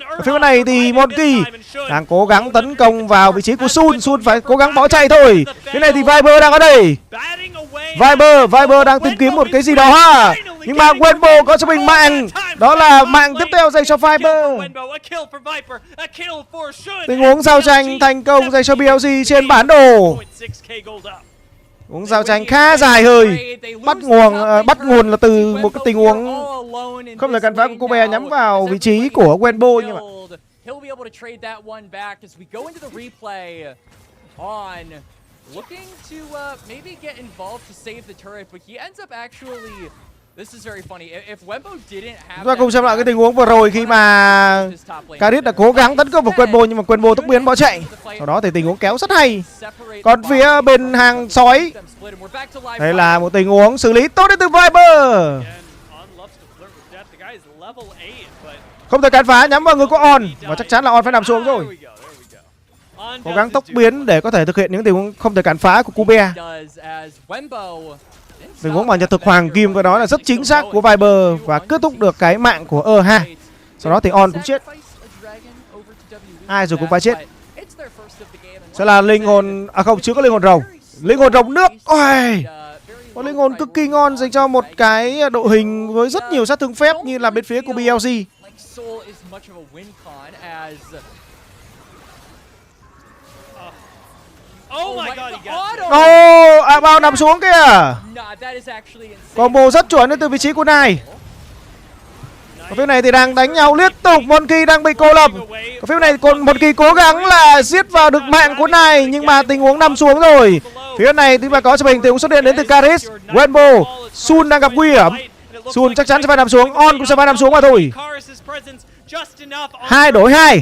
Ở phía bên này thì Monkey đang cố gắng tấn công vào vị trí của Sun. Sun phải cố gắng bỏ chạy thôi. Phía này thì Viper đang ở đây. Viper đang tìm kiếm một cái gì đó ha. Nhưng mà Wembo có cho mình mạng. Đó là mạng tiếp theo dành cho Viper. Tình huống giao tranh thành công dành cho BLG trên bản đồ. Uống giao tranh khá dài hơi. Bắt nguồn là từ một cái tình huống không thể cản phá của Kobe nhắm vào vị trí của Wembo nhưng mà looking to maybe get involved to save the turret, but he ends up actually. This is very funny. If Wembo didn't have. Chúng ta cùng xem lại cái tình huống vừa rồi khi mà Karis đã cố gắng tấn công vào Wembo nhưng mà Wembo tốc biến bỏ chạy. Sau đó thì tình huống kéo rất hay. Còn phía bên hàng sói, đây là một tình huống xử lý tốt đến từ Viper. Không thể cản phá nhắm vào người của On và chắc chắn là On phải nằm xuống rồi. Cố gắng tốc biến để có thể thực hiện những tình huống không thể cản phá của Cube. Tình huống mà nhật thực hoàng kim với đó là rất chính xác của Viper và kết thúc được cái mạng của ha. Sau đó thì On cũng chết. Ai rồi cũng phải chết. Sẽ là linh hồn không, chưa có linh hồn rồng. Linh hồn rồng nước. Ôi, có linh hồn cực kỳ ngon dành cho một cái đội hình với rất nhiều sát thương phép như là bên phía của BLG. Bao nằm xuống kìa. Combo rất chuẩn đến từ vị trí của này. Ở phía này thì đang đánh nhau liên tục. Monkey đang bị cô lập. Ở phía này còn Monkey cố gắng là giết vào được mạng của này nhưng mà tình huống nằm xuống rồi. Phía này thì mà có cho mình tình huống xuất hiện đến từ Karis. Wembo, Sun đang gặp nguy hiểm. Sun chắc chắn sẽ phải nằm xuống. On cũng sẽ phải nằm xuống mà thôi. 2 đối 2.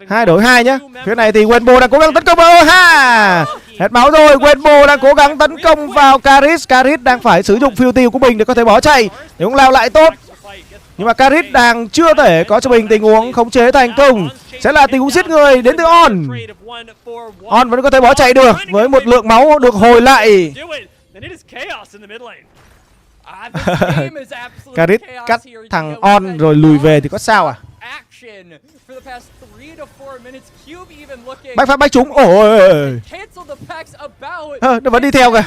2 đối 2 nhá. Phía này thì Wembo đang cố gắng tấn công vào ha. Hết máu rồi. Wembo đang cố gắng tấn công vào Karis. Karis đang phải sử dụng phiêu tiêu của mình để có thể bỏ chạy. Để cũng lao lại tốt. Nhưng mà Karis đang chưa thể có cho mình tình huống khống chế thành công. Sẽ là tình huống giết người đến từ On. On vẫn có thể bỏ chạy được với một lượng máu được hồi lại. Karis cắt thằng On rồi lùi về thì có sao à? Bách phát bách trúng. Ôi, nó vẫn đi theo kìa.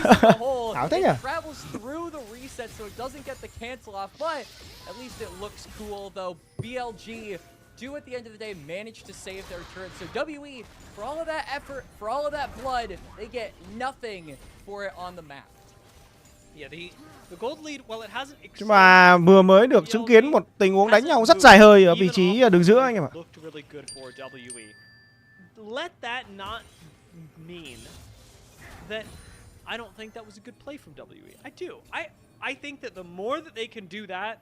Ảo thế nhỉ? It travels through the reset so it doesn't get the cancel off, but at least it looks cool though. BLG do at the end of the day manage to save their turret. So WE, for all of that effort, for all of that blood, they get nothing for it on the map. Yeah, the gold lead, well, it hasn't Nhưng mà vừa mới được chứng kiến một tình huống đánh nhau rất dài hơi ở vị trí đường giữa anh em ạ. Let that not mean that I don't think that was a good play from WE. I do. I think that the more that they can do that,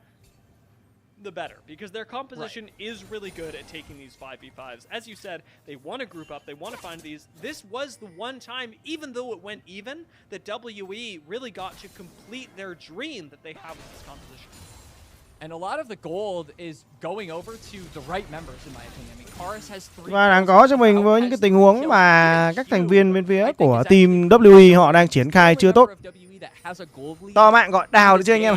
the better, because their composition is really good at taking these 5v5s. As you said, they want to group up, they want to find these. This was the one time, even though it went even, that WE really got to complete their dream that they have with this composition. And a lot of the gold is going over to the right members, in my opinion. I mean, Chorus has 3. Và đang có cho mình với những cái tình huống mà các thành viên bên phía của team WE họ đang triển khai chưa tốt. To mạng gọi đào được chưa anh em?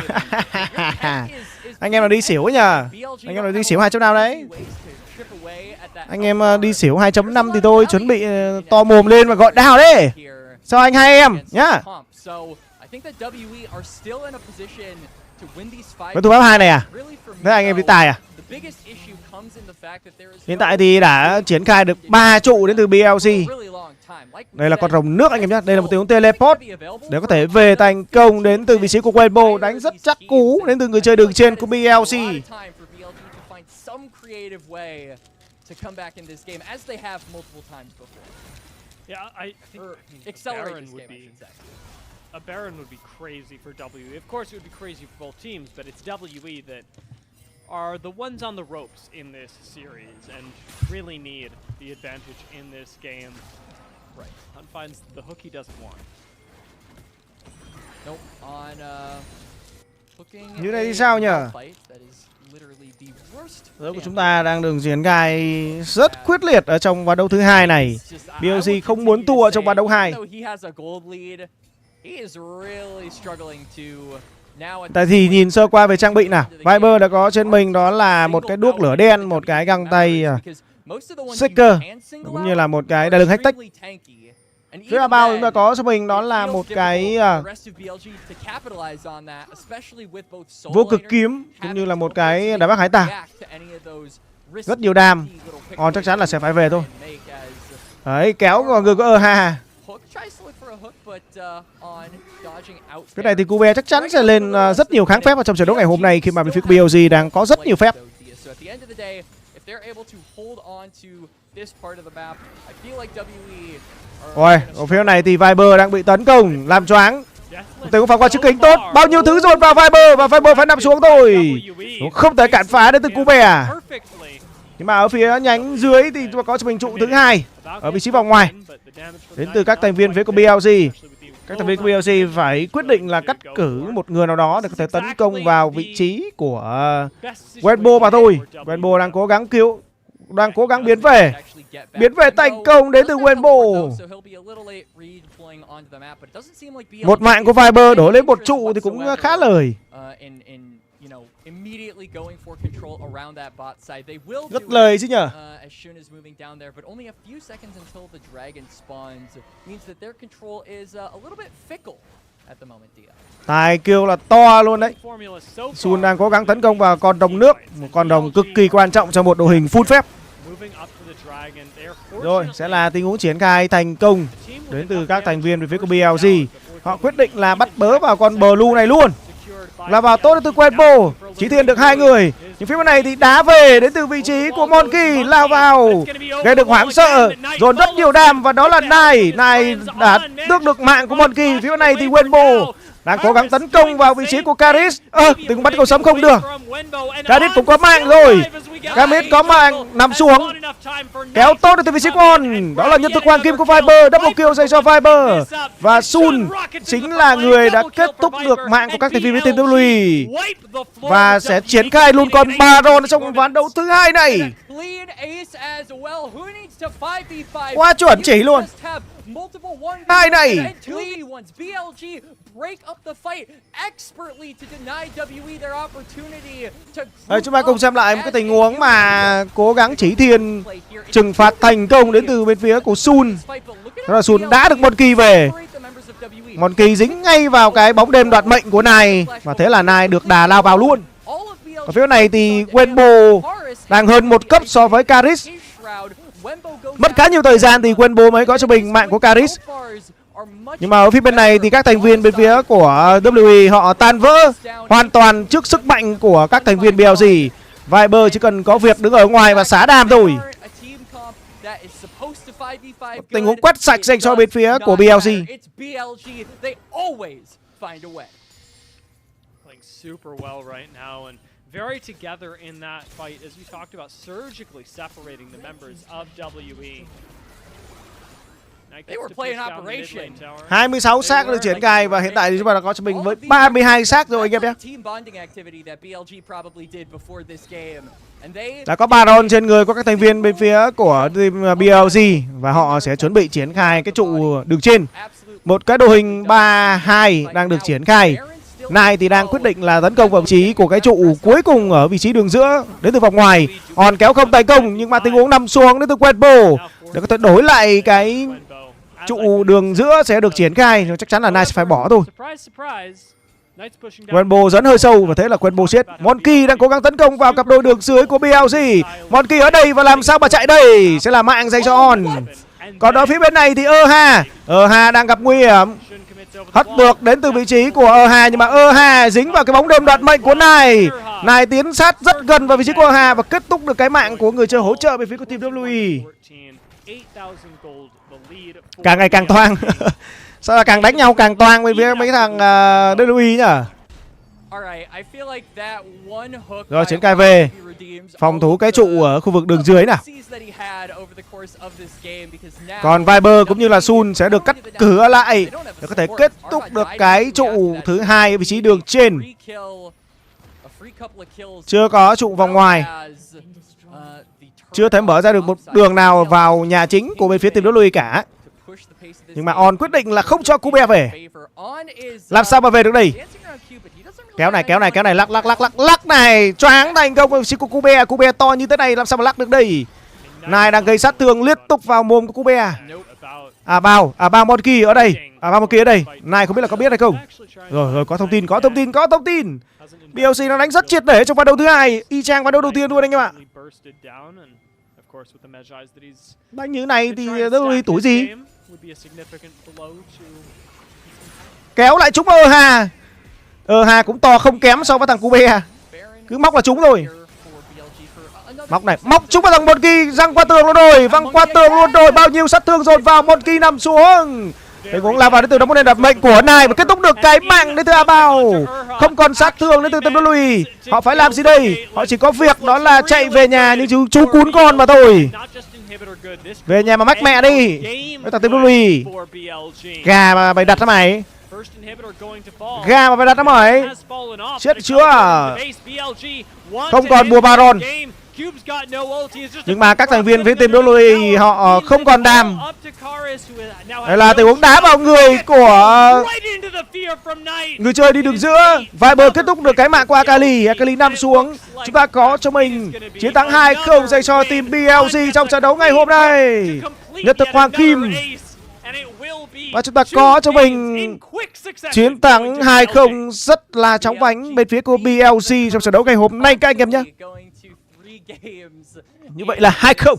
Anh em là đi xỉu ấy nhờ. Anh em là đi xỉu 2 nào đấy? Anh em đi xỉu 2.5 thì tôi chuẩn bị to mồm lên và gọi đào đấy. Sao anh hai em nhá? Với thủ pháp 2 này à? Thế anh em đi tài à? Hiện tại thì đã triển khai được 3 trụ đến từ BLG. Đây là con rồng nước anh em nhé. Đây là một tình huống teleport để có thể về thành công đến từ vị trí của Weibo, đánh rất chắc cú đến từ người chơi đường trên của BLG. A Baron would be crazy for WE. Of course, it would be crazy for both teams, but it's WE that are the ones on the ropes in this series and really need the advantage in this game. Right. Hunt finds the hook he doesn't want. Nope. On hooking. Như này thì sao nhỉ? Đội của chúng ta đang được triển khai rất quyết liệt ở trong ván đấu thứ 2 này. BLG không muốn thua trong ván đấu 2. Tại thì nhìn sơ qua về trang bị nào, Viper đã có trên mình đó là một cái đuốc lửa đen, một cái găng tay Seeker, cũng như là một cái đai lưng hách-tách. Phía bao chúng ta có cho mình đó là một cái vô cực kiếm, cũng như là một cái đá bác hải tà. Rất nhiều đam, còn chắc chắn là sẽ phải về thôi. Đấy, kéo vào người có ha. Cái này thì Cube chắc chắn sẽ lên rất nhiều kháng phép vào trong trận đấu ngày hôm nay khi mà bên phía BLG đang có rất nhiều phép. Ôi, ở phía này thì Viper đang bị tấn công, làm choáng. Tình huống phá qua chiếc kính tốt, bao nhiêu thứ dồn vào Viper và Viper phải nằm xuống thôi. Không thể cản phá đến từ Cube. Nhưng mà ở phía nhánh dưới thì chúng ta có cho mình trụ thứ 2 ở vị trí vòng ngoài đến từ các thành viên phía của BLG. Các thành viên của BLG phải quyết định là cắt cử một người nào đó để có thể tấn công vào vị trí của Weibo mà thôi. Weibo đang cố gắng cứu, đang cố gắng biến về thành công đến từ Weibo. Một mạng của Viper đổi lấy một trụ thì cũng khá lời. Rất lời chứ nhở. Tài kêu là to luôn đấy. Sun đang cố gắng tấn công vào con rồng nước, một con rồng cực kỳ quan trọng trong một đội hình full phép. Rồi, sẽ là tình huống triển khai thành công đến từ các thành viên về phía của BLG. Họ quyết định là bắt bớ vào con Blue này luôn. Là vào tốt đến từ Weibo, chỉ thiên được 2 người. Nhưng phía bên này thì đá về đến từ vị trí của Monkey, lao vào gây được hoảng sợ, dồn rất nhiều đam và đó là Nai đã tước được mạng của Monkey. Phía bên này thì Weibo đang cố gắng tấn công vào vị trí của Karis. Tình huống bắt cầu sống không được. Karis cũng có mạng rồi. Karis có mạng, nằm xuống. Kéo tốt đến từ vị trí của On. Đó là nhân thực hoàng kim của Viper, double kill dành cho Viper. Và Sun chính là người đã kết thúc được mạng của các thành viên team WE. Và sẽ triển khai luôn con Baron trong ván đấu thứ 2 này. Quá chuẩn chỉ luôn. 2 này. Chúng ta cùng xem lại một cái tình huống mà cố gắng chỉ thiên trừng phạt thành công đến từ bên phía của Sun. Đó là Sun đã được Monkey về. Monkey dính ngay vào cái bóng đêm đoạt mệnh của này, và thế là này được đà lao vào luôn. Ở phía này thì Wenbo đang hơn một cấp so với Karis. Mất khá nhiều thời gian thì Wenbo mới có cho mình mạng của Karis. Nhưng mà ở phía bên này thì các thành viên bên phía của WE họ tan vỡ hoàn toàn trước sức mạnh của các thành viên BLG. Viper chỉ cần có việc đứng ở ngoài và xá đàm thôi. Tình huống quét sạch dành cho bên phía của BLG. Super well right now and very together in that fight as we talked about, surgically separating the members of WE. They were playing operation. 26 xác được triển khai và hiện tại thì chúng ta đã có cho mình với 32 xác rồi anh em nhé. Đã có baron trên người của các thành viên bên phía của team BLG và họ sẽ chuẩn bị triển khai cái trụ đường trên. Một cái đội hình 3-2 đang được triển khai. Này thì đang quyết định là tấn công vào vị trí của cái trụ cuối cùng ở vị trí đường giữa đến từ vòng ngoài. Hòn kéo không thành công nhưng mà tình huống nằm xuống đến từ Wenbo để có thể đổi lại cái trụ đường giữa sẽ được triển khai. Chắc chắn là Này sẽ phải bỏ thôi. Wenbo dẫn hơi sâu và thế là Wenbo chết. Monkey đang cố gắng tấn công vào cặp đôi đường dưới của BLG. Monkey ở đây và làm sao mà chạy đây sẽ là mạng dành cho On. Còn ở phía bên này thì Eha đang gặp nguy hiểm. Hất được đến từ vị trí của Eha nhưng mà Eha dính vào cái bóng đêm đoạt mệnh của Này. Này tiến sát rất gần vào vị trí của Eha và kết thúc được cái mạng của người chơi hỗ trợ bên phía của team WE. Càng ngày càng toang. Sao là càng đánh nhau càng toang bên phía mấy thằng WE nhá. Rồi triển khai về phòng thủ cái trụ ở khu vực đường dưới nào. Còn Viper cũng như là Sun sẽ được cắt cửa lại để có thể kết thúc được cái trụ thứ hai ở vị trí đường trên. Chưa có trụ vòng ngoài. Chưa thể mở ra được một đường nào vào nhà chính của bên phía team WE cả. Nhưng mà On quyết định là không cho Cube về. Làm sao mà về được đây? Kéo này lắc này, choáng thành công của Cube to như thế này làm sao mà lắc được đây? Này đang gây sát thương liên tục vào mồm của Cube. Bao Monkey ở đây. Bao Monkey ở đây. Này không biết là có biết hay không? Rồi có thông tin. BLG nó đánh rất triệt để trong ván đấu thứ hai, y chang ván đấu đầu tiên luôn anh em ạ. Đánh như thế này thì WE tuổi gì? Kéo lại trúng Eha. Eha cũng to không kém so với thằng Cube. Cứ móc là trúng rồi. Móc này, móc trúng vào thằng Monkey, răng qua tường luôn rồi, văng qua tường luôn rồi, bao nhiêu sát thương dồn vào, Monkey nằm xuống. Tình huống lao vào đến từ đóng đền đoạt mệnh của Này và kết thúc được cái mạng đến từ Bao. Không còn sát thương đến từ team WE. Họ phải làm gì đây? Họ chỉ có việc đó là chạy về nhà nhưng chú cún con mà thôi. Về nhà mà mách mẹ đi. Với thằng team WE. Gà mà mày đặt ra mày. Chết chưa? Không còn bùa Baron. Nhưng mà các thành viên phía team WE họ không còn đam. Đây là tình huống đá vào người của người chơi đi đường giữa. Viper kết thúc được cái mạng của Akali nằm xuống. Chúng ta có cho mình chiến thắng 2-0 dành cho team BLG trong trận đấu ngày hôm nay. Nhất thực Hoàng Kim. Và chúng ta có cho mình chiến thắng 2-0 rất là chóng vánh bên phía của BLG trong trận đấu ngày hôm nay các anh em nhé. Như vậy là 2-0.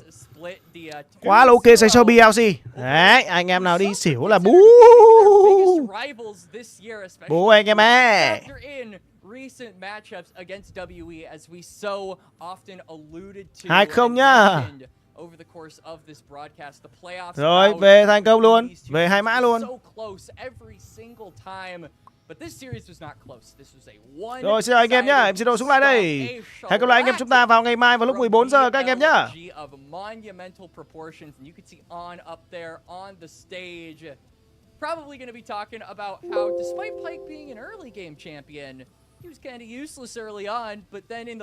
Quá là ok dành cho BLG. Đấy, anh em nào đi xỉu là bú. Bú anh em ấy. 2-0 nhá. Rồi, về thành công luôn. Về 2 mã luôn. Rồi, xin chào anh em nhá. Em xin đồ xuống lại đây. Hẹn gặp lại anh em chúng ta vào ngày mai vào lúc 14 giờ các anh em nhá. Probably going to be talking about how, despite Pike being an early game champion, he was kind of useless early on, but then in the